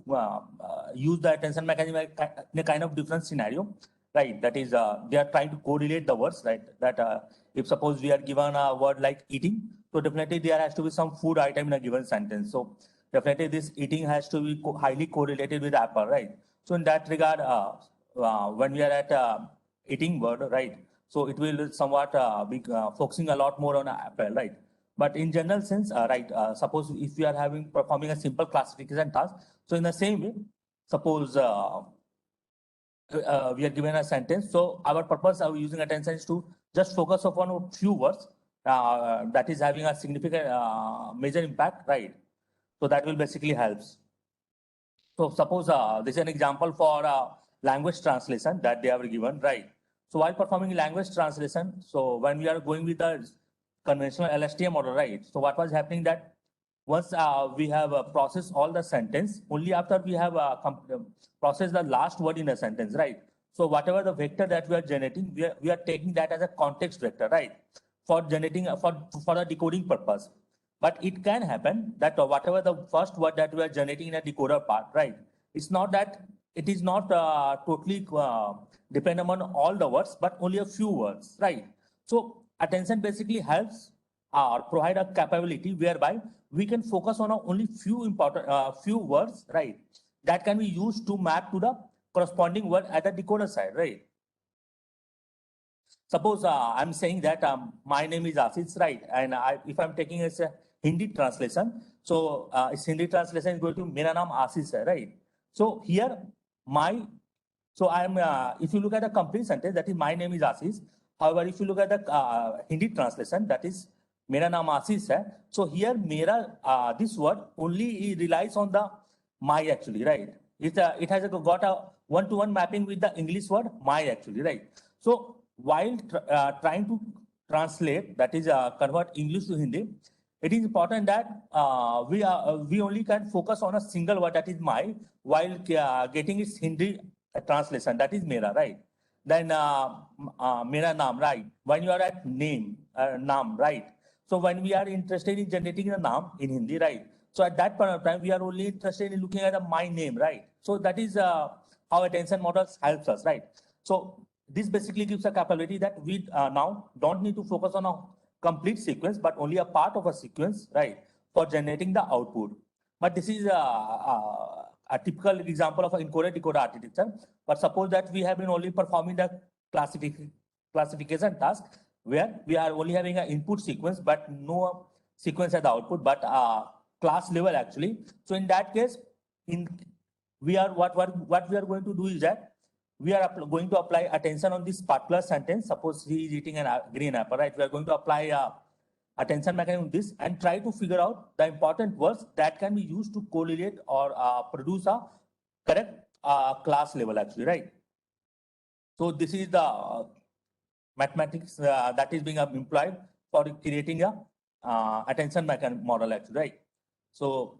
use the attention mechanism in a kind of different scenario, right? That is, they are trying to correlate the words, right? That if suppose we are given a word like eating, so definitely there has to be some food item in a given sentence. So definitely this eating has to be highly correlated with apple, right? So in that regard, when we are at eating word, right? So it will somewhat be focusing a lot more on apple, right? But in general sense, right, suppose if we are performing a simple classification task, so in the same way, suppose we are given a sentence, so our purpose of using attention is to just focus upon a few words that is having a significant major impact, right? So that will basically helps. So suppose this is an example for language translation that they have given, right? So while performing language translation, so when we are going with the conventional LSTM model, right? So what was happening that once we have processed all the sentence, only after we have processed the last word in a sentence, right? So whatever the vector that we are generating, we are taking that as a context vector, right? For generating, for the decoding purpose. But it can happen that whatever the first word that we are generating in a decoder part, right? It's not that it is not totally dependent on all the words, but only a few words, right? So attention basically helps or provide a capability whereby we can focus on only few important few words, right? That can be used to map to the corresponding word at the decoder side, right? Suppose I'm saying that my name is Ashish, right? And if I'm taking as a Hindi translation, so its Hindi translation is going to Mera naam Ashish hai, right? So here so I'm if you look at the complete sentence, that is my name is Ashish. However, if you look at the Hindi translation, that is Mera naam Ashish hai. So here Mera, this word only relies on the my actually, right? It has got a one-to-one mapping with the English word my actually, right? So while trying to translate, that is convert English to Hindi, it is important that we only can focus on a single word, that is my, while getting its Hindi translation, that is mera, right? Then mera naam, right? When you are at name, naam, right? So when we are interested in generating a naam in Hindi, right? So at that point of time, we are only interested in looking at the my name, right? So that is how attention models helps us, right? So this basically gives a capability that we now don't need to focus on a complete sequence, but only a part of a sequence, right, for generating the output. But this is a typical example of an encoder decoder architecture. But suppose that we have been only performing the classification task where we are only having an input sequence, but no sequence at the output, but class level actually. So in that case, we are what we are going to do is that we are going to apply attention on this particular sentence. Suppose he is eating a green apple, right? We are going to apply attention mechanism on this and try to figure out the important words that can be used to correlate or produce a correct class level actually, right? So this is the mathematics that is being employed for creating a attention mechanism model actually, right? So,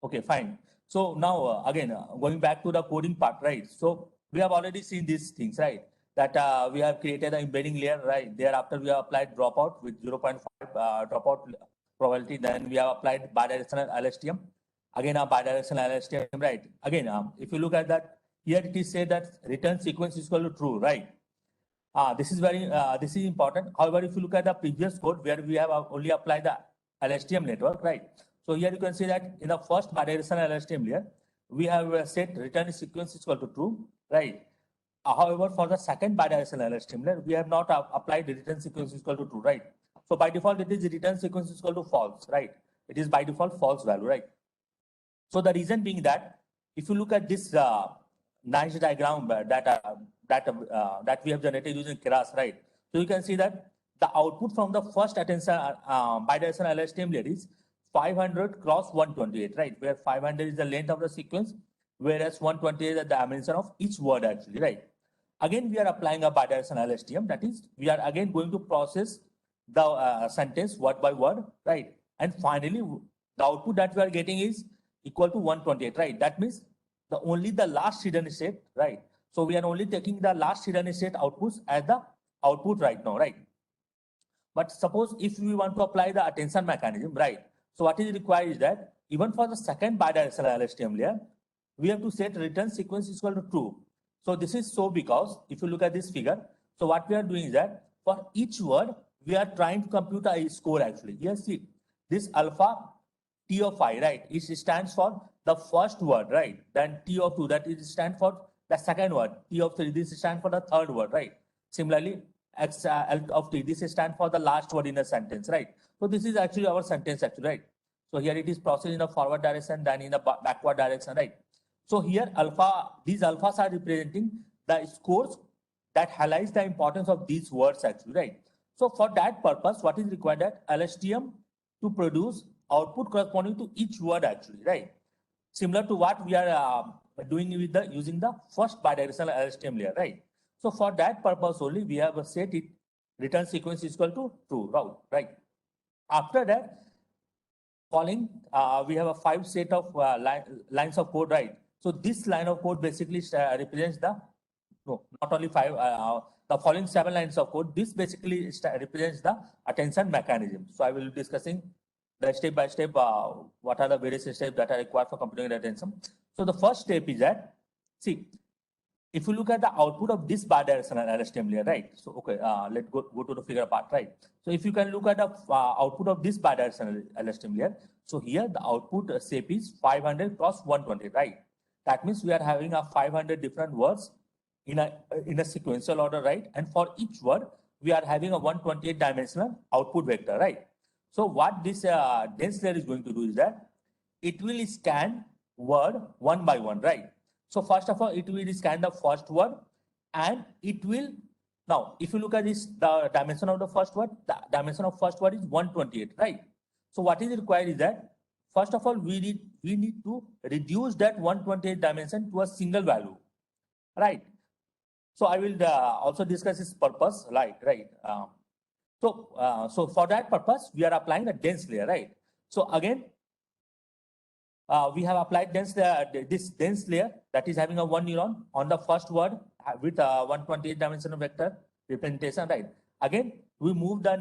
okay, fine. So now again, going back to the coding part, right? So we have already seen these things, right? That we have created an embedding layer, right? Thereafter, we have applied dropout with 0.5 dropout probability. Then we have applied bidirectional LSTM. Again, a bidirectional LSTM, right? Again, if you look at that, here it is said that return sequence is equal to true, right? This is important. However, if you look at the previous code where we have only applied the LSTM network, right? So here you can see that in the first bidirectional LSTM layer, we have set return sequence is equal to true, right? However, for the second bidirectional LSTM layer, we have not applied the return sequence is equal to true, right? So by default, it is return sequence is equal to false, right? It is by default false value, right? So the reason being that if you look at this nice diagram that we have generated using Keras, right? So you can see that the output from the first attention bidirectional LSTM layer is 500 cross 128, right? Where 500 is the length of the sequence, whereas 128 is the dimension of each word actually, right? Again, we are applying a bidirectional LSTM, that is, we are again going to process the sentence word by word, right? And finally, the output that we are getting is equal to 128, right? That means only the last hidden state, right? So we are only taking the last hidden state outputs as the output right now, right? But suppose if we want to apply the attention mechanism, right? So what is required is that even for the second bidirectional LSTM layer, we have to set return sequence is equal to true. So this is so because if you look at this figure, so what we are doing is that for each word, we are trying to compute a score actually. Here, see, this alpha T of I, right? It stands for the first word, right? Then T of 2, that is stand for the second word. T of 3, this stands for the third word, right? Similarly, X L of T, this stands for the last word in a sentence, right? So this is actually our sentence actually, right? So here it is processed in the forward direction, then in the backward direction, right? So here these alphas are representing the scores that highlights the importance of these words actually, right? So for that purpose, what is required that LSTM to produce output corresponding to each word actually, right? Similar to what we are doing with using the first bidirectional LSTM layer, right? So for that purpose only, we have set it return sequence is equal to true, right? After that, following, we have a 5 set of lines of code, right? So this line of code basically represents not only 5, the following 7 lines of code. This basically represents the attention mechanism. So I will be discussing the step by step, what are the various steps that are required for computing the attention. So the first step is that, see, if you look at the output of this bidirectional LSTM layer, right? So, okay, let's go to the figure part, right? So if you can look at the output of this bidirectional LSTM layer, so here the output shape is 500 cross 120, right? That means we are having a 500 different words in a sequential order, right? And for each word, we are having a 128 dimensional output vector, right? So what this dense layer is going to do is that it will scan word one by one, right? So first of all, it will scan the first word, and it will, now if you look at this, the dimension of the first word, the dimension of first word is 128, right? So what is required is that first of all, we need to reduce that 128 dimension to a single value, right? So I will also discuss its purpose, right? So for that purpose, we are applying a dense layer, right? So again, we have applied this dense layer that is having a one neuron on the first word with a 128 dimensional vector representation, right? Again, we move the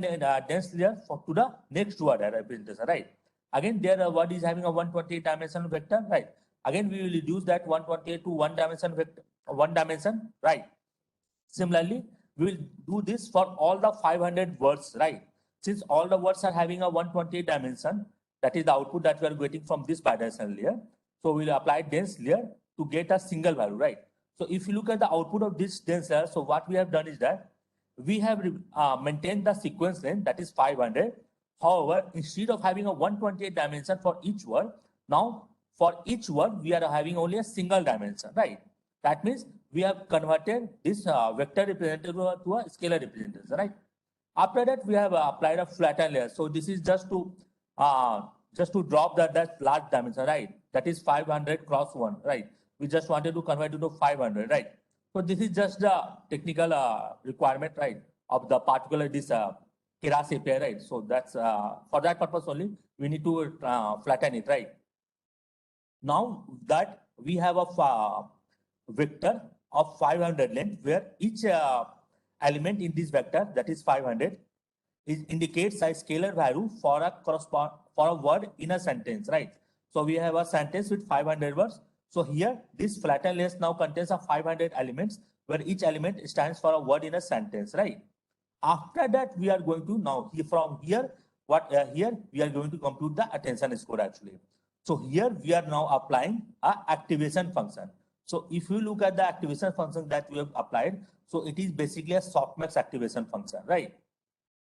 dense layer to the next word representation, right? Again, their word is having a 128 dimensional vector, right? Again, we will reduce that 128 to one dimension, right? Similarly, we will do this for all the 500 words, right? Since all the words are having a 128 dimension, that is the output that we are getting from this bidirectional layer. So we will apply dense layer to get a single value, right? So if you look at the output of this dense layer, so what we have done is that we have maintained the sequence length, that is 500. However, instead of having a 128 dimension for each word, now for each word, we are having only a single dimension, right? That means we have converted this vector representative to a scalar representation, right? After that, we have applied a flattened layer. So this is just to drop that large dimension, right? That is 500 cross 1, right? We just wanted to convert it to 500, right? So this is just the technical requirement, right, of the particular this Keras API, right? So that's for that purpose only we need to flatten it, right? Now that we have a vector of 500 length, where each element in this vector, that is 500, indicates a scalar value for a word in a sentence, right? So we have a sentence with 500 words. So here, this flattened layer now contains a 500 elements, where each element stands for a word in a sentence, right? After that, we are going to now from here, here we are going to compute the attention score actually. So here we are now applying a activation function. So if you look at the activation function that we have applied, so it is basically a softmax activation function, right?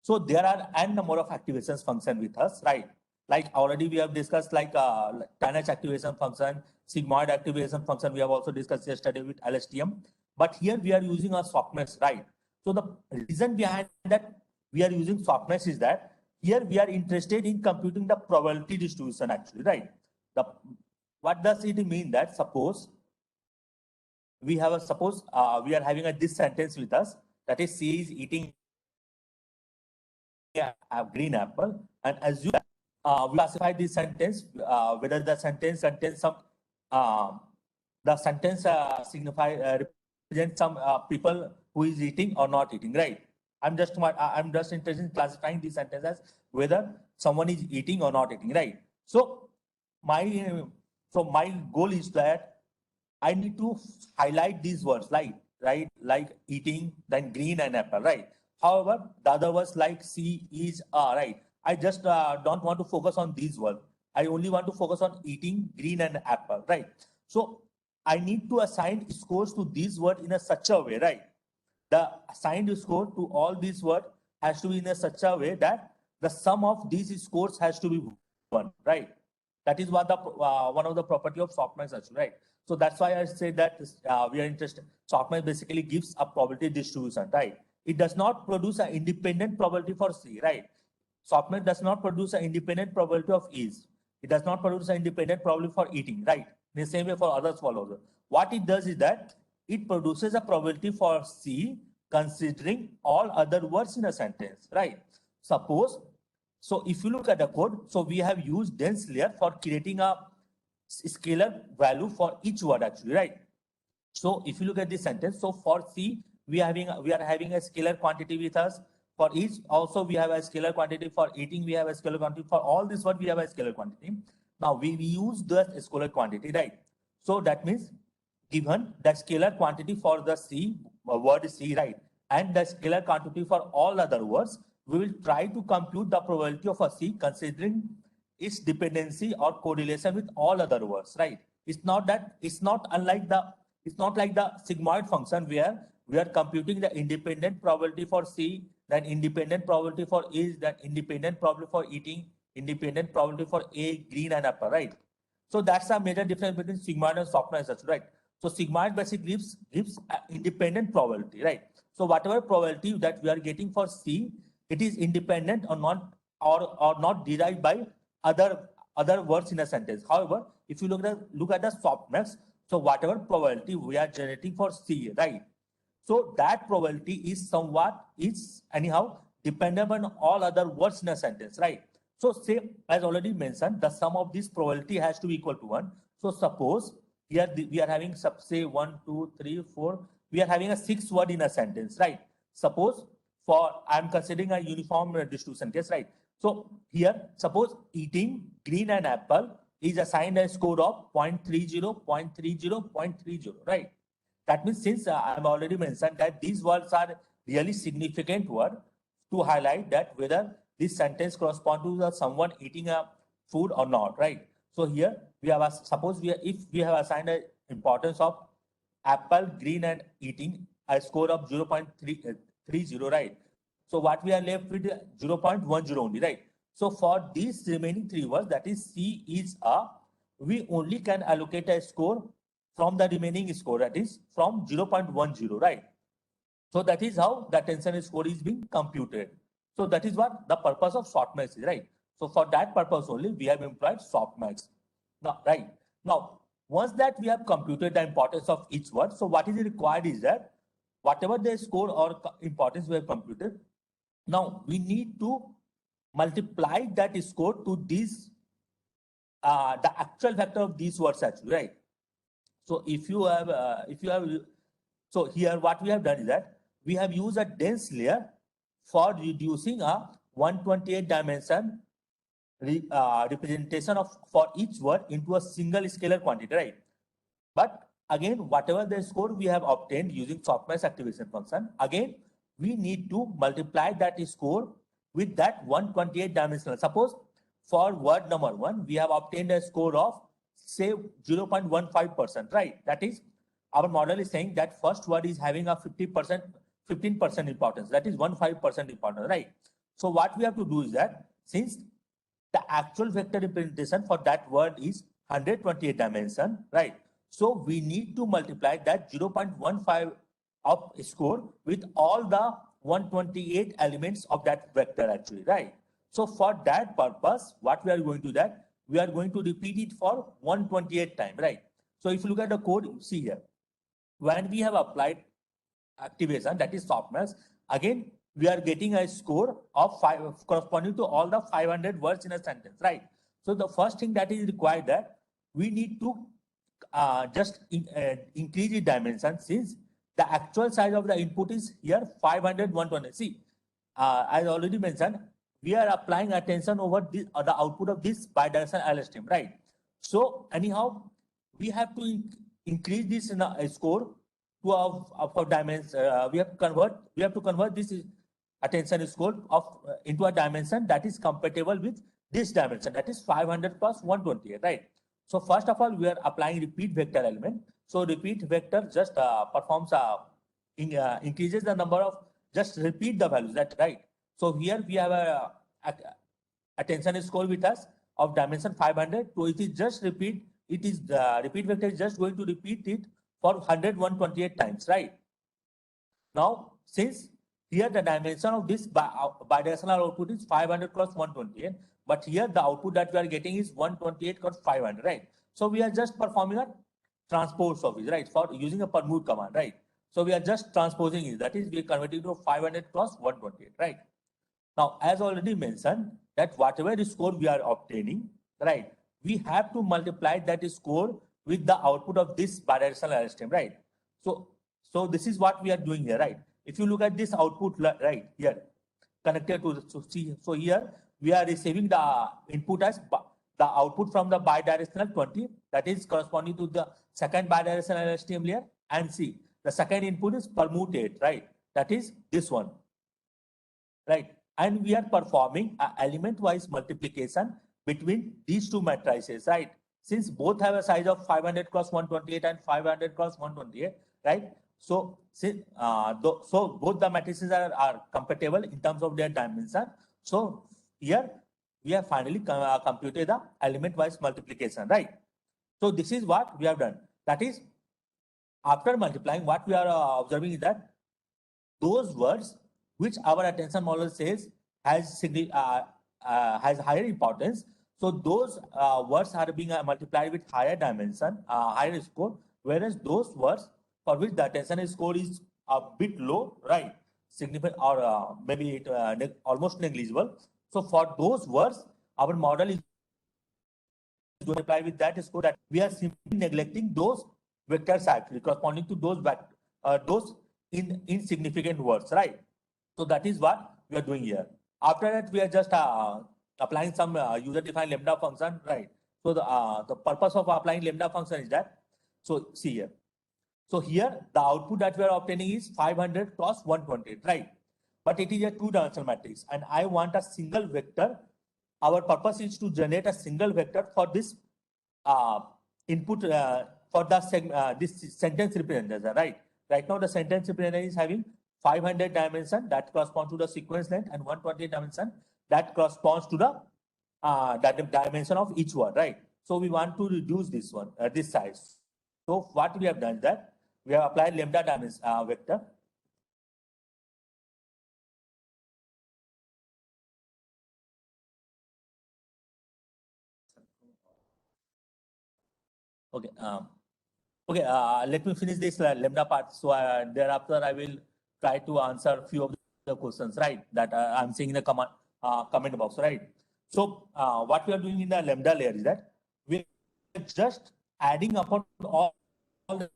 So there are n number of activations function with us, right? Like already we have discussed like tanh activation function, sigmoid activation function. We have also discussed yesterday with LSTM, but here we are using a softmax, right? So the reason behind that we are using softmax is that here we are interested in computing the probability distribution actually, right? What does it mean? That suppose we have we are having this sentence with us, that is C is eating a green apple, and assume we classify this sentence whether the sentence contains some the sentence represents some people who is eating or not eating, right? I'm just interested in classifying this sentence as whether someone is eating or not eating, right? So my goal is that I need to highlight these words like eating, then green and apple, right? However, the other words like C, is, right? I just don't want to focus on these words. I only want to focus on eating, green and apple, right? So I need to assign scores to these words in such a way, right? The assigned score to all these words has to be in such a way that the sum of these scores has to be 1, right? That is what the one of the property of softmax actually, right? So that's why I say that we are interested. Softmax basically gives a probability distribution, right? It does not produce an independent probability for C, right? Softmax does not produce an independent probability of ease. It does not produce an independent probability for eating, right? In the same way for others follows. What it does is that it produces a probability for C considering all other words in a sentence, right? Suppose, so if you look at the code, so we have used dense layer for creating a scalar value for each word actually, right? So if you look at this sentence, so for C, we are having a scalar quantity with us. For each, also we have a scalar quantity. For eating, we have a scalar quantity. For all this word, we have a scalar quantity. Now we use the scalar quantity, right? So that means given the scalar quantity for the C, word C, right? And the scalar quantity for all other words, we will try to compute the probability of a C considering its dependency or correlation with all other words, right? It's not like the sigmoid function where we are computing the independent probability for C, then independent probability for is, then independent probability for eating, independent probability for A, green and apple, right? So that's a major difference between sigmoid and softmax, right? So sigmoid basically gives independent probability, right? So whatever probability that we are getting for C, it is independent or not derived by other words in a sentence. However, if you look at the softmax, so whatever probability we are generating for C, right? So that probability is anyhow dependent on all other words in a sentence, right? So say, as already mentioned, the sum of this probability has to be equal to 1. So suppose here we are having say 1, 2, 3, 4. We are having a 6 word in a sentence, right? Suppose I'm considering a uniform distribution case, right? So here, suppose eating green and apple is assigned a score of 0.30, 0.30, 0.30, right? That means since I've already mentioned that these words are really significant word to highlight that whether this sentence corresponds to someone eating a food or not, right? So here we have suppose if we have assigned a importance of apple, green, and eating a score of 0.30, right? So what we are left with 0.10 only, right? So for these remaining 3 words, that is C is a, we only can allocate a score from the remaining score, that is from 0.10, right? So that is how the attention score is being computed. So that is what the purpose of softmax is, right? So for that purpose only, we have employed softmax. Now, right? Now, once that we have computed the importance of each word, so what is required is that whatever the score or importance we have computed, now we need to multiply that score to these, the actual factor of these words actually, right? So if you have, so here what we have done is that we have used a dense layer for reducing a 128 dimension representation of for each word into a single scalar quantity, right? But again, whatever the score we have obtained using softmax activation function, again, we need to multiply that score with that 128 dimensional. Suppose for word number 1, we have obtained a score of say 0.15%, right? That is, our model is saying that first word is having a 15% importance, that is 15% importance, right? So what we have to do is that since the actual vector representation for that word is 128 dimension, right? So we need to multiply that 0.15 of score with all the 128 elements of that vector actually, right? So for that purpose, what we are going to do that, we are going to repeat it for 128 times, right? So if you look at the code, you see here, when we have applied activation, that is softmax, again, we are getting a score of 5 corresponding to all the 500 words in a sentence, right? So the first thing that is required that we need to increase the dimension, since the actual size of the input is here 500, 120. See, as already mentioned, we are applying attention over this, the output of this bidirectional LSTM, right? So anyhow, we have to increase this in a score to our dimension. We have to convert this attention score of into a dimension that is compatible with this dimension, that is 500 plus 120, right? So first of all, we are applying repeat vector element. So repeat vector just performs increases the number of, just repeat the values, that right? So here we have a attention score with us of dimension 500. So it is just repeat. It is the repeat vector is just going to repeat it for 100, 128 times, right? Now, since here the dimension of this bidirectional output is 500 cross 128, but here the output that we are getting is 128 cross 500, right? So we are just performing a transpose of it, right? For using a permute command, right? So we are just transposing it. That is, we are converting to 500 cross 128, right? Now, as already mentioned, that whatever score we are obtaining, right, we have to multiply that score with the output of this bidirectional LSTM, right? So this is what we are doing here, right? If you look at this output right here, connected to so here we are receiving the input as the output from the bidirectional 20, that is corresponding to the second bidirectional LSTM layer, and see the second input is permuted, right? That is this one, right? And we are performing an element-wise multiplication between these two matrices, right? Since both have a size of 500 cross 128 and 500 cross 128, right? So, so both the matrices are compatible in terms of their dimension. So here we have finally computed the element-wise multiplication, right? So this is what we have done. That is, after multiplying, what we are observing is that those words which our attention model says has higher importance, so those words are being multiplied with higher dimension, higher score, whereas those words for which the attention score is a bit low, right? significant or maybe it almost negligible. So for those words, our model is going to apply with that score that we are simply neglecting those vectors actually corresponding to those insignificant words, right? So that is what we are doing here. After that, we are just applying some user-defined lambda function, right? So the purpose of applying lambda function is that, so see here. So here the output that we are obtaining is 500 cross 128, right? But it is a two-dimensional matrix, and I want a single vector. Our purpose is to generate a single vector for this input for the this sentence representative, right? Right now the sentence representative is having 500 dimension that corresponds to the sequence length and 128 dimension that corresponds to the dimension of each word, right? So we want to reduce this one, this size. So what we have done is that we have applied lambda dimension vector. Okay. Okay. Let me finish this lambda part. So thereafter I will try to answer a few of the questions, right? That I'm seeing in the comment box, right? So what we are doing in the lambda layer is that we are just adding upon all the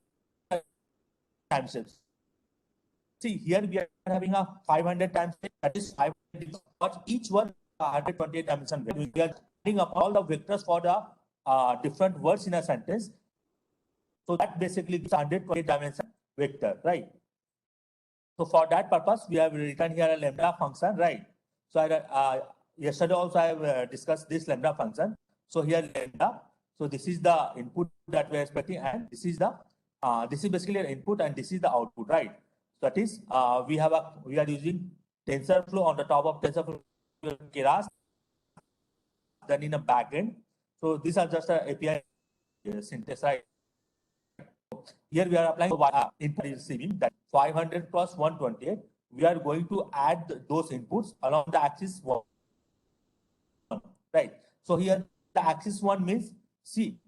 time steps. See, here we are having a 500 times step, that is 500 for each one 128 dimension. We are adding up all the vectors for the different words in a sentence. So that basically gives 128 dimension vector, right? So for that purpose, we have written here a lambda function, right? So yesterday also I have discussed this lambda function. So here lambda. So this is the input that we are expecting, and this is the this is basically an input, and this is the output, right? So that is we are using TensorFlow on the top of TensorFlow Keras, then in a backend. So these are just a API syntax, right? Here we are applying input receiving that 500 plus 128. We are going to add those inputs along the axis 1, right? So here the axis 1 means, see,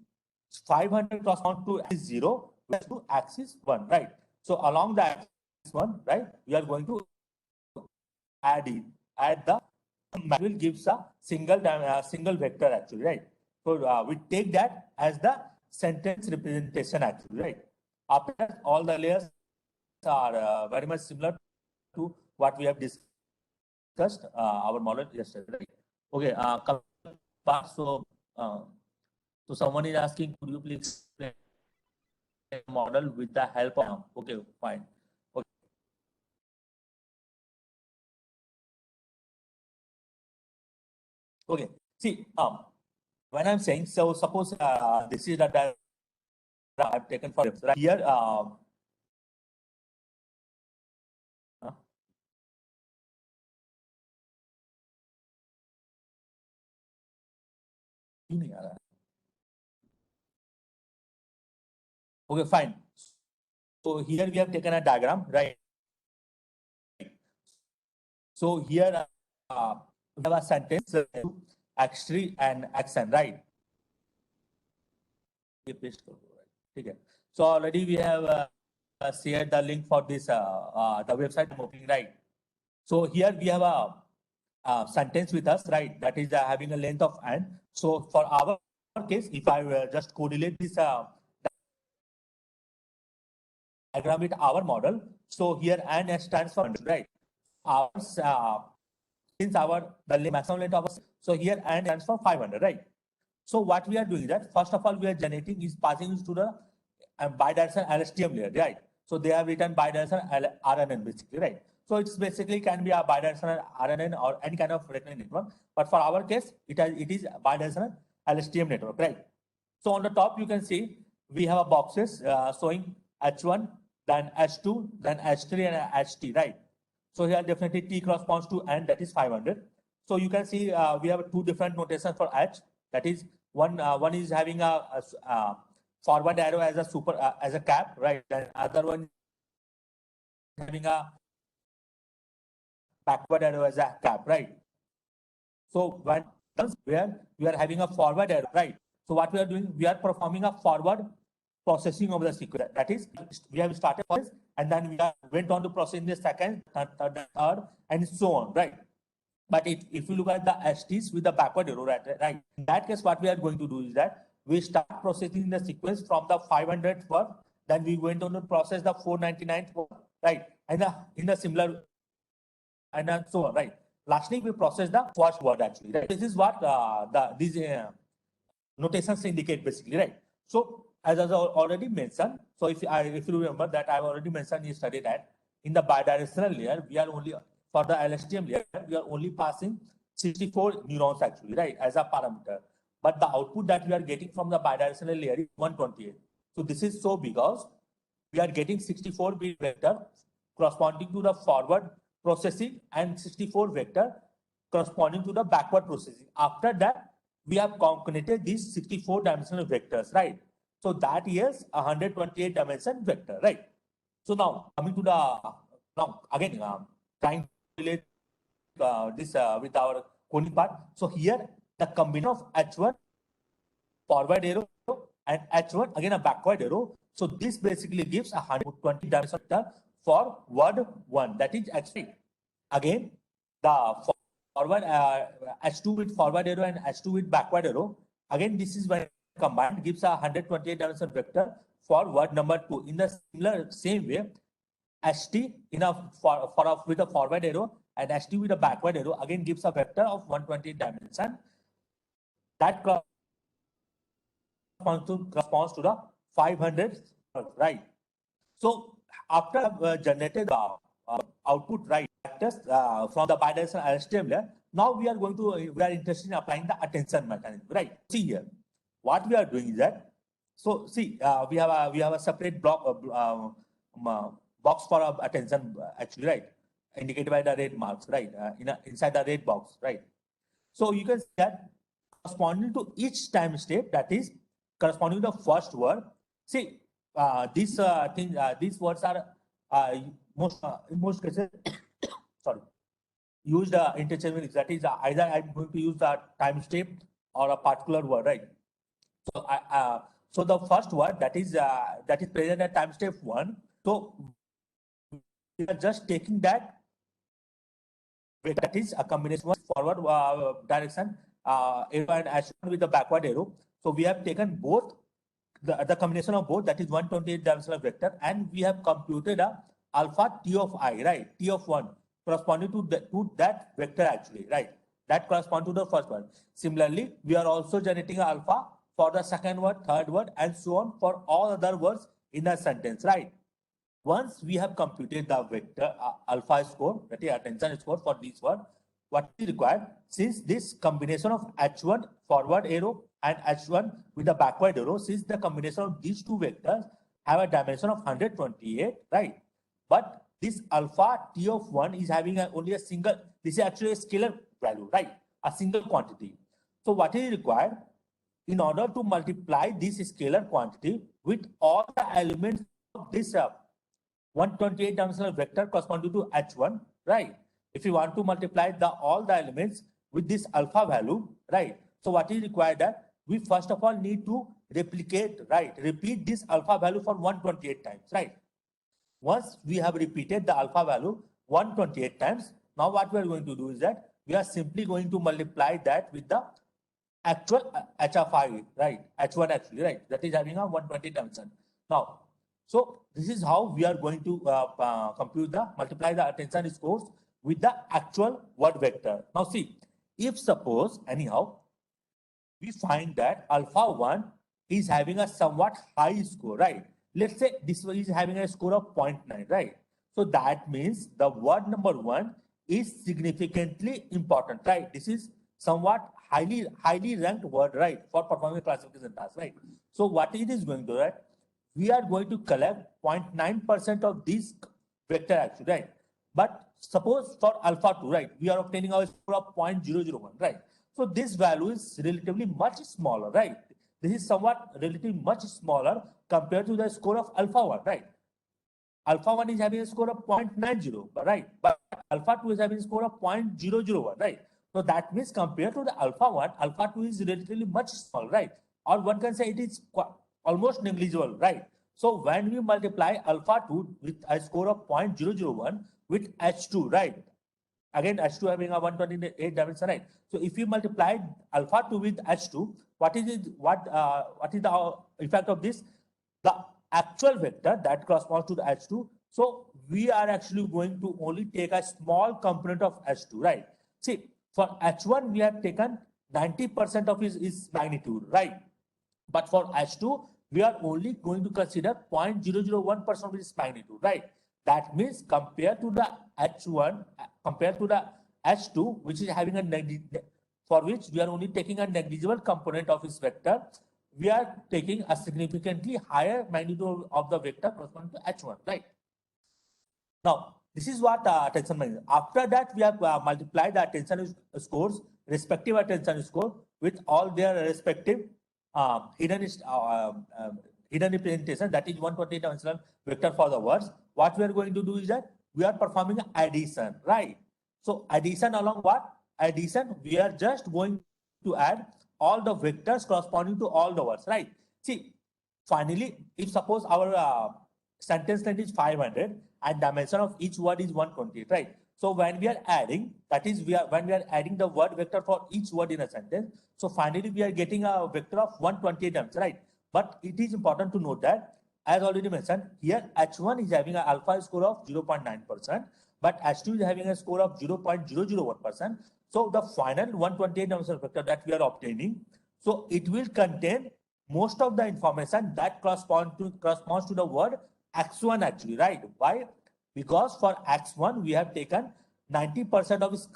500 cross on to axis 0 to axis 1, right? So along the axis 1, right, we are going to add the will gives a single vector actually, right? So we take that as the sentence representation actually, right? After that, all the layers are very much similar to what we have discussed our model yesterday, right? Okay, so someone is asking, could you please explain the model with the help of, okay, fine. Okay. Okay, see, when I'm saying, so suppose this is the diagram I've taken for right here. Okay, fine. So here we have taken a diagram, right? So here we have a sentence, X3 and XN, right? Okay. So already we have shared the link for this the website I'm opening, right? So here we have a sentence with us, right? That is having a length of n. So for our case, if I just correlate this diagram with our model, so here n stands for 100, right? Ours since the maximum length of us, so here n stands for 500, right? So what we are doing that first of all we are generating is passing to the bidirectional LSTM layer, right? So they have written bidirectional RNN basically, right? So it's basically can be a bidirectional RNN or any kind of recurrent network. But for our case, it is bidirectional LSTM network, right? So on the top you can see we have a boxes showing H1, then H2, then H3 and HT, right? So here definitely T corresponds to N, that is 500. So you can see we have two different notations for H. That is one is having a forward arrow as a as a cap, right? Then other one having a backward arrow as a cap, right? So when where we are having a forward arrow, right? So what we are doing, we are performing a forward processing of the sequence. That is, we have started process and then we went on to processing the second, third, and so on, right? But if you look at the STs with the backward arrow, right? In that case, what we are going to do is that we start processing the sequence from the 500th word, then we went on to process the 499th word, right? And in a similar, and then so on, right? Lastly, we process the first word actually, right? This is what these notations indicate basically, right? So as I already mentioned, so if you remember that I've already mentioned yesterday that in the bidirectional layer, we are only, for the LSTM layer, we are only passing 64 neurons actually, right, as a parameter. But the output that we are getting from the bidirectional layer is 128. So this is so because we are getting 64-bit vector corresponding to the forward processing and 64 vector corresponding to the backward processing. After that, we have concatenated these 64 dimensional vectors, right? So that is a 128 dimension vector, right? So now coming to the, now again, trying to relate this with our coding part. So here the combination of H1 forward arrow and H1 again a backward arrow. So this basically gives a 120 dimension vector for word 1. That is actually again the forward H2 with forward arrow and H2 with backward arrow. Again, this is when combined gives a 128 dimension vector for word number 2. In the similar same way, ST in a with a forward arrow and ST with a backward arrow again gives a vector of 120 dimension. That corresponds to the 500, right? So after generated output, right, vectors from the bidirectional LSTM layer, now we are interested in applying the attention mechanism, right? See here, what we are doing is that, so see, we have a separate block box for attention actually, right, indicated by the red marks, right, inside the red box, right? So you can see that corresponding to each time step, that is corresponding to the first word. See, these words are in most cases sorry, used interchangeably. That is either I'm going to use the time step or a particular word, right? So so the first word that is present at time step 1. So we are just taking that is a combination of forward direction arrow and H1 with the backward arrow. So we have taken both the combination of both, that is 128 dimensional vector, and we have computed a alpha T of I, right? T of 1 corresponding to that vector actually, right? That corresponds to the first one. Similarly, we are also generating alpha for the second word, third word, and so on for all other words in a sentence, right? Once we have computed the vector alpha score, that is attention score for this word, what is required, since this combination of H1 forward arrow and H1 with the backward arrow, since the combination of these two vectors have a dimension of 128, right? But this alpha T of 1 is having only a single, this is actually a scalar value, right? A single quantity. So what is required? In order to multiply this scalar quantity with all the elements of this 128 dimensional vector corresponding to H1, right? If you want to multiply all the elements with this alpha value, right? So what is required that we first of all need to replicate, right? Repeat this alpha value for 128 times, right? Once we have repeated the alpha value 128 times, now what we are going to do is that we are simply going to multiply that with the actual H of I, right? H1 actually, right? That is having a 120 dimension. Now, so this is how we are going to multiply the attention scores with the actual word vector. Now see, if suppose anyhow, we find that alpha 1 is having a somewhat high score, right? Let's say this one is having a score of 0.9, right? So that means the word number 1 is significantly important, right? This is somewhat highly ranked word, right, for performing classification task, right? So what it is going to do, right? We are going to collect 0.9% of this vector actually, right? But suppose for alpha 2, right, we are obtaining a score of 0.001, right? So this value is relatively much smaller, right? This is somewhat relatively much smaller compared to the score of alpha 1, right? Alpha 1 is having a score of 0.90, right? But alpha 2 is having a score of 0.001, right? So that means compared to the alpha 1, alpha 2 is relatively much small, right? Or one can say it is almost negligible, right? So when we multiply alpha 2 with a score of 0.001 with H2, right? Again, H2 having a 128 dimension, right? So if you multiply alpha 2 with H2, what is it? What is the effect of this? The actual vector that corresponds to the H2. So we are actually going to only take a small component of H2, right? See, for H1, we have taken 90% of its magnitude, right? But for H2, we are only going to consider 0.001% of its magnitude, right? That means compared to the H1, compared to the H2, which is having a for which we are only taking a negligible component of its vector, we are taking a significantly higher magnitude of the vector corresponding to H1, right? Now, this is what attention means. After that, we have multiplied the attention scores, respective attention score, with all their respective hidden representation, that is 128 dimensional vector for the words. What we are going to do is that we are performing addition, right? So addition along what? Addition, we are just going to add all the vectors corresponding to all the words, right? See, finally, if suppose our sentence length is 500 and dimension of each word is 120, right? So when we are adding, that is when we are adding the word vector for each word in a sentence, so finally we are getting a vector of 128 dimension, right? But it is important to note that, as already mentioned, here H1 is having an alpha score of 0.9%, but H2 is having a score of 0.001%. So the final 128 dimensional vector that we are obtaining, so it will contain most of the information that corresponds to the word X1 actually, right? Why? Because for X1, we have taken 90% of its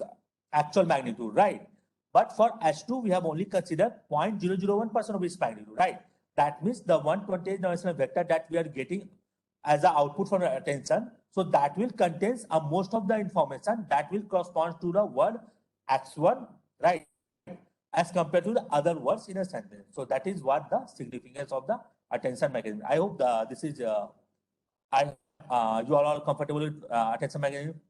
actual magnitude, right? But for H2, we have only considered 0.001% of its magnitude, right? That means the 128 dimensional vector that we are getting as an output from the attention, so that will contain most of the information that will correspond to the word X1, right? As compared to the other words in a sentence. So that is what the significance of the attention mechanism. I hope this is you are all comfortable with attention mechanism.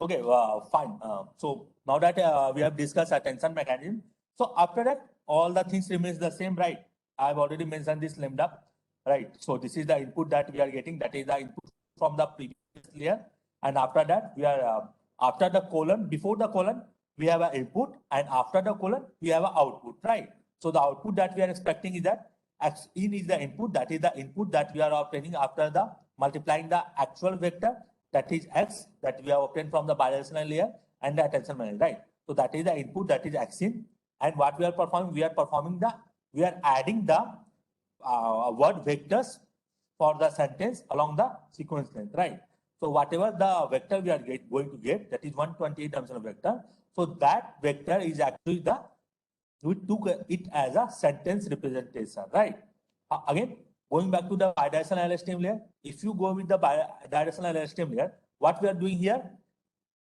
Okay, fine. So now that we have discussed attention mechanism, so after that, all the things remains the same, right? I've already mentioned this lambda, right? So this is the input that we are getting. That is the input from the previous layer. And after that, we are after the colon, before the colon, we have an input, and after the colon, we have an output, right? So the output that we are expecting is that X in is the input. That is the input that we are obtaining after the multiplying the actual vector, that is X, that we have obtained from the bidirectional layer, and the attention mechanism, right? So that is the input, that is X in, and what we are performing, we are adding the word vectors for the sentence along the sequence length, right? So whatever the vector we are going to get, that is 128 dimensional vector. So that vector is actually we took it as a sentence representation, right? Again, going back to the bidirectional LSTM layer, if you go with the bidirectional LSTM layer, what we are doing here,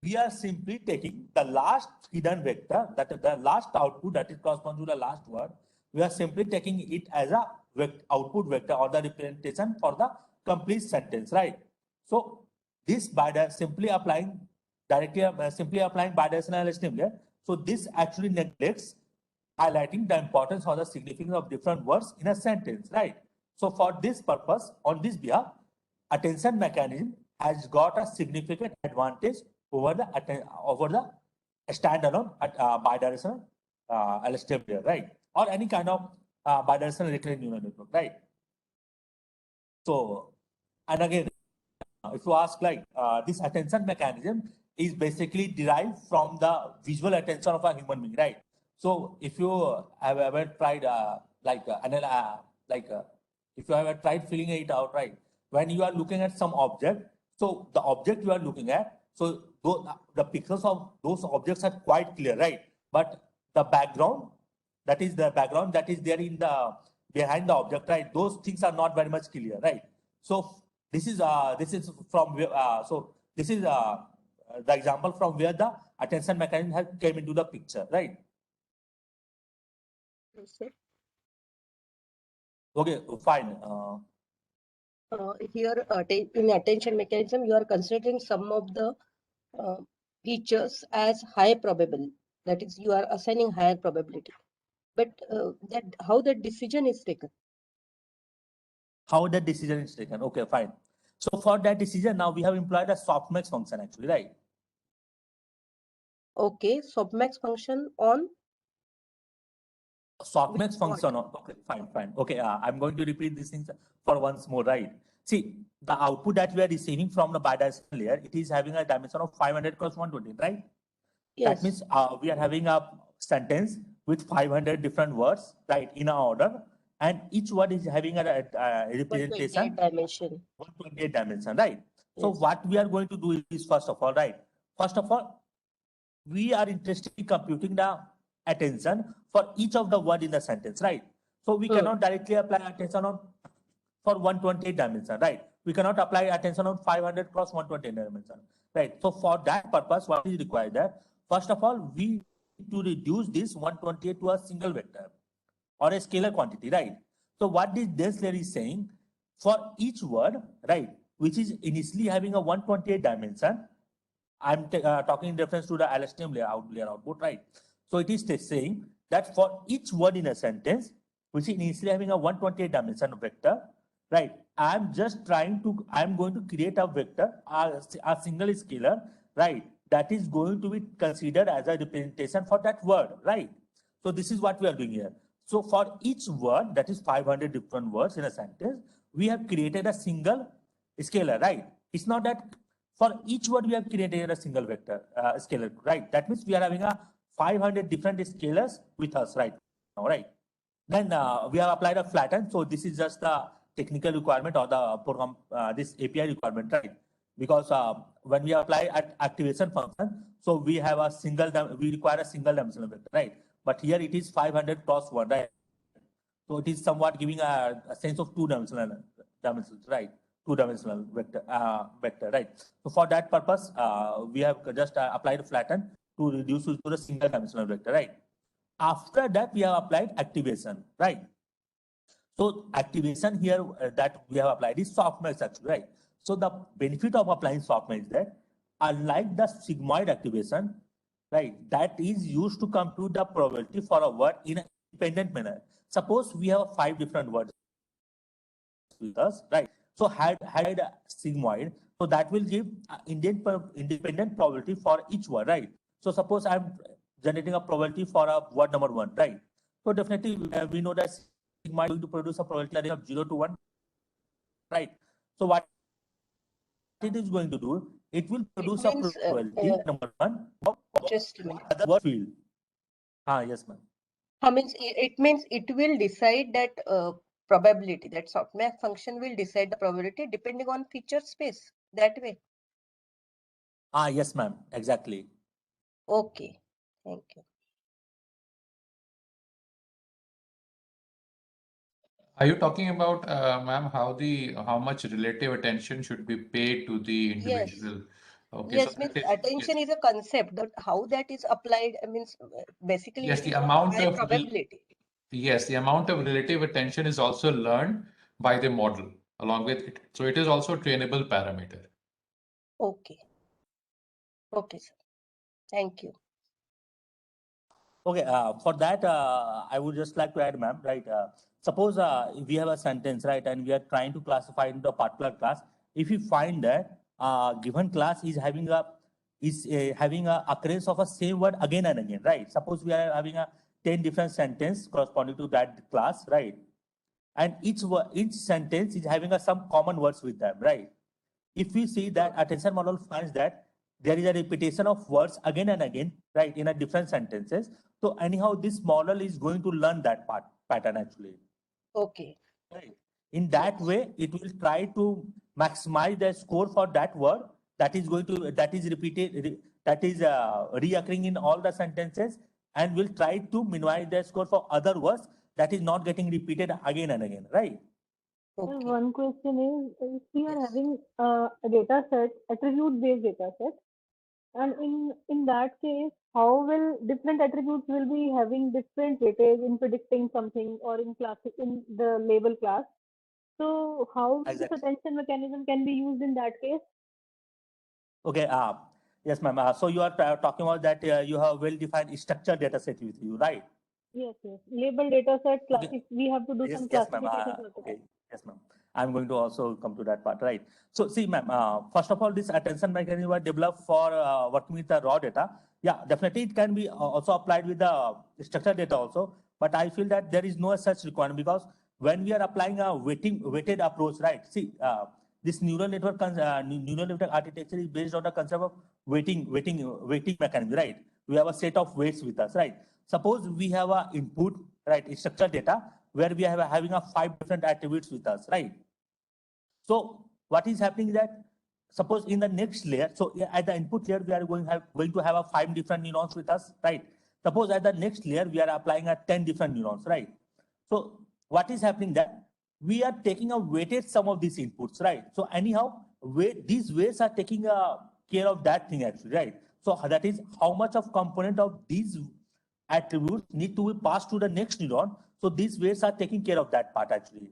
we are simply taking the last hidden vector, that is the last output that is corresponds to the last word. We are simply taking it as a output vector or the representation for the complete sentence, right? So this simply applying bidirectional LSTM layer. So this actually neglects highlighting the importance or the significance of different words in a sentence, right? So for this purpose, on this behalf, attention mechanism has got a significant advantage over the standalone bidirectional LSTM layer, right? Or any kind of bidirectional recurrent neural network, right? So, and again, if you ask, like, this attention mechanism is basically derived from the visual attention of a human being, right? So if you have ever tried if you have tried filling it out, right? When you are looking at some object, so the object you are looking at, so the pixels of those objects are quite clear, right? But the background, that is there in the behind the object, right? Those things are not very much clear, right? So this is from the example from where the attention mechanism has came into the picture, right? Yes, sir. Okay, fine. here in attention mechanism, you are considering some of the features as high probable. That is, you are assigning higher probability. But that how that decision is taken? How that decision is taken? Okay, fine. So for that decision, now we have employed a softmax function actually, right? Okay, softmax function on softmax function. Okay, fine. Okay, I'm going to repeat these things for once more, right? See, the output that we are receiving from the bidirectional layer, it is having a dimension of 500 cross 120, right? Yes. That means we are having a sentence with 500 different words, right, in an order, and each word is having a representation 128 dimension. 128 dimension, right? So Yes. what we are going to do is, first of all, right? First of all, we are interested in computing the attention for each of the word in the sentence, right? So we cannot directly apply attention on for 128 dimension, right? We cannot apply attention on 500 cross 128 dimension, right? So for that purpose, what is required there? First of all, we need to reduce this 128 to a single vector or a scalar quantity, right? So what this layer is saying, for each word, right, which is initially having a 128 dimension, I'm talking in reference to the LSTM layer output, right? So it is saying that for each word in a sentence, which is initially having a 128 dimension vector, right? I'm going to create a vector, a single scalar, right? That is going to be considered as a representation for that word, right? So this is what we are doing here. So for each word, that is 500 different words in a sentence, we have created a single scalar, right? It's not that for each word we have created a single vector scalar, right? That means we are having a 500 different scalars with us right now, right? Then we have applied a flatten. So this is just the technical requirement or the program, this API requirement, right? Because when we apply activation function, so we have a we require a single dimensional vector, right? But here it is 500 cross 1, right? So it is somewhat giving a sense of two-dimensional dimensions, right? Two-dimensional vector, right? So for that purpose, we have just applied flatten to reduce it to the single dimensional vector, right? After that, we have applied activation, right? So activation here that we have applied is softmax actually, right? So the benefit of applying softmax is that unlike the sigmoid activation, right, that is used to compute the probability for a word in an independent manner. Suppose we have 5 different words with us, right? So had a sigmoid, so that will give independent probability for each word, right? So suppose I'm generating a probability for a word number 1, right? So definitely we know that sigmoid is going to produce a probability of 0 to 1, right? So what it is going to do, it will produce a probability number 1 of just a minute. other word field. Yes, ma'am. It means it will decide that probability, that softmax function will decide the probability depending on feature space, that way. Yes, ma'am, exactly. Okay, thank you. Are you talking about, ma'am, how much relative attention should be paid to the individual? Yes. Okay, Yes, so means that is, attention is a concept, but how that is applied means basically yes, it the is not amount high of probability. yes, the amount of relative attention is also learned by the model along with it. So it is also a trainable parameter. Okay. Okay, sir. Thank you. Okay, for that, I would just like to add, ma'am, right? Suppose we have a sentence, right, and we are trying to classify into a particular class. If we find that given class is having a occurrence of a same word again and again, right? Suppose we are having a 10 different sentence corresponding to that class, right? And each sentence is having some common words with them, right? If we see that attention model finds that there is a repetition of words again and again, right, in a different sentences. So anyhow, this model is going to learn that pattern actually. Okay. Right. In that way, it will try to maximize the score for that word that is repeated, that is reoccurring in all the sentences, and will try to minimize the score for other words that is not getting repeated again and again, right? Okay. One question is, if we are having a data set, attribute-based data set, and in that case, how will different attributes will be having different weightage in predicting something or in the label class? So how this Exactly. attention mechanism can be used in that case? Okay. Yes, ma'am. So you are talking about that you have well-defined structured data set with you, right? Yes, yes. Label data set, Okay. if we have to do Yes, some yes, ma'am. classification. Okay. Yes, ma'am. I'm going to also come to that part, right? So see, ma'am, first of all, this attention mechanism was developed for working with the raw data. Yeah, definitely it can be also applied with the structured data also. But I feel that there is no such requirement because when we are applying a weighted approach, right? See, this neural network architecture is based on the concept of weighting mechanism, right? We have a set of weights with us, right? Suppose we have a input, right, structured data where we have having a 5 different attributes with us, right? So what is happening is that suppose in the next layer, so at the input layer we are going to have a 5 different neurons with us, right? Suppose at the next layer we are applying a 10 different neurons, right? So what is happening that we are taking a weighted sum of these inputs, right? So anyhow, these weights are taking care of that thing actually, right? So that is how much of component of these attributes need to be passed to the next neuron. So these weights are taking care of that part actually.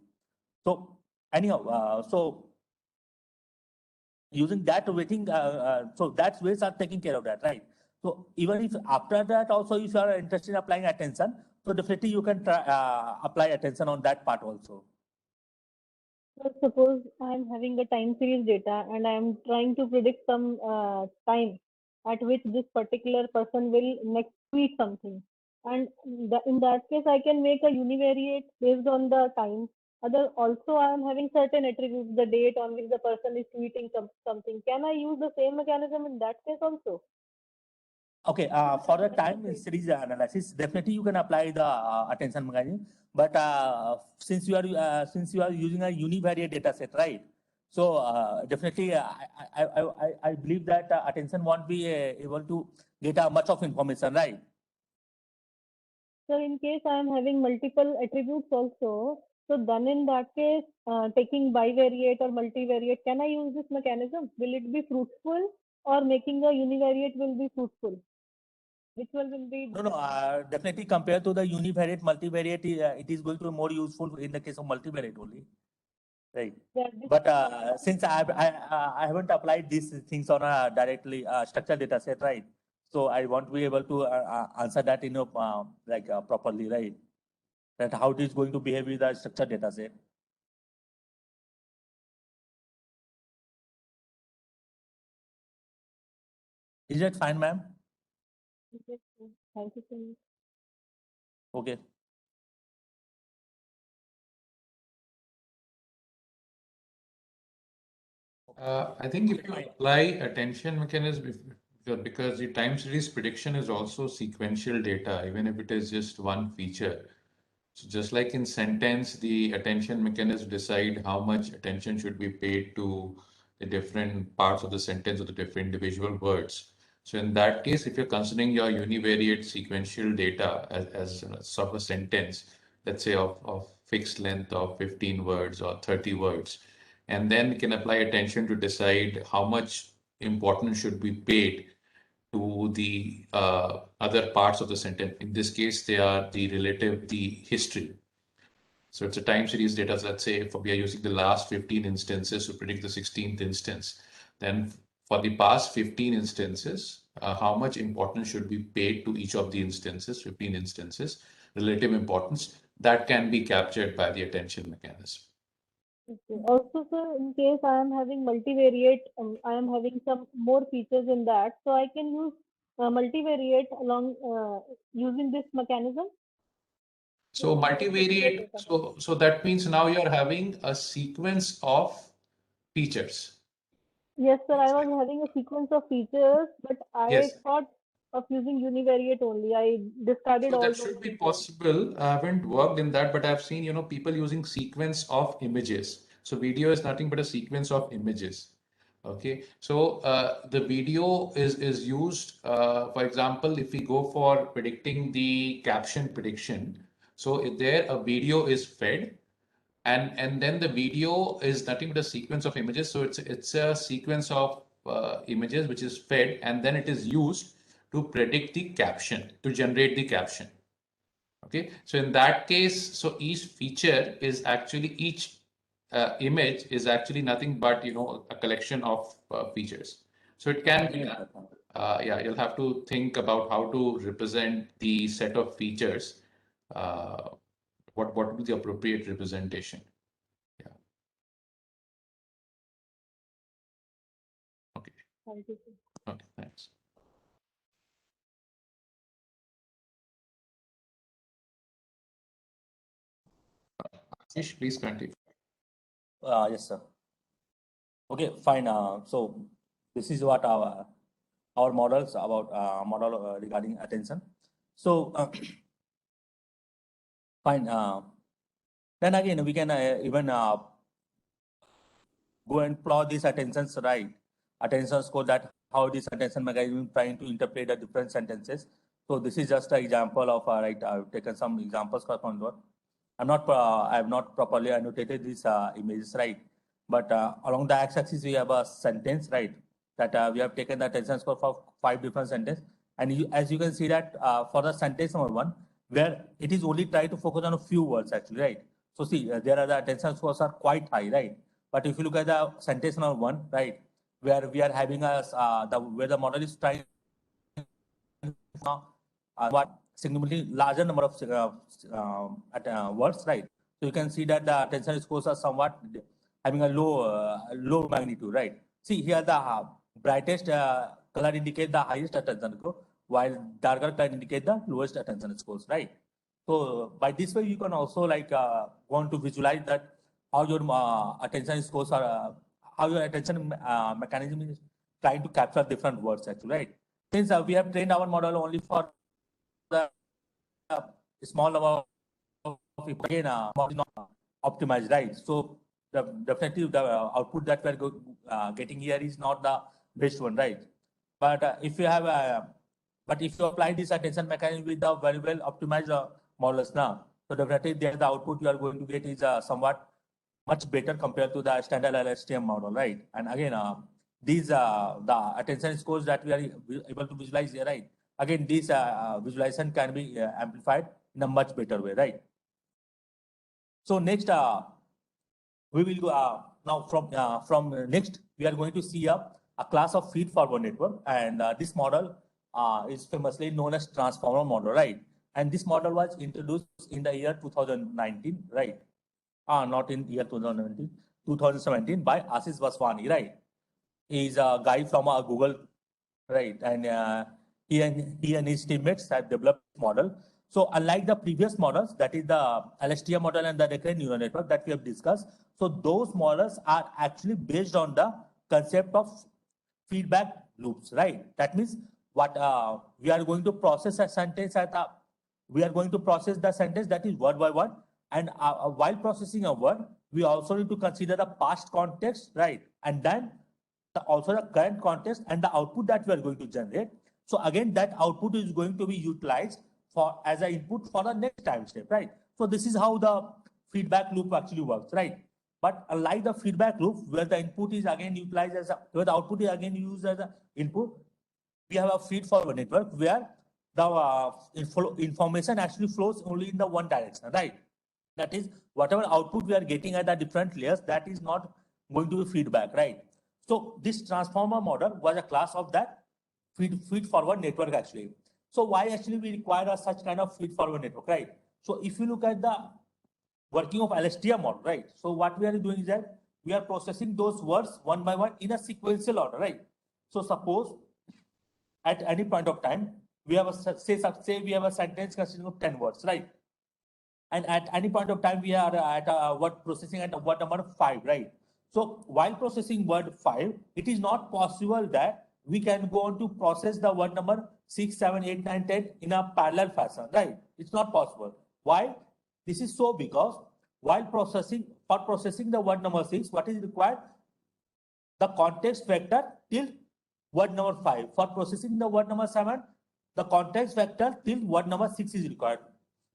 So anyhow, so using that weighting, so that weights are taking care of that, right? So even if after that also if you are interested in applying attention, so definitely you can try, apply attention on that part also. So suppose I am having a time series data and I am trying to predict some time at which this particular person will next tweet something. And in that case, I can make a univariate based on the time. Also, I am having certain attributes, the date on which the person is tweeting something. Can I use the same mechanism in that case also? Okay, for the time series analysis, definitely you can apply the attention mechanism. But since you are using a univariate data set, right? So definitely, I believe that attention won't be able to get much of information, right? So in case I am having multiple attributes also, so then in that case, taking bivariate or multivariate, can I use this mechanism? Will it be fruitful or making a univariate will be fruitful? Which one will be? No, definitely compared to the univariate, multivariate, it is going to be more useful in the case of multivariate only, right? Yeah, But since I haven't applied these things on a directly structured data set, right? So I won't be able to answer that properly, right? That how it is going to behave with the structured data set. Is that fine, ma'am? Yes, sir. Thank you so much. Okay. I think if you apply attention mechanism, because the time series prediction is also sequential data, even if it is just one feature. So just like in sentence, the attention mechanism decide how much attention should be paid to the different parts of the sentence or the different individual words. So in that case, if you're considering your univariate sequential data as sort of a sentence, let's say of fixed length of 15 words or 30 words, and then can apply attention to decide how much importance should be paid to the other parts of the sentence. In this case, they are the history. So it's a time series data. So let's say if we are using the last 15 instances to predict the 16th instance, then for the past 15 instances, how much importance should be paid to each of the instances, 15 instances, relative importance, that can be captured by the attention mechanism. Okay. Also, sir, in case I am having multivariate, I am having some more features in that, so I can use multivariate along using this mechanism. So multivariate, so that means now you're having a sequence of features. Yes, sir, I was having a sequence of features, but I Yes. thought of using univariate only. I discarded So all that those should be features. possible. I haven't worked in that, but I've seen, people using sequence of images. So video is nothing but a sequence of images. Okay. So the video is used, for example, if we go for predicting the caption prediction. So there a video is fed, and then the video is nothing but a sequence of images. So it's a sequence of images which is fed, and then it is used to predict the caption, to generate the caption. Okay, so in that case, so each feature is actually each image is actually nothing but, a collection of features. So it can be, yeah, you'll have to think about how to represent the set of features. What would be the appropriate representation? Yeah. Okay. Thank you. Okay, thanks. Ashish, please continue. Yes, sir. Okay, fine. So this is what our models about model regarding attention. So fine. Then again, we can even go and plot these attentions, right? Attention score, that how this attention mechanism trying to interpret the different sentences. So this is just an example of right. I've taken some examples from what I have not properly annotated these images, right? But along the x-axis we have a sentence, right? That we have taken the attention score for 5 different sentences, and as you can see that for the sentence number 1, where it is only try to focus on a few words actually, right? So see, there are the attention scores are quite high, right? But if you look at the sentence number 1, right, where we are having a where the model is trying what significantly larger number of words, right? So you can see that the attention scores are somewhat having a low magnitude, right? See here the brightest color indicate the highest attention score, while darker color indicate the lowest attention scores, right? So by this way you can also like want to visualize that how your attention scores are, how your attention mechanism is trying to capture different words actually, right? Since we have trained our model only for the small number of people, again, model is not optimized, right? So definitely the output that we're getting here is not the best one, right? But if you have but if you apply this attention mechanism with the very well optimized models now, so definitely there the output you are going to get is somewhat much better compared to the standard LSTM model, right? And again, these the attention scores that we are able to visualize here, right? Again, this visualization can be amplified in a much better way, right? So next, we will go now from next we are going to see a class of feed-forward network, and this model is famously known as transformer model, right? And this model was introduced in the year 2019, right? Not in year 2019, 2017 by Ashish Vaswani, right? He's a guy from Google, right? And he and his teammates have developed model. So unlike the previous models, that is the LSTM model and the recurrent neural network that we have discussed, so those models are actually based on the concept of feedback loops, right? That means what we are going to process a sentence we are going to process the sentence that is word by word, and while processing a word, we also need to consider the past context, right? And then also the current context and the output that we are going to generate. So again, that output is going to be utilized for as an input for the next time step, right? So this is how the feedback loop actually works, right? But unlike the feedback loop, where the input is again utilized where the output is again used as an input, we have a feed-forward network where the information actually flows only in the one direction, right? That is, whatever output we are getting at the different layers, that is not going to be feedback, right? So this transformer model was a class of that feed-forward network actually. So why actually we require such kind of feed-forward network, right? So if you look at the working of LSTM model, right? So what we are doing is that we are processing those words one by one in a sequential order, right? So suppose at any point of time, we have say we have a sentence consisting of 10 words, right? And at any point of time, we are at word processing at word number 5, right? So while processing word 5, it is not possible that we can go on to process the word number 6, 7, 8, 9, 10 in a parallel fashion, right? It's not possible. Why? This is so because while processing the word number 6, what is required? The context vector till word number 5. For processing the word number 7, the context vector till word number 6 is required.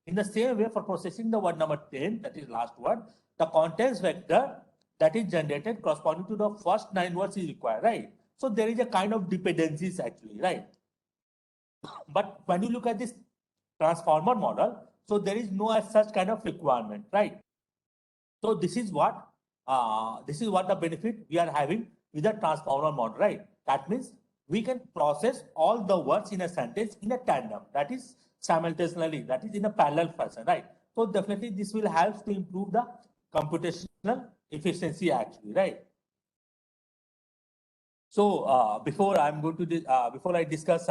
In the same way, for processing the word number 10, that is last word, the context vector that is generated corresponding to the first 9 words is required, right? So there is a kind of dependencies actually, right? But when you look at this transformer model, so there is no as such kind of requirement, right? So this is what this is what the benefit we are having with the transformer model, right? That means we can process all the words in a sentence in a tandem, that is simultaneously, that is in a parallel fashion, right? So definitely this will help to improve the computational efficiency actually, right? So before I'm going to before I discuss,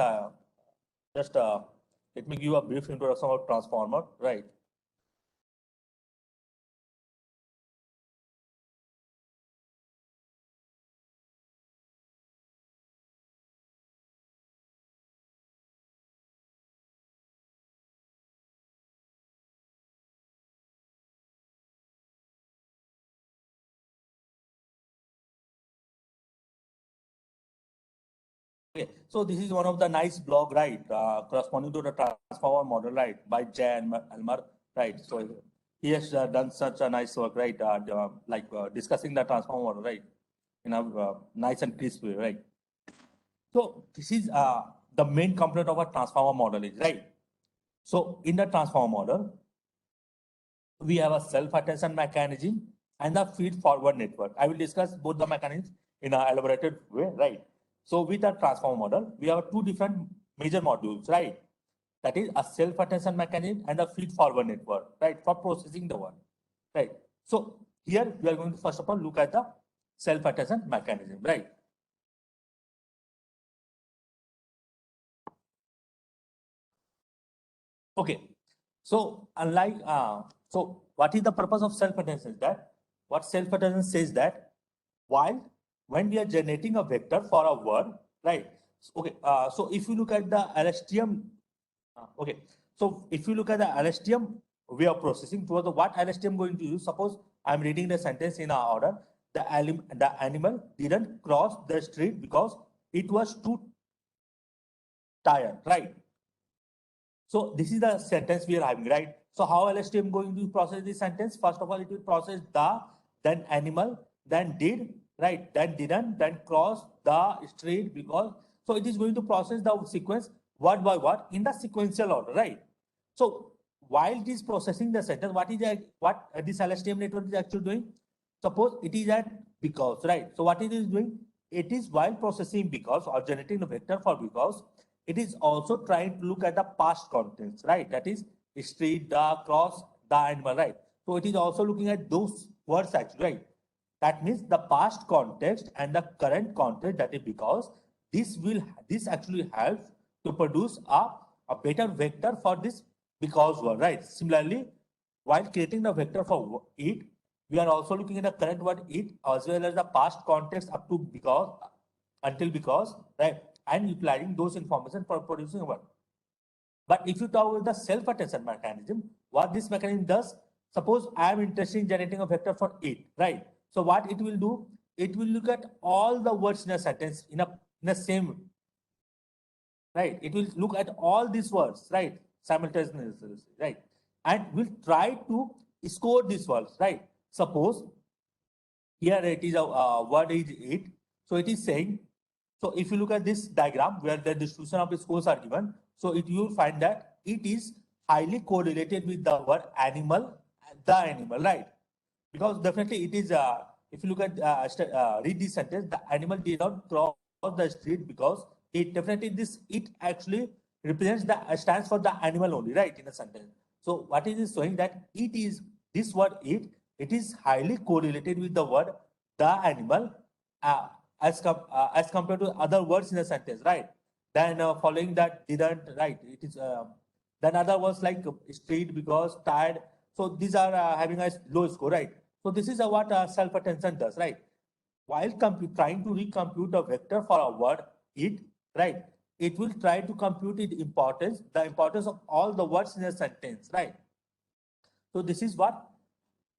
just let me give a brief introduction about transformer, right? Okay, so this is one of the nice blog, right? Corresponding to the transformer model, right? By Jay and Elmer, right? So he has done such a nice work, right? Discussing the transformer model, right? In a nice and crisp way, right? So this is the main component of a transformer model, is right? So in the transformer model, we have a self-attention mechanism and the feed-forward network. I will discuss both the mechanisms in an elaborated way, right? So with a transformer model, we have two different major modules, right? That is a self-attention mechanism and a feed-forward network, right? For processing the word, right? So here we are going to first of all look at the self-attention mechanism, right? Okay, so unlike so what is the purpose of self-attention? That what self-attention says that while when we are generating a vector for a word, right? Okay, so if you look at the LSTM, okay, so if you look at the LSTM way of processing, towards what LSTM going to use? Suppose I'm reading the sentence in our order. The animal didn't cross the street because it was too tired, right? So this is the sentence we are having, right? So how LSTM going to process this sentence? First of all, it will process the, then animal, then did, right? Then didn't, then cross the street because. So it is going to process the sequence word by word in the sequential order, right? So while it is processing the sentence, what this LSTM network is actually doing? Suppose it is at because, right? So what it is doing? It is while processing because or generating the vector for because, it is also trying to look at the past contents, right? That is street, the cross, the animal, right? So it is also looking at those words actually, right? That means the past context and the current context, that is because this actually helps to produce a better vector for this because word, right? Similarly, while creating the vector for it, we are also looking at the current word it as well as the past context up to because until because, right? And utilizing those information for producing a word. But if you talk about the self-attention mechanism, what this mechanism does, suppose I am interested in generating a vector for it, right? So what it will do, it will look at all the words in a sentence in a same, right? It will look at all these words, right? Simultaneously, right? And will try to score these words, right? Suppose here it is a word is it. So it is saying, so if you look at this diagram where the distribution of the scores are given, so you will find that it is highly correlated with the word animal, the animal, right? Because definitely it is, if you look at, read this sentence, the animal did not cross the street because it definitely it actually represents stands for the animal only, right? In a sentence. So what is it showing that it is, this word it is highly correlated with the word the animal as compared to other words in a sentence, right? Then following that didn't, right? It is then other words like street, because, tired. So these are having a low score, right? So this is what self-attention does, right? While trying to recompute a vector for a word it, right? It will try to compute the importance of all the words in a sentence, right? So this is what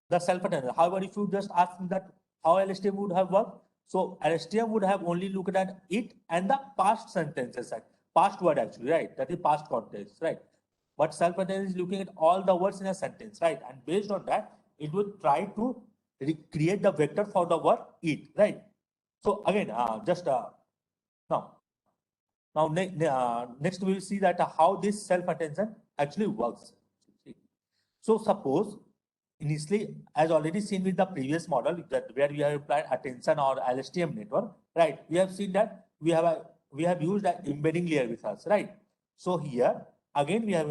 the self-attention. However, if you just ask me that how LSTM would have worked, so LSTM would have only looked at it and the past sentences, past word actually, right? That is past context, right? But self-attention is looking at all the words in a sentence, right? And based on that, it would try to recreate the vector for the word it, right? So again, just now next we will see that how this self-attention actually works. So suppose initially, as already seen with the previous model, that where we have applied attention or LSTM network, right? We have seen that we have used an embedding layer with us, right? So here again we are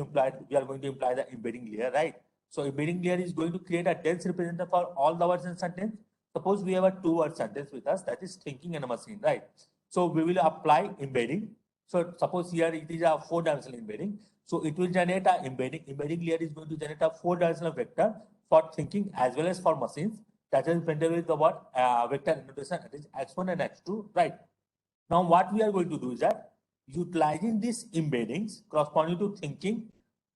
going to imply the embedding layer, right? So embedding layer is going to create a dense representative for all the words in sentence. Suppose we have a 2-word sentence with us, that is thinking and a machine, right? So we will apply embedding. So suppose here it is a 4-dimensional embedding. So it will generate a embedding layer is going to generate a 4-dimensional vector for thinking as well as for machines. That is represented with the what vector notation, that is x1 and x2, right? Now what we are going to do is that utilizing these embeddings corresponding to thinking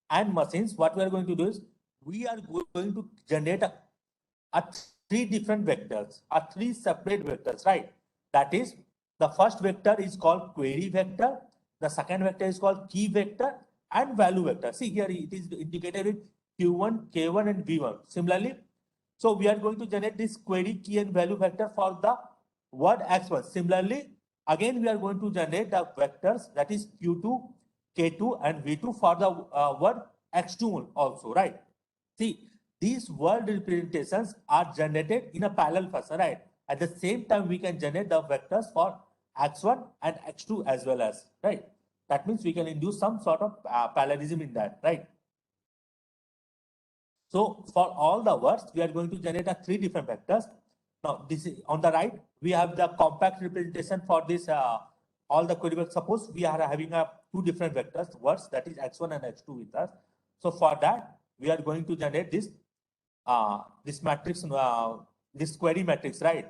and machines, what we are going to do is we are going to generate a 3 different vectors, 3 separate vectors, right? That is, the first vector is called query vector, the second vector is called key vector, and value vector. See here it is indicated with Q1, K1, and V1. Similarly, so we are going to generate this query, key, and value vector for the word X1. Similarly, again we are going to generate the vectors, that is Q2, K2, and V2 for the word X2 also, right? See, these word representations are generated in a parallel fashion, right? At the same time, we can generate the vectors for X1 and X2 as well as, right? That means we can induce some sort of parallelism in that, right? So for all the words, we are going to generate 3 different vectors. Now, this is on the right, we have the compact representation for this, all the query vectors. Suppose we are having 2 different vectors, words, that is X1 and X2 with us. So for that, we are going to generate this, this matrix, this query matrix, right?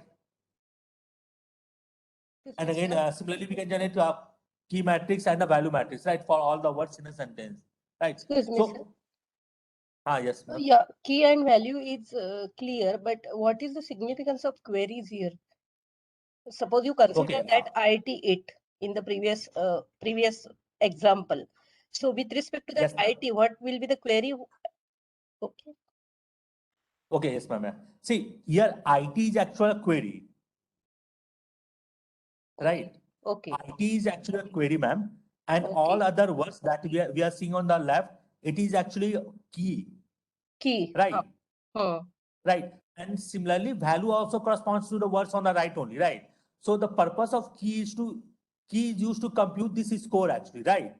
And again, similarly, we can generate a key matrix and a value matrix, right? For all the words in a sentence, right? Excuse me, sir. Yes. Yeah, key and value is clear, but what is the significance of queries here? Suppose you consider that IIT it in the previous example. So with respect to that IIT, what will be the query? Okay. Okay, yes, ma'am. See, here IT is actually a query. Right. Okay. IT is actually a query, ma'am. And all other words that we are seeing on the left, it is actually key. Key. Right. Right. And similarly, value also corresponds to the words on the right only, right? So the purpose of key is used to compute this score actually, right?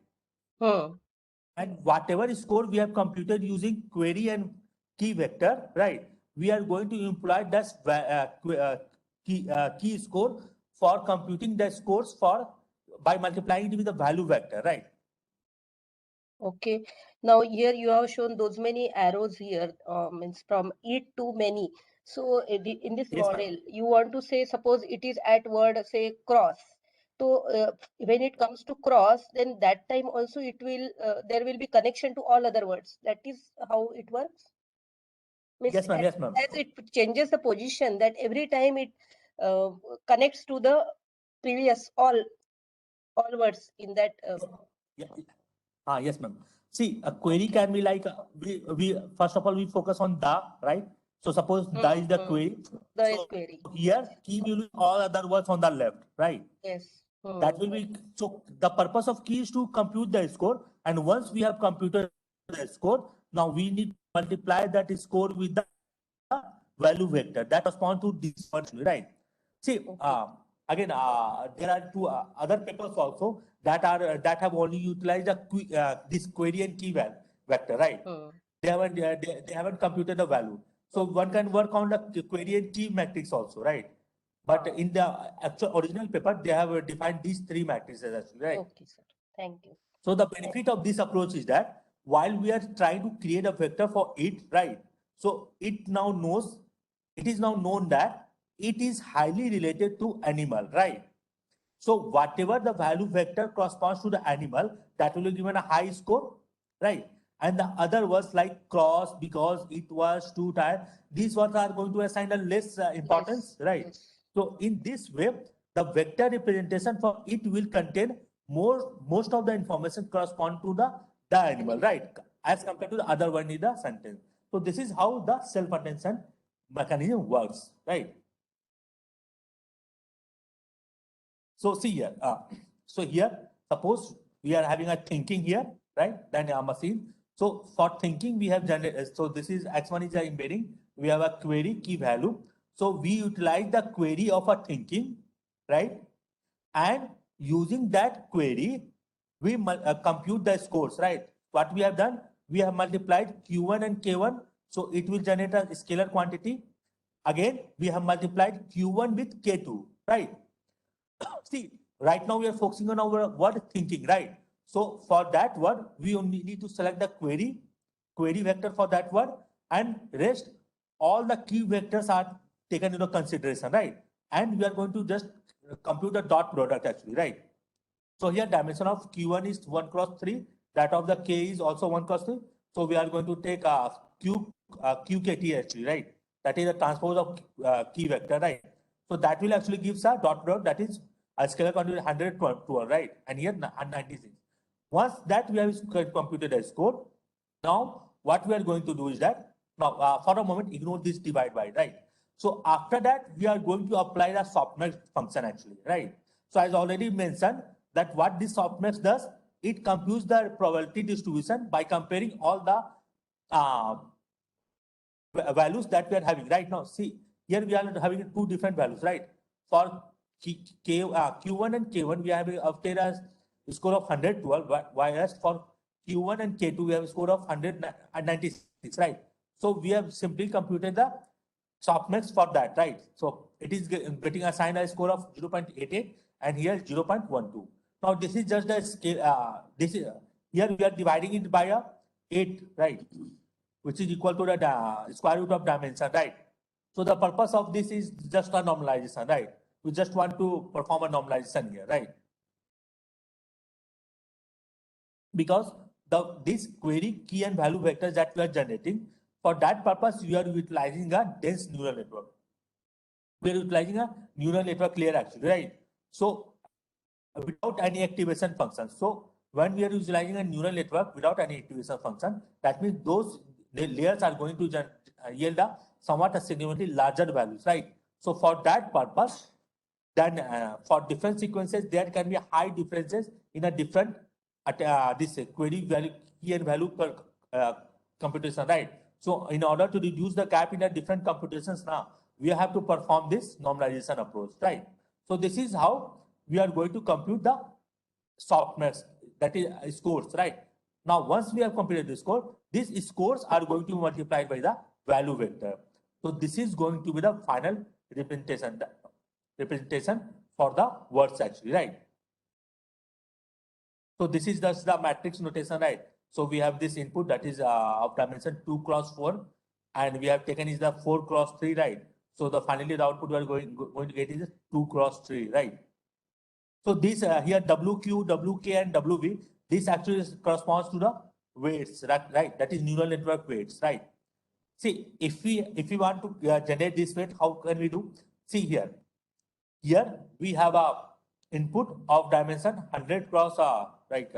And whatever score we have computed using query and key vector, right? We are going to employ that key score for computing the scores by multiplying it with the value vector, right? Okay. Now here you have shown those many arrows here, means from it to many. So in this model, you want to say, suppose it is at word, say cross. So when it comes to cross, then that time also it will, there will be connection to all other words. That is how it works. Means yes, ma'am. Yes, ma'am. As it changes the position, that every time it connects to the previous all words in that. Yes, ma'am. See, a query can be like we first of all we focus on the, right? So suppose the is the query. The is query. Here key will be all other words on the left, right? Yes. That will be, so the purpose of key is to compute the score, and once we have computed the score, now we need to multiply that score with the value vector that corresponds to this one, right? See, again, there are 2 other papers also that have only utilized this query and key vector, right? They haven't computed the value. So one can work on the query and key matrix also, right? But in the actual original paper, they have defined these 3 matrices actually, right? Okay, sir. Thank you. So the benefit of this approach is that while we are trying to create a vector for it, right? So it is now known that it is highly related to animal, right? So whatever the value vector corresponds to the animal, that will be given a high score, right? And the other words like cross, because it was too tired, these words are going to assign a less importance, right? So in this way, the vector representation for it will contain most of the information correspond to the animal, right? As compared to the other one in the sentence. So this is how the self-attention mechanism works, right? So see here, so here, suppose we are having a thinking here, right? Then a machine. So for thinking, we have generated, so this is X1 is the embedding. We have a query key value. So we utilize the query of a thinking, right? And using that query, we compute the scores, right? What we have done, we have multiplied Q1 and K1. So it will generate a scalar quantity. Again, we have multiplied Q1 with K2, right? See, right now we are focusing on our word thinking, right? So for that word, we only need to select the query vector for that word, and rest all the key vectors are taken into consideration, right? And we are going to just compute the dot product actually, right? So here dimension of Q1 is 1 cross 3, that of the K is also 1 cross 3. So we are going to take QKT actually, right? That is the transpose of key vector, right? So that will actually gives a dot product, that is a scalar quantity 112, right? And here 96. Once that we have computed a score, now what we are going to do is that, now for a moment ignore this divide by, right? So after that we are going to apply the softmax function actually, right? So as already mentioned, that what this softmax does, it computes the probability distribution by comparing all the values that we are having right now. See, here we are having two different values, right? For Q1 and K1, we have obtained a score of 112, whereas for Q1 and K2, we have a score of 196, right? So we have simply computed the softmax for that, right? So it is getting assigned a score of 0.88 and here 0.12. Now this is just a scale, here we are dividing it by a 8, right? Which is equal to the square root of dimension, right? So the purpose of this is just a normalization, right? We just want to perform a normalization here, right? Because this query key and value vectors that we are generating, for that purpose, we are utilizing a dense neural network. We are utilizing a neural network layer actually, right? So without any activation function. So when we are utilizing a neural network without any activation function, that means those layers are going to yield a somewhat significantly larger values, right? So for that purpose, then for different sequences, there can be high differences in a different this query value key and value per computation, right? So in order to reduce the gap in the different computations now, we have to perform this normalization approach, right? So this is how we are going to compute the softmax, that is scores, right? Now, once we have computed the score, these scores are going to be multiplied by the value vector. So this is going to be the final representation for the words actually, right? So this is just the matrix notation, right? So we have this input that is of dimension 2 cross 4, and we have taken is the 4 cross 3, right? So the finally the output we are going to get is 2 cross 3, right? So this here WQ, WK, and WV, this actually corresponds to the weights, right? That is neural network weights, right? See, if we want to generate this weight, how can we do? See here. Here we have a input of dimension 100 cross right.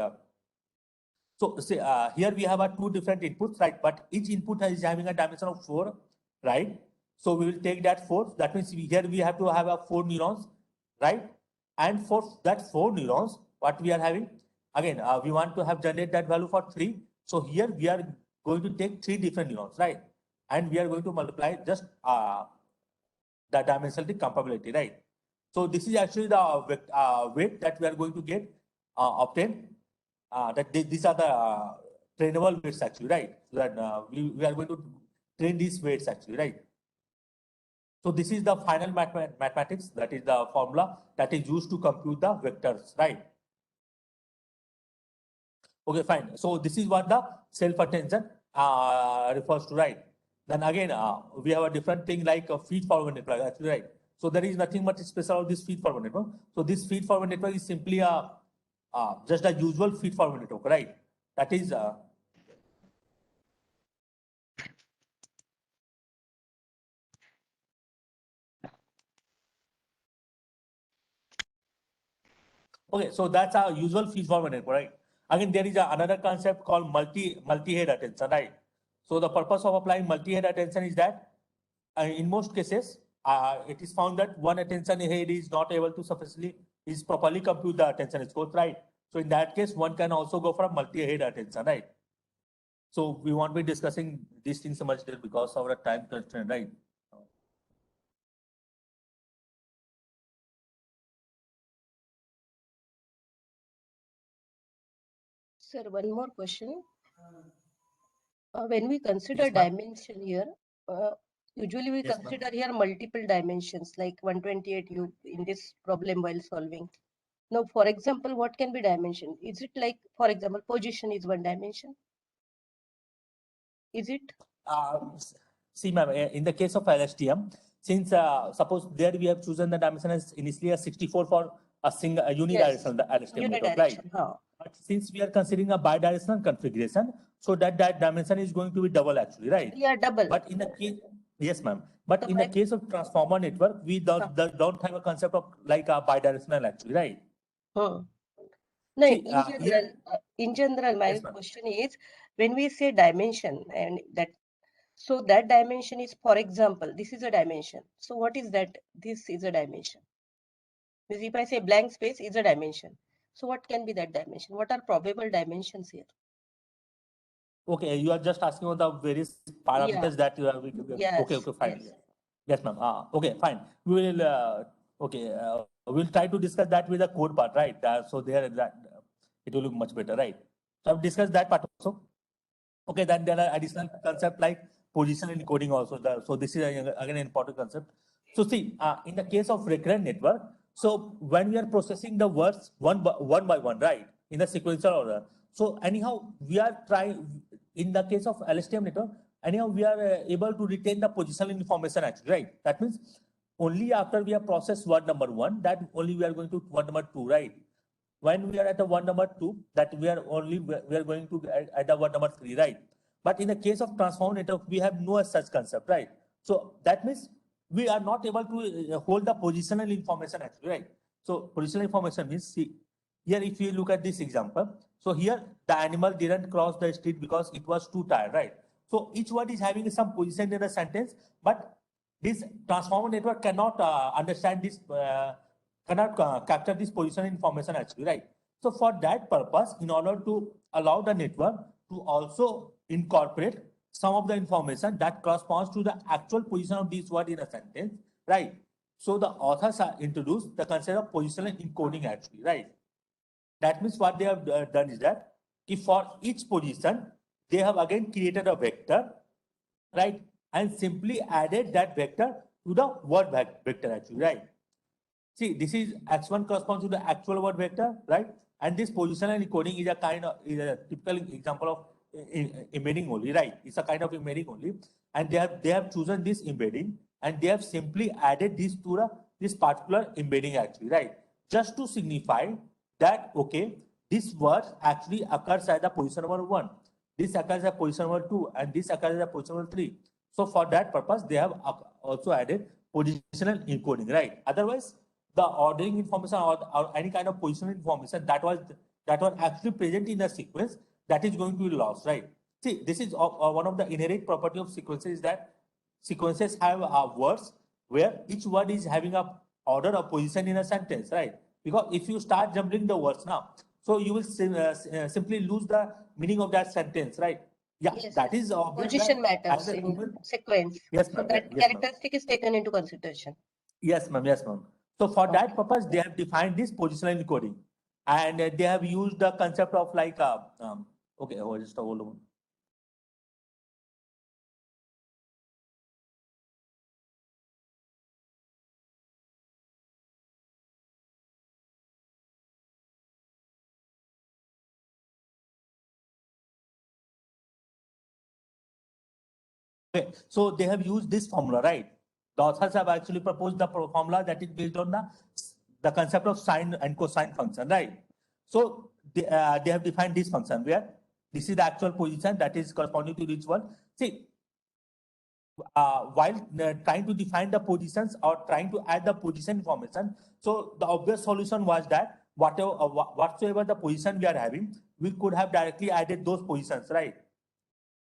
So see, here we have two different inputs, right? But each input is having a dimension of 4, right? So we will take that 4. That means here we have to have a 4 neurons, right? And for that 4 neurons, what we are having, again, we want to have generate that value for 3. So here we are going to take 3 different neurons, right? And we are going to multiply just the dimensional compatibility, right? So this is actually the weight that we are going to get obtained. These are the trainable weights actually, right? So that we are going to train these weights actually, right? So this is the final mathematics, that is the formula that is used to compute the vectors, right? Okay, fine. So this is what the self-attention refers to, right? Then again, we have a different thing like a feed-forward network, actually, right? So there is nothing much special about this feed-forward network. So this feed-forward network is simply just a usual feed-forward network, right? That is okay. So that's our usual feed-forward network, right? Again, there is another concept called multi-head attention, right? So the purpose of applying multi-head attention is that in most cases, it is found that one attention head is not able to properly compute the attention scores, right? So in that case, one can also go for a multi-head attention, right? So we won't be discussing these things so much there because of the time constraint, right? Sir, one more question. When we consider Yes, ma'am. dimension here, usually we Yes, ma'am. consider here multiple dimensions like 128 u in this problem while solving. Now, for example, what can be dimension? Is it like, for example, position is one dimension? Is it? See, ma'am, in the case of LSTM, since suppose there we have chosen the dimension as initially as 64 for a single unidirectional LSTM network, right? Huh. But since we are considering a bidirectional configuration, so that dimension is going to be double actually, right? Yeah, double. But in the case, yes, ma'am. But in the case of transformer network, we don't have a concept of like a bidirectional actually, right? No, See, in general, my Yes, ma'am. question is when we say dimension and that, so that dimension is, for example, this is a dimension. So what is that? This is a dimension. Because if I say blank space is a dimension. So what can be that dimension? What are probable dimensions here? Okay, you are just asking about the various parameters that you have. Yes, Okay, fine. yes. Yes, ma'am. Okay, fine. We will. We'll try to discuss that with the code part, right? So there, that it will look much better, right? So I've discussed that part also. Okay, then there are additional concept like position encoding also. So this is again an important concept. So see, in the case of recurrent network, so when we are processing the words one by one, right, in the sequential order. So anyhow, we are trying in the case of LSTM network. Anyhow, we are able to retain the positional information actually, right? That means only after we have processed word number one, that only we are going to word number two, right? When we are at the word number two, that we are going to at the word number three, right? But in the case of transformer network, we have no such concept, right? So that means we are not able to hold the positional information actually, right? So positional information means, see, here if you look at this example, so here the animal didn't cross the street because it was too tired, right? So each word is having some position in a sentence, but this transformer network cannot understand this, cannot capture this position information actually, right? So for that purpose, in order to allow the network to also incorporate some of the information that corresponds to the actual position of this word in a sentence, right? So the authors are introduced the concept of positional encoding actually, right? That means what they have done is that if for each position, they have again created a vector, right? And simply added that vector to the word vector actually, right? See, this is x1 corresponds to the actual word vector, right? And this positional encoding is a typical example of embedding only, right? It's a kind of embedding only, and they have chosen this embedding, and they have simply added this to this particular embedding actually, right? Just to signify that okay, this word actually occurs at the position number one, this occurs at position number two, and this occurs at position number three. So for that purpose, they have also added positional encoding, right? Otherwise, the ordering information or any kind of positional information that was actually present in the sequence, that is going to be lost, right? See, this is one of the inherent property of sequences is that sequences have words where each word is having a order or position in a sentence, right? Because if you start jumbling the words now, so you will simply lose the meaning of that sentence, right? Yeah, Yes, that yes. is obvious. Position That matters as a in human, sequence. yes, So ma'am. that Yes, ma'am. characteristic is taken into consideration. Yes, ma'am. Yes, ma'am. So for that purpose, they have defined this positional encoding, and they have used the concept of like okay, just hold on. Okay, so they have used this formula, right? The authors have actually proposed the formula that is based on the concept of sine and cosine function, right? So they have defined this function where this is the actual position that is corresponding to each one. See, while trying to define the positions or trying to add the position information, so the obvious solution was that whatsoever the position we are having, we could have directly added those positions, right?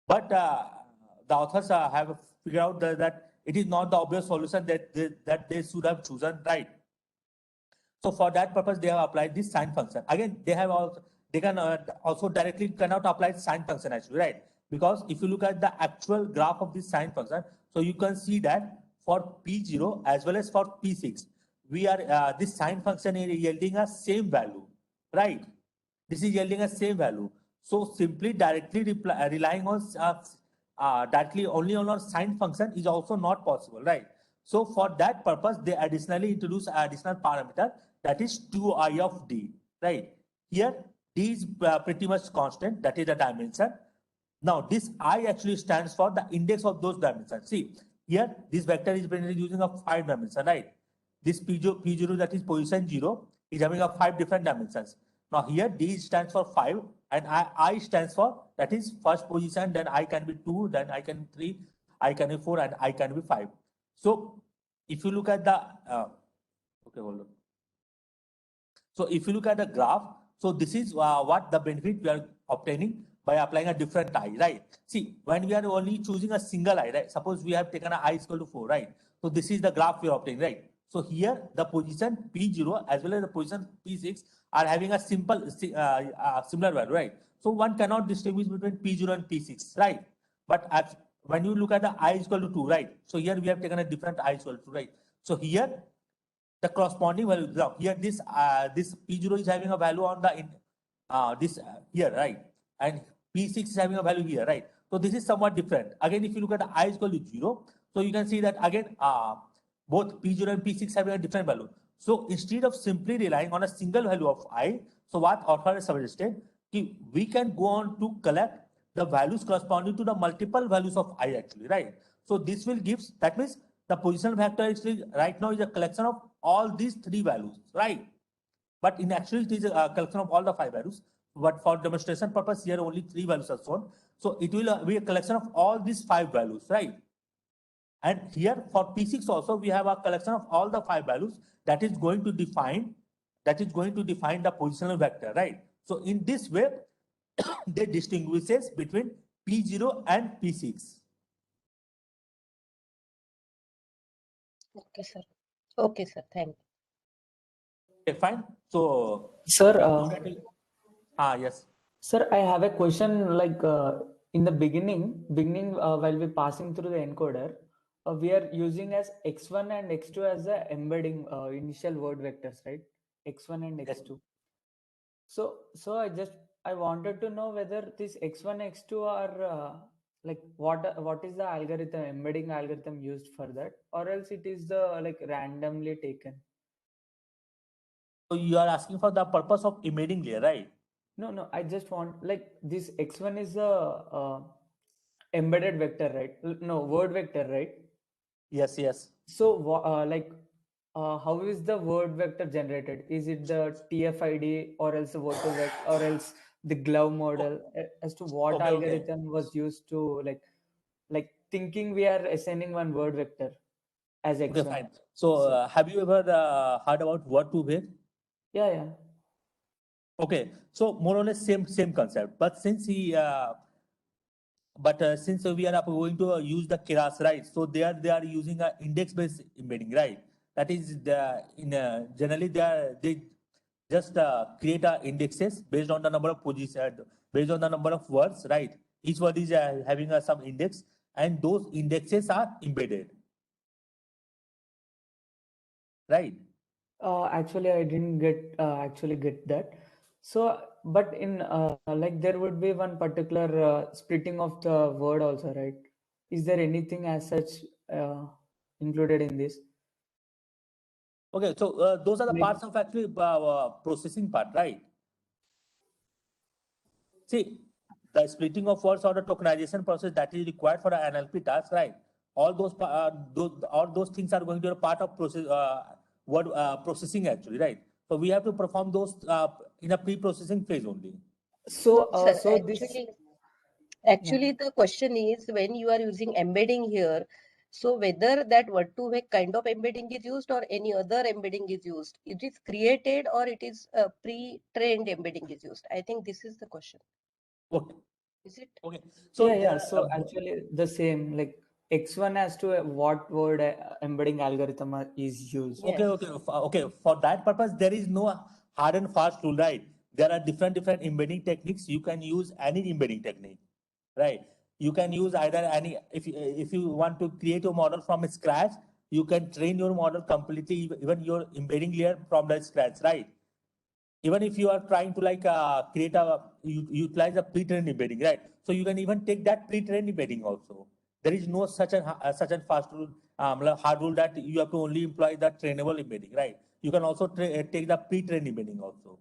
But the authors have figured out that it is not the obvious solution that they should have chosen, right? So for that purpose, they have applied this sine function. Again, they can also directly cannot apply sine function actually, right? because if you look at the actual graph of this sine function, so you can see that for P0 as well as for P6, we are this sine function is yielding a same value, right? This is yielding a same value. So simply directly relying on directly only on our sine function is also not possible, right? So for that purpose, they additionally introduce additional parameter, that is 2i of d, right? Here d is pretty much constant, that is the dimension. Now this I actually stands for the index of those dimensions. See, here this vector is using a 5 dimension, right? This P0 that is position 0 is having a 5 different dimensions. Now here D stands for 5 and I stands for, that is first position, then I can be 2, then I can be 3, I can be 4 and I can be 5. So if you look at the, okay, hold on. So if you look at the graph, so this is what the benefit we are obtaining by applying a different I, right? See, when we are only choosing a single I, right? Suppose we have taken a I is equal to 4, right? So this is the graph we are obtaining, right? So here the position P0 as well as the position P6 are having a simple similar value, right? So one cannot distinguish between P0 and P6, right? But when you look at the I is equal to 2, right? So here we have taken a different I is equal to 2, right? So here the corresponding value, now here this P0 is having a value on the this here, right? And P6 is having a value here, right? So this is somewhat different. Again, if you look at the I is equal to 0, so you can see that again both P0 and P6 having a different value. So instead of simply relying on a single value of I, so what author has suggested, we can go on to collect the values corresponding to the multiple values of I actually, right? So this will give, that means the positional vector actually right now is a collection of all these 3 values, right? But in actually it is a collection of all the 5 values. But for demonstration purpose, here only 3 values are shown. So it will be a collection of all these 5 values, right? And here for P6 also we have a collection of all the 5 values that is going to define the positional vector, right? So in this way, they distinguishes between P0 and P6. Okay, sir. Okay, sir. Thank you. Okay, fine. So, sir, yes. Sir, I have a question. Like in the beginning, while we passing through the encoder, we are using as x1 and x2 as the embedding initial word vectors, right? X1 and x2. So I wanted to know whether this x1, x2 are like what is the algorithm, embedding algorithm used for that, or else it is the like randomly taken. So you are asking for the purpose of embedding layer, right? No, I just want, like, this x1 is a embedded vector, right? No, word vector, right? Yes. So how is the word vector generated? Is it the TF-ID or else the word2vec or else the glove model? As to what algorithm was used to like thinking we are assigning one word vector as x1. Okay, fine. So have you ever heard about word2vec? Yeah. Okay, so more or less same concept. But since since we are going to use the Keras, right? So they are using a index-based embedding, right? That is generally they just create indexes based on the number of positions, based on the number of words, right? Each word is having some index, and those indexes are embedded, right? Actually, I didn't get that. So, but in like there would be one particular splitting of the word also, right? Is there anything as such included in this? Okay, so those are the parts of actually processing part, right? See, the splitting of words or the tokenization process that is required for an NLP task, right? All those things are going to be a part of word processing actually, right? So we have to perform those in a pre-processing phase only. So actually the question is, when you are using embedding here, so whether that word2vec kind of embedding is used or any other embedding is used, it is created or it is pre-trained embedding is used. I think this is the question. Okay. Is it? Okay. So So actually the same, like x1 as to what word embedding algorithm is used. Okay. For that purpose, there is no hard and fast rule, right? There are different embedding techniques. You can use any embedding technique, right? you can use either any, if you want to create a model from scratch, you can train your model completely, even your embedding layer from the scratch, right? Even if you are trying to like create utilize a pre-trained embedding, right? So you can even take that pre-trained embedding also. There is no such a fast rule, hard rule that you have to only employ the trainable embedding, right? You can also take the pre-trained embedding also.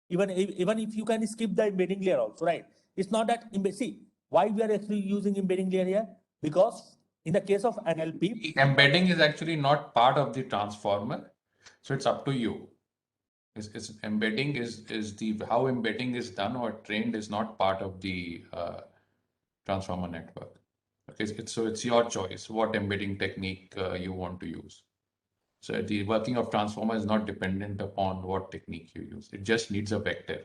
Even if you can skip the embedding layer also, right? It's not that see why we are actually using embedding layer here, because in the case of NLP, embedding is actually not part of the transformer, so it's up to you. It's embedding is the how embedding is done or trained is not part of the transformer network. Okay, it's your choice what embedding technique you want to use. So the working of transformer is not dependent upon what technique you use. It just needs a vector.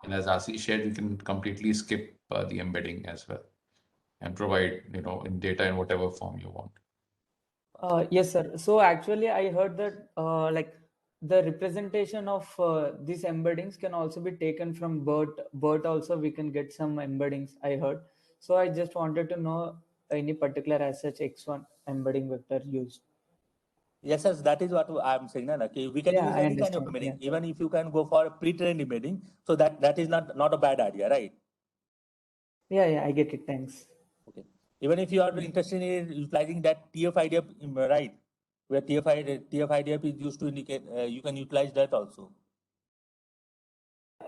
And as Asi shared, you can completely skip the embedding as well and provide, in data in whatever form you want. Yes, sir. So actually, I heard that like the representation of these embeddings can also be taken from BERT. BERT also we can get some embeddings, I heard. So I just wanted to know any particular as such X1 embedding vector used. yes, sir, that is what I'm saying. Okay, we can Yeah, use I any kind of understand. embedding, Yeah. even if you can go for pre-trained embedding. So that is not a bad idea, right? Yeah, I get it. Thanks. Okay. Even if you are interested in utilizing that TF-IDF, right? Where TF-IDF is used to indicate, you can utilize that also.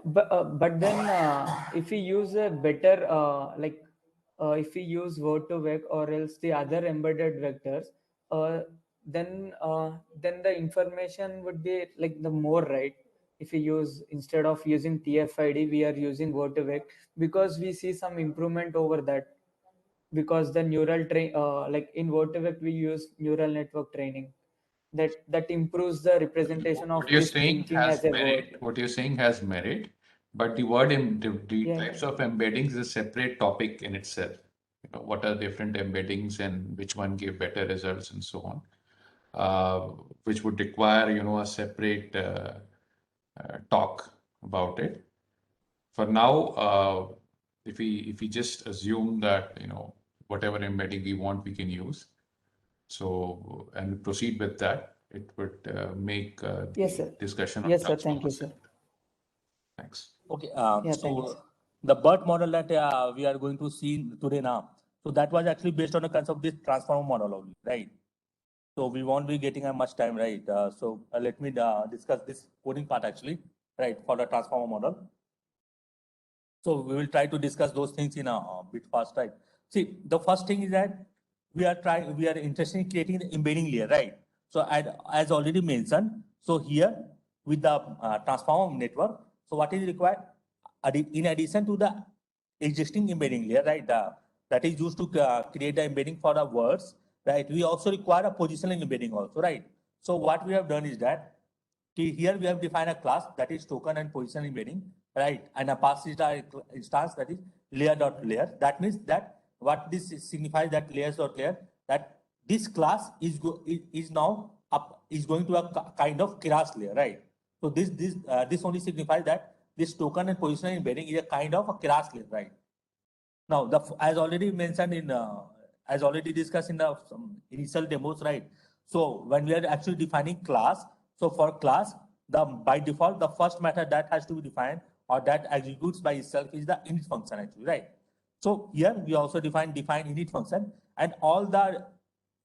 But then if we use a better if we use word to vec or else the other embedded vectors, then the information would be like the more, right? If we use, instead of using TF-ID, we are using word to vec, because we see some improvement over that, because the neural train like in word to vec we use neural network training that improves the representation of What you're this saying thinking has as a word. merit. What you're saying has merit, but the word in the Yeah. types of embeddings is a separate topic in itself. What are different embeddings and which one give better results and so on, which would require a separate talk about it. For now, if we just assume that whatever embedding we want we can use, so and proceed with that, it would make Yes, the sir. discussion on Yes, sir. Thank you, transformers. sir. Thanks. Okay, Yeah, thanks. so the BERT model that we are going to see today now, so that was actually based on the concept of this transformer model only, right? So we won't be getting much time, right? So let me discuss this coding part actually, right, for the transformer model. So we will try to discuss those things in a bit fast, right? See, the first thing is that we are interested in creating the embedding layer, right? So as already mentioned, so here with the transformer network, so what is required? In addition to the existing embedding layer, right? That is used to create the embedding for the words, right? We also require a positioning embedding also, right? So what we have done is that here we have defined a class that is token and position embedding, right? And a pass instance that is layer.layer. That means that what this signifies that layers.layer, that this class is now going to a kind of class layer, right? So this only signifies that this token and position embedding is a kind of a class layer, right? Now, as already mentioned as already discussed in the initial demos, right? So when we are actually defining class, so for class, by default, the first method that has to be defined or that executes by itself is the init function actually, right? So here we also define init function, and all the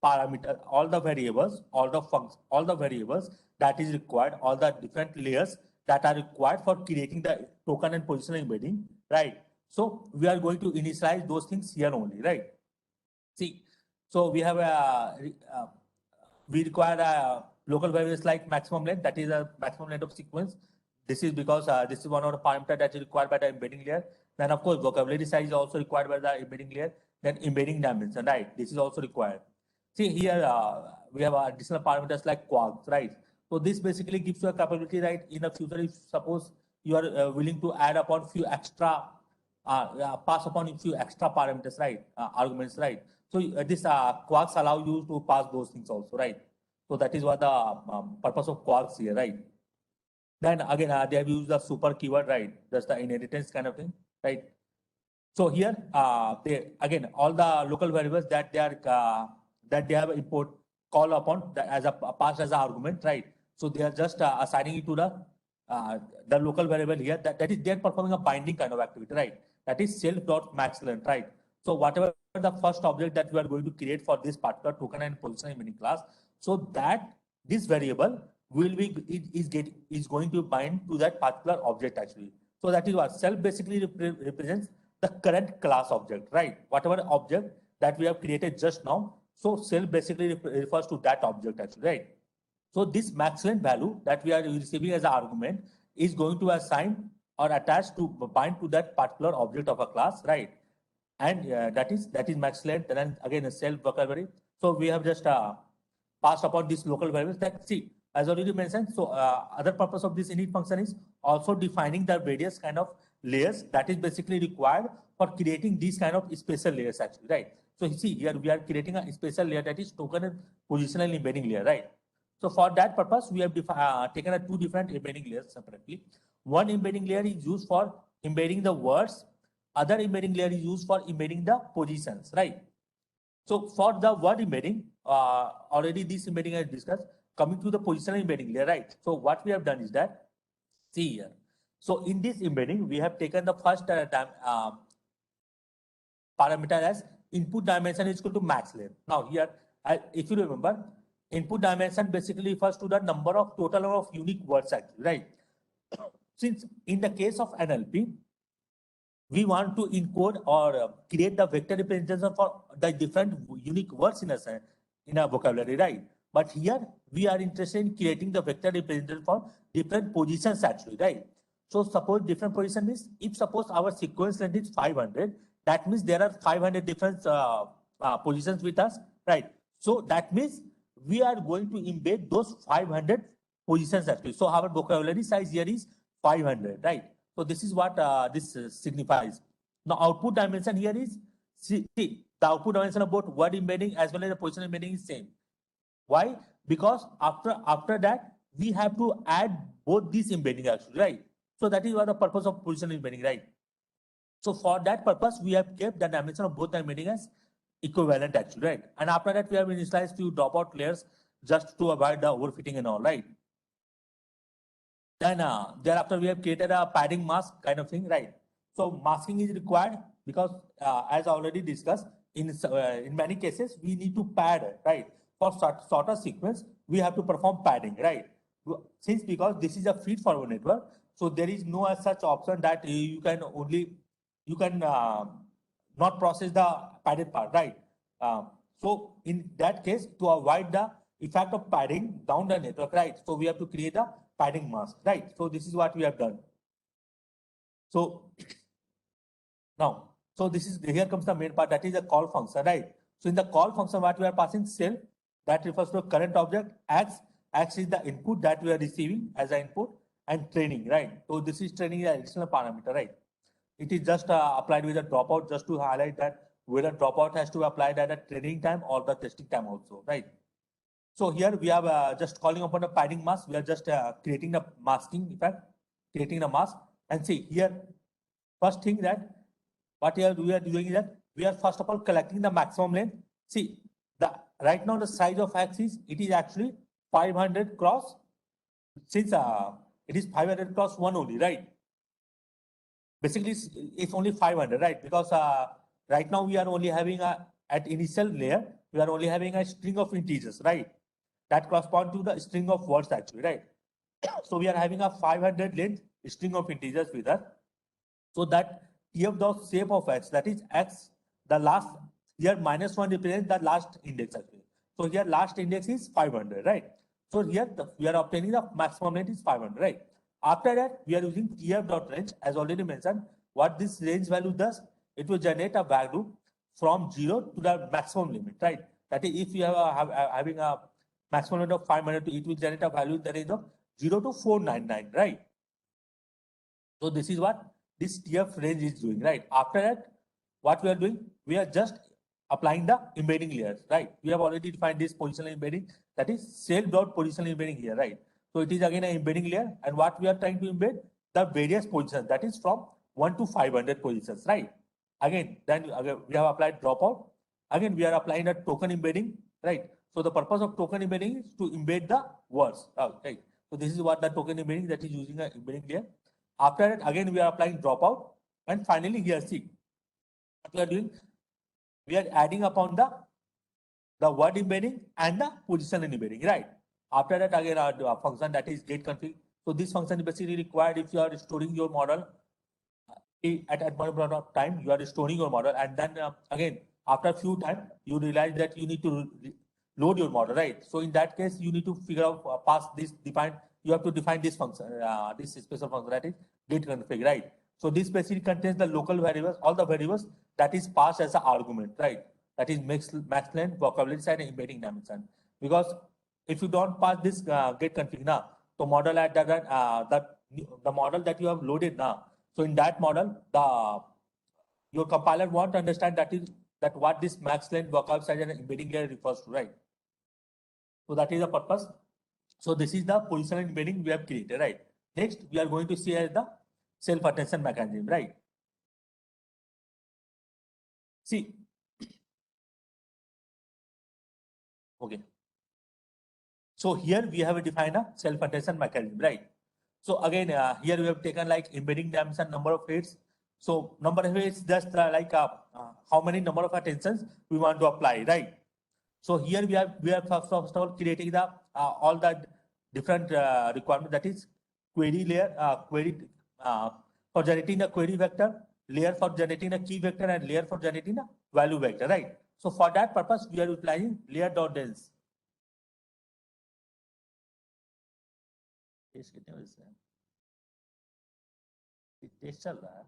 parameter, all the variables, all the variables that is required, all the different layers that are required for creating the token and position embedding, right? So we are going to initialize those things here only, right? See, so we have we require local variables like maximum length, that is a maximum length of sequence. This is because this is one of the parameters that is required by the embedding layer. Then of course vocabulary size is also required by the embedding layer. Then embedding dimension, right? This is also required. See here we have additional parameters like quarks, right? So this basically gives you a capability, right? In the future, if suppose you are willing to add upon few extra pass upon a few extra parameters, right? Arguments, right? So this quarks allow you to pass those things also, right? So that is what the purpose of quarks here, right? Then again, they have used the super keyword, right? That's the inheritance kind of thing, right? So here, again, all the local variables that they have import call upon as a passed as an argument, right? So they are just assigning it to the local variable here. That is, they're performing a binding kind of activity, right? That is self.maxLength, right? So whatever the first object that we are going to create for this particular token and position embedding class, so that this variable will be is going to bind to that particular object actually. So that is what self basically represents the current class object, right? Whatever object that we have created just now. So self basically refers to that object actually, right? So this maximum value that we are receiving as an argument is going to assign or attach to bind to that particular object of a class, right? And that is max length. Then again a self vocabulary. So we have just passed upon these local variables that see as already mentioned. So other purpose of this init function is also defining the various kind of layers that is basically required for creating these kind of special layers actually, right? So you see here we are creating a special layer that is token and positional embedding layer, right? So for that purpose, we have taken two different embedding layers separately. One embedding layer is used for embedding the words. Other embedding layer is used for embedding the positions, right? So for the word embedding, already this embedding I discussed. Coming to the positional embedding layer, right? So what we have done is that, see here. So in this embedding, we have taken the first parameter as input dimension is equal to max length. Now here, if you remember, input dimension basically refers to the number of total number of unique words actually, right? Since in the case of NLP, we want to encode or create the vector representation for the different unique words in a vocabulary, right? But here we are interested in creating the vector representation for different positions actually, right? So suppose different position is, if suppose our sequence length is 500, that means there are 500 different positions with us, right? So that means we are going to embed those 500 positions actually. So our vocabulary size here is 500, right? So this is what this signifies. Now output dimension here is, see the output dimension of both word embedding as well as the position embedding is same. Why? Because after that we have to add both these embedding actually, right? So that is what the purpose of position embedding, right? So for that purpose, we have kept the dimension of both the embedding as equivalent actually, right? And after that, we have initialized few dropout layers just to avoid the overfitting and all, right? Then thereafter, we have created a padding mask kind of thing, right? So masking is required because as already discussed, in many cases, we need to pad, right? For shorter sequence, we have to perform padding, right? Since because this is a feed-forward network, so there is no as such option that you can not process the padded part, right? So in that case, to avoid the effect of padding down the network, right? So we have to create a padding mask, right? So this is what we have done. So now, so this is, here comes the main part, that is a call function, right? So in the call function, what we are passing self, that refers to a current object. X is the input that we are receiving as an input, and training, right? So this is training an additional parameter, right? It is just applied with a dropout, just to highlight that whether dropout has to be applied at a training time or the testing time also, right? So here we have just calling upon a padding mask. We are just creating the masking effect, creating the mask. And see here, first thing that what we are doing is that we are first of all collecting the maximum length. See, right now the size of X is, it is actually 500 cross, since it is 500 cross 1 only, right? Basically, it's only 500, right? Because right now we are only having at initial layer, we are only having a string of integers, right? That correspond to the string of words actually, right? So we are having a 500 length string of integers with us. So that here the shape of X, that is X, the last, here -1 represents the last index actually. So here last index is 500, right? So here we are obtaining the maximum length is 500, right? After that, we are using tf.range as already mentioned. What this range value does, it will generate a value from 0 to the maximum limit, right? That is, if you have having a maximum limit of 500, it will generate a value in the range of 0 to 499, right? So this is what this tf range is doing, right? After that, what we are doing, we are just applying the embedding layers, right? We have already defined this positional embedding, that is self.positional embedding here, right? So it is again an embedding layer, and what we are trying to embed, the various positions, that is from 1 to 500 positions, right? Again, we have applied dropout. Again, we are applying a token embedding, right? So the purpose of token embedding is to embed the words, right? So this is what the token embedding that is using an embedding layer. After that, again, we are applying dropout. And finally, here, see, what we are doing, we are adding upon the word embedding and the position embedding, right? After that, again, our function that is getConfig. So this function is basically required if you are storing your model at one point of time, you are storing your model, and then again, after a few time, you realize that you need to load your model, right? So in that case, you need to figure out pass this define. You have to define this function, this special function that is getConfig, right? So this basically contains the local variables, all the variables that is passed as an argument, right? That is max length, vocabulary size, and embedding dimension. Because if you don't pass this getConfig now, the model at the model that you have loaded now. So in that model, your compiler want to understand that what this max length, vocab size, and embedding layer refers to, right? So that is the purpose. So this is the position embedding we have created, right? Next, we are going to see as the self-attention mechanism, right? See, okay. So here we have defined a self-attention mechanism, right? So again, here we have taken like embedding dimension, number of hits. So number of hits just how many number of attentions we want to apply, right? So here we are first of all creating the all the different requirement, that is query layer, query for generating a query vector, layer for generating a key vector, and layer for generating a value vector, right? So for that purpose, we are utilizing layer.dense. चल रहा है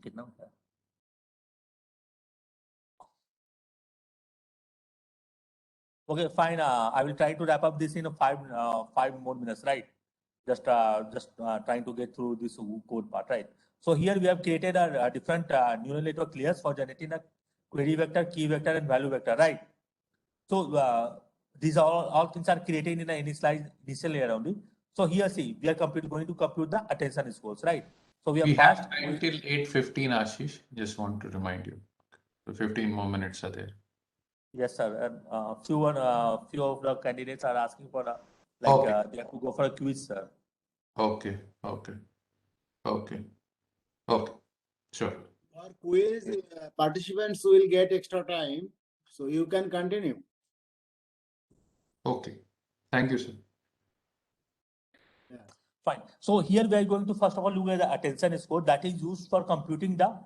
कितना होता है Okay, fine. I will try to wrap up this in 5 more minutes, right? Just trying to get through this code part, right? So here we have created a different neural network layers for generating a query vector, key vector, and value vector, right? So these are all things are created in an initial layer only. So here, see, we are going to compute the attention scores, right? So we have time till 8:15, Ashish. Just want to remind you. So 15 more minutes are there. Yes, sir. And few of the candidates are asking for they have to go for a quiz, sir. Okay. Sure. For quiz, participants will get extra time, so you can continue. Okay. Thank you, sir. Yeah. Fine. So here we are going to first of all look at the attention score that is used for computing the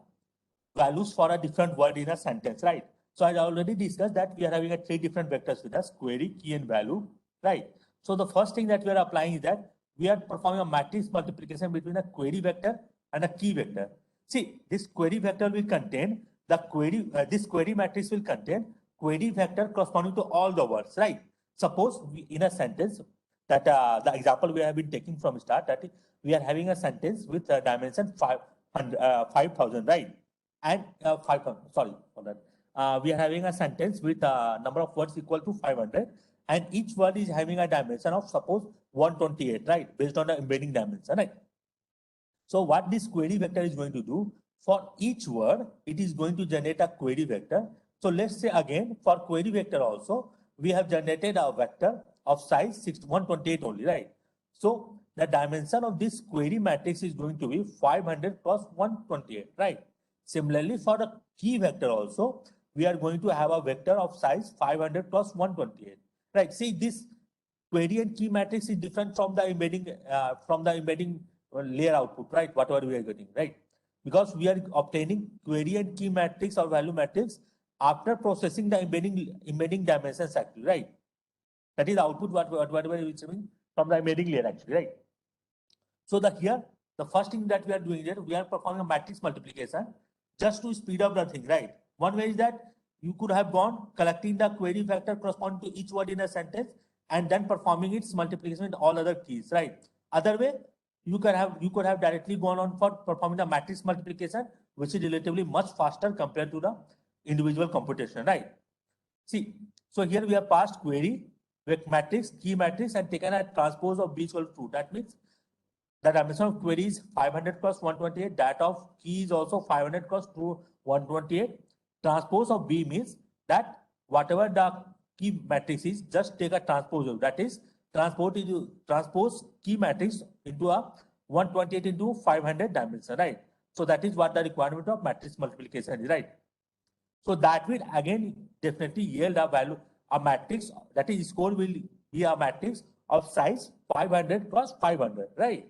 values for a different word in a sentence, right? So I already discussed that we are having 3 different vectors with us: query, key, and value, right? So the first thing that we are applying is that we are performing a matrix multiplication between a query vector and a key vector. See, this query vector will contain the query, this query matrix will contain query vector corresponding to all the words, right? Suppose in a sentence that the example we have been taking from start, that we are having a sentence with a dimension 5,000, right? And 5,000, sorry for that. We are having a sentence with a number of words equal to 500, and each word is having a dimension of suppose 128, right? Based on the embedding dimension, right? So what this query vector is going to do, for each word, it is going to generate a query vector. So let's say again, for query vector also, we have generated a vector of size 128 only, right? So the dimension of this query matrix is going to be 500 plus 128, right? Similarly, for the key vector also, we are going to have a vector of size 500 plus 128, right? See, this query and key matrix is different from the embedding layer output, right? Whatever we are getting, right? Because we are obtaining query and key matrix or value matrix after processing the embedding dimensions actually, right? That is output whatever we are receiving from the embedding layer actually, right? So the first thing that we are doing here, we are performing a matrix multiplication just to speed up the thing, right? One way is that you could have gone collecting the query vector corresponding to each word in a sentence and then performing its multiplication with all other keys, right? Other way, you could have directly gone on for performing the matrix multiplication, which is relatively much faster compared to the individual computation, right? See, So here we have passed query with matrix, key matrix, and taken a transpose of B equal to 2. That means the dimension of query is 500 cross 128. That of key is also 500 cross 128. Transpose of B means that whatever the key matrix is, just take a transpose of that is transpose key matrix into a 128 into 500 dimension, right? So that is what the requirement of matrix multiplication is, right? So that will again definitely yield a value, a matrix, that is score will be a matrix of size 500 cross 500, right?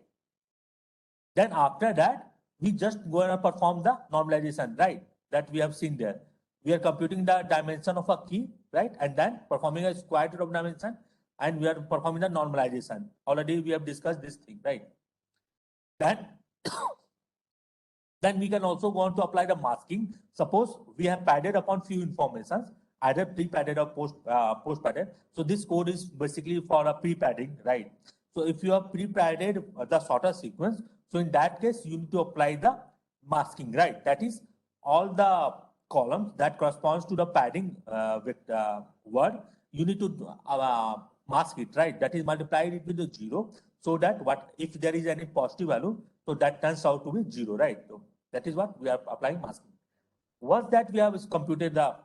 Then after that, we just go and perform the normalization, right? That we have seen there. We are computing the dimension of a key, right? And then performing a square root of dimension, and we are performing the normalization. Already we have discussed this thing, right? Then we can also go on to apply the masking. Suppose we have padded upon few informations, either pre-padded or post-padded. So this code is basically for a pre-padding, right? So if you have pre-padded the sorter sequence, so in that case, you need to apply the masking, right? That is all the columns that corresponds to the padding with word, you need to mask it, right? That is multiply it with the 0, so that what if there is any positive value, so that turns out to be 0, right? So that is what we are applying masking. Once that we have computed the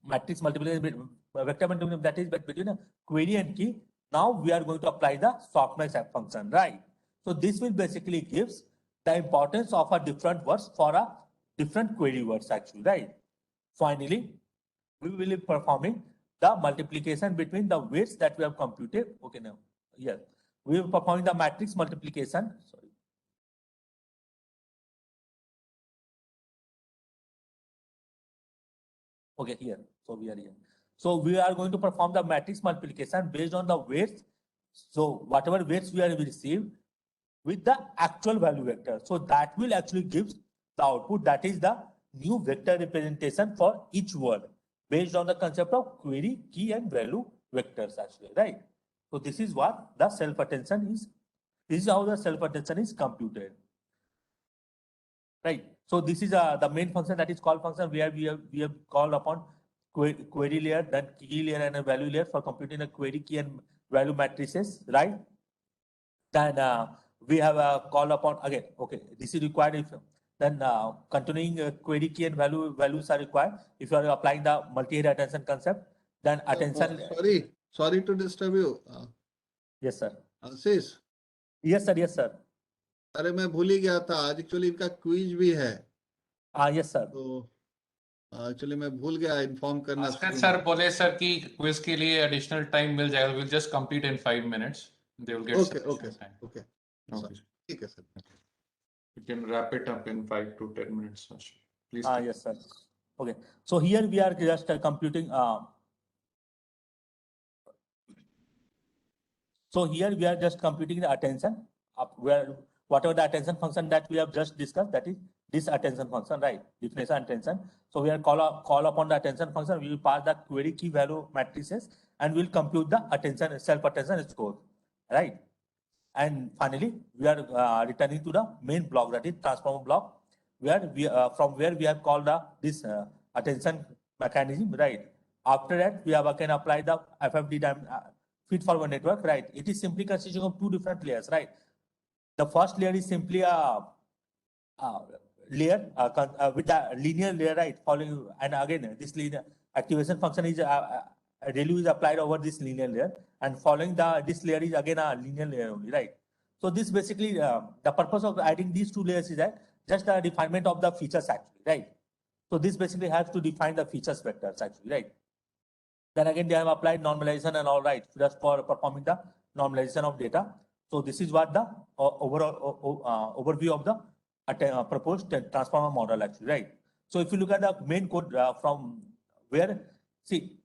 matrix multiplication, vector multiplication, that is between a query and key, now we are going to apply the softmax function, right? So this will basically gives the importance of a different words for a different query words actually, right? Finally, we will be performing the multiplication between the weights that we have computed. Okay, now, yeah, we will be performing the matrix multiplication. Sorry. Okay, here. So we are here. So we are going to perform the matrix multiplication based on the weights. So whatever weights we have received with the actual value vector. So that will actually give the output, that is the new vector representation for each word based on the concept of query, key, and value vectors actually, right? So this is what the self-attention is. This is how the self-attention is computed, right? So this is the main function, that is call function, where we have called upon query layer, then key layer, and a value layer for computing a query, key, and value matrices, right? Then we have a call upon again. Okay, this is required if then continuing query key and values are required if you are applying the multi-head attention concept. Then attention. Sorry to disturb you. Yes, sir. Ashish. Yes, sir. Yes, sir. अरे मैं भूल ही गया था, आज actually इनका quiz भी है. Yes sir. तो एक्चुअली मैं भूल गया इन्फॉर्म करना. सर बोले सर कि क्विज के लिए एडिशनल टाइम मिल जाएगा. We'll just complete in 5 minutes. They will get okay. ठीक है sir. You can wrap it up in 5 to 10 minutes. Please. Yes, sir. Okay. So here we are just computing. So here we are just computing the attention. Where whatever the attention function that we have just discussed, that is this attention function, right? Definition attention. So we are call upon the attention function. We will pass the query key value matrices and we'll compute the attention self-attention score, right? And finally, we are returning to the main block, that is transformer block, where we from where we have called this attention mechanism, right? After that, we have again applied the FFD feed-forward network, right? It is simply consisting of two different layers, right? The first layer is simply a layer with a linear layer, right? Following, and again, this linear activation function is value is applied over this linear layer, and following this layer is again a linear layer only, right? So this basically the purpose of adding these two layers is that just the refinement of the features actually, right? So this basically has to define the features vectors actually, right? Then again they have applied normalization and all, right, just for performing the normalization of data. So this is what the overall overview of the proposed transformer model actually, right? So if you look at the main code from where, see,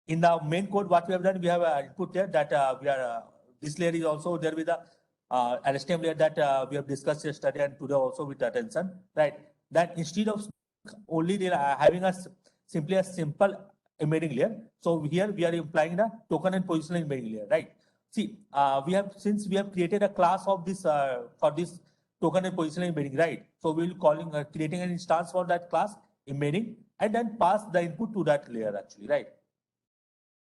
in the main code, what we have done, we have input there that we are, this layer is also there with the LSTM layer that we have discussed yesterday and today also with attention, right? That instead of only having simply a simple embedding layer, so here we are implying the token and positional embedding layer, right? See, since we have created a class of this for this token and positional embedding, right? So we will creating an instance for that class embedding, and then pass the input to that layer actually, right?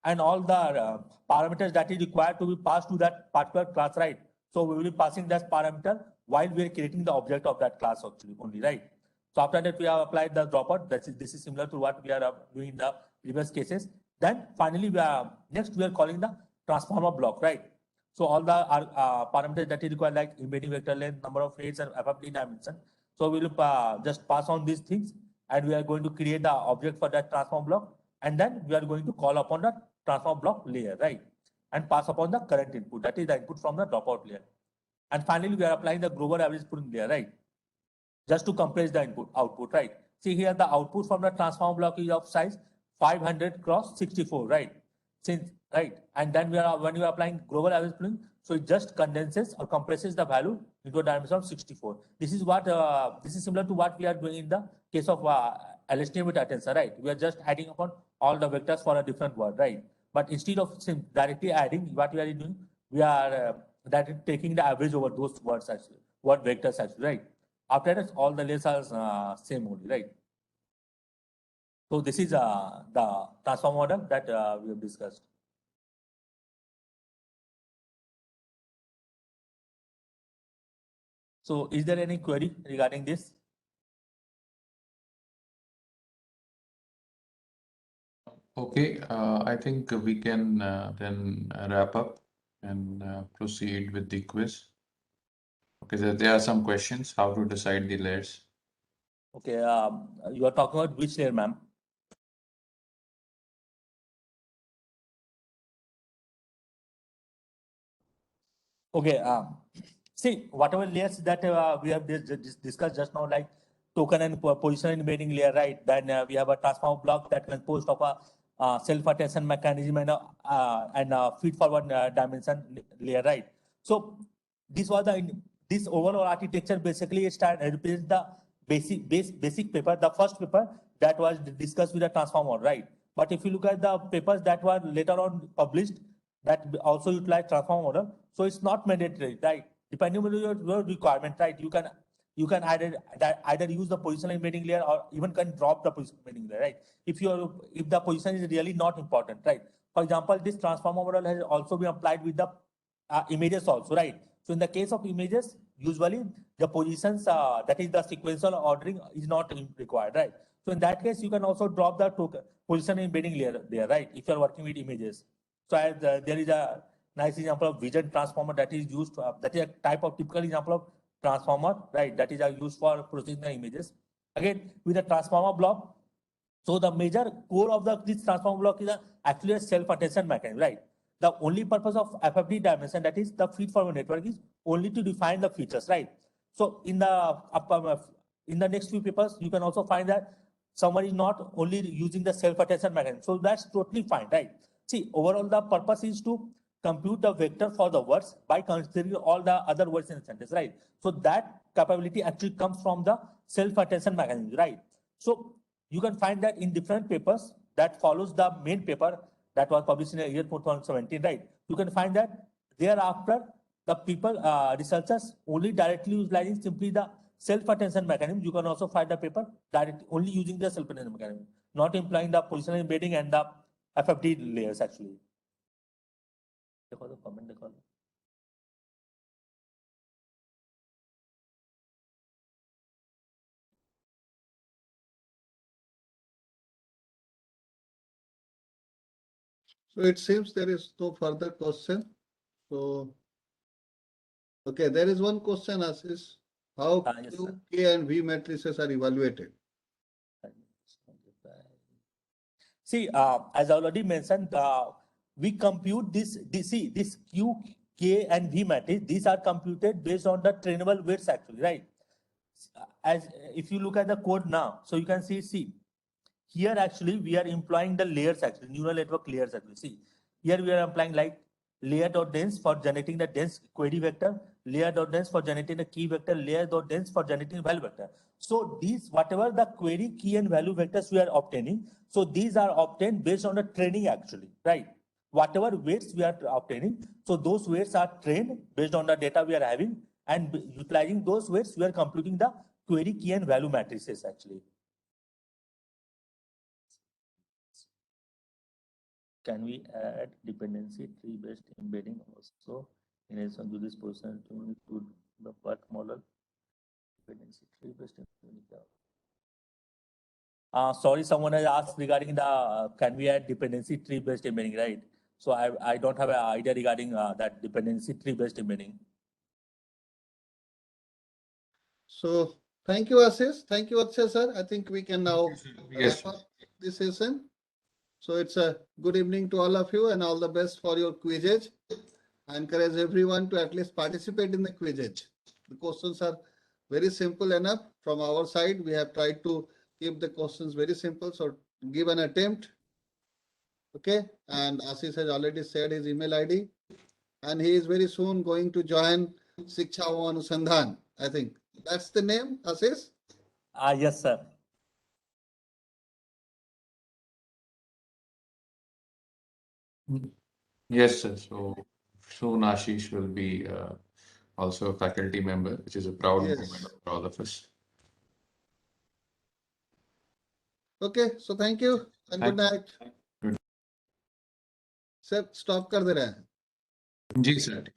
And all the parameters that is required to be passed to that particular class, right? So we will be passing that parameter while we are creating the object of that class actually only, right? So after that, we have applied the dropout. This is similar to what we are doing in the previous cases. Then finally, next we are calling the transformer block, right? So all the parameters that is required, like embedding vector length, number of threads, and FFT dimension. So we will just pass on these things, and we are going to create the object for that transform block, and then we are going to call upon the transform block layer, right? And pass upon the current input, that is the input from the dropout layer. And finally, we are applying the global average pooling layer, right? Just to compress the output, right? See here, the output from the transform block is of size 500 cross 64, right? Right, and then when you are applying global average pooling, so it just condenses or compresses the value into a dimension of 64. This is what this is similar to what we are doing in the case of LSTM with attention, right? We are just adding upon all the vectors for a different word, right? But instead of directly adding, what we are doing, we are taking the average over those words actually, word vectors actually, right? After that, all the layers are same only, right? So this is the transform model that we have discussed. So is there any query regarding this? Okay, I think we can then wrap up and proceed with the quiz. Okay, so there are some questions, how to decide the layers. Okay, you are talking about which layer, ma'am? Okay, see, whatever layers that we have discussed just now, like token and position embedding layer, right? Then we have a transform block that composed of a self-attention mechanism and feed forward dimension layer, right? So this was this overall architecture basically represents the basic paper, the first paper that was discussed with the transformer, right? But if you look at the papers that were later on published, that also utilize transform model, so it's not mandatory, right? Depending on your requirement, right? You can either use the positional embedding layer or even can drop the positional embedding layer, right? If the position is really not important, right? For example, this transformer model has also been applied with the images also, right? So in the case of images, usually the positions that is the sequential ordering is not required, right? So in that case, you can also drop the position embedding layer there, right? If you are working with images. So as there is a nice example of vision transformer that is used, that is a type of typical example of transformer, right? That is used for processing the images. Again, with a transformer block, so the major core of this transformer block is actually a self-attention mechanism, right? The only purpose of FFD dimension, that is the feed forward network, is only to define the features, right? So in the next few papers, you can also find that someone is not only using the self-attention mechanism. So that's totally fine, right? See, overall, the purpose is to compute the vector for the words by considering all the other words in the sentence, right? So that capability actually comes from the self-attention mechanism, right? So you can find that in different papers that follows the main paper that was published in the year 2017, right? You can find that thereafter the people, researchers only directly utilizing simply the self-attention mechanism. You can also find the paper directly only using the self-attention mechanism, not implying the positional embedding and the FFD layers actually. So it seems there is no further question. So, okay, there is one question, Ashish. How Yes, Q, K, and V matrices are evaluated? See, as I already mentioned, we compute this Q, K, and V matrix. These are computed based on the trainable weights actually, right? As if you look at the code now, so you can see here actually we are employing the layers actually, neural network layers actually. See, here we are applying like layer.dense for generating the dense query vector, layer.dense for generating the key vector, layer.dense for generating value vector. So these, whatever the query, key, and value vectors we are obtaining, so these are obtained based on the training actually, right? Whatever weights we are obtaining, so those weights are trained based on the data we are having, and utilizing those weights, we are computing the query, key, and value matrices actually. can we add dependency tree-based embedding also in addition to this position to include the work model? Dependency tree-based embedding. Sorry, someone has asked regarding the can we add dependency tree-based embedding, right? So I don't have an idea regarding that dependency tree-based embedding. So thank you, Ashish. Thank you, Akshay sir. I think we can now Yes, wrap up this session. So it's a good evening to all of you and all the best for your quizzes. I encourage everyone to at least participate in the quizzes. The questions are very simple enough from our side. We have tried to keep the questions very simple. So give an attempt. Okay. And Ashish has already said his email ID. And he is very soon going to join Shiksha Anusandhan. I think that's the name, Ashish? Yes, sir. Yes, sir. So soon Ashish will be also a faculty member, which is a proud moment for all of us. Okay, so thank you and good night. Good. Sir, stop कर दे रहे हैं. जी sir.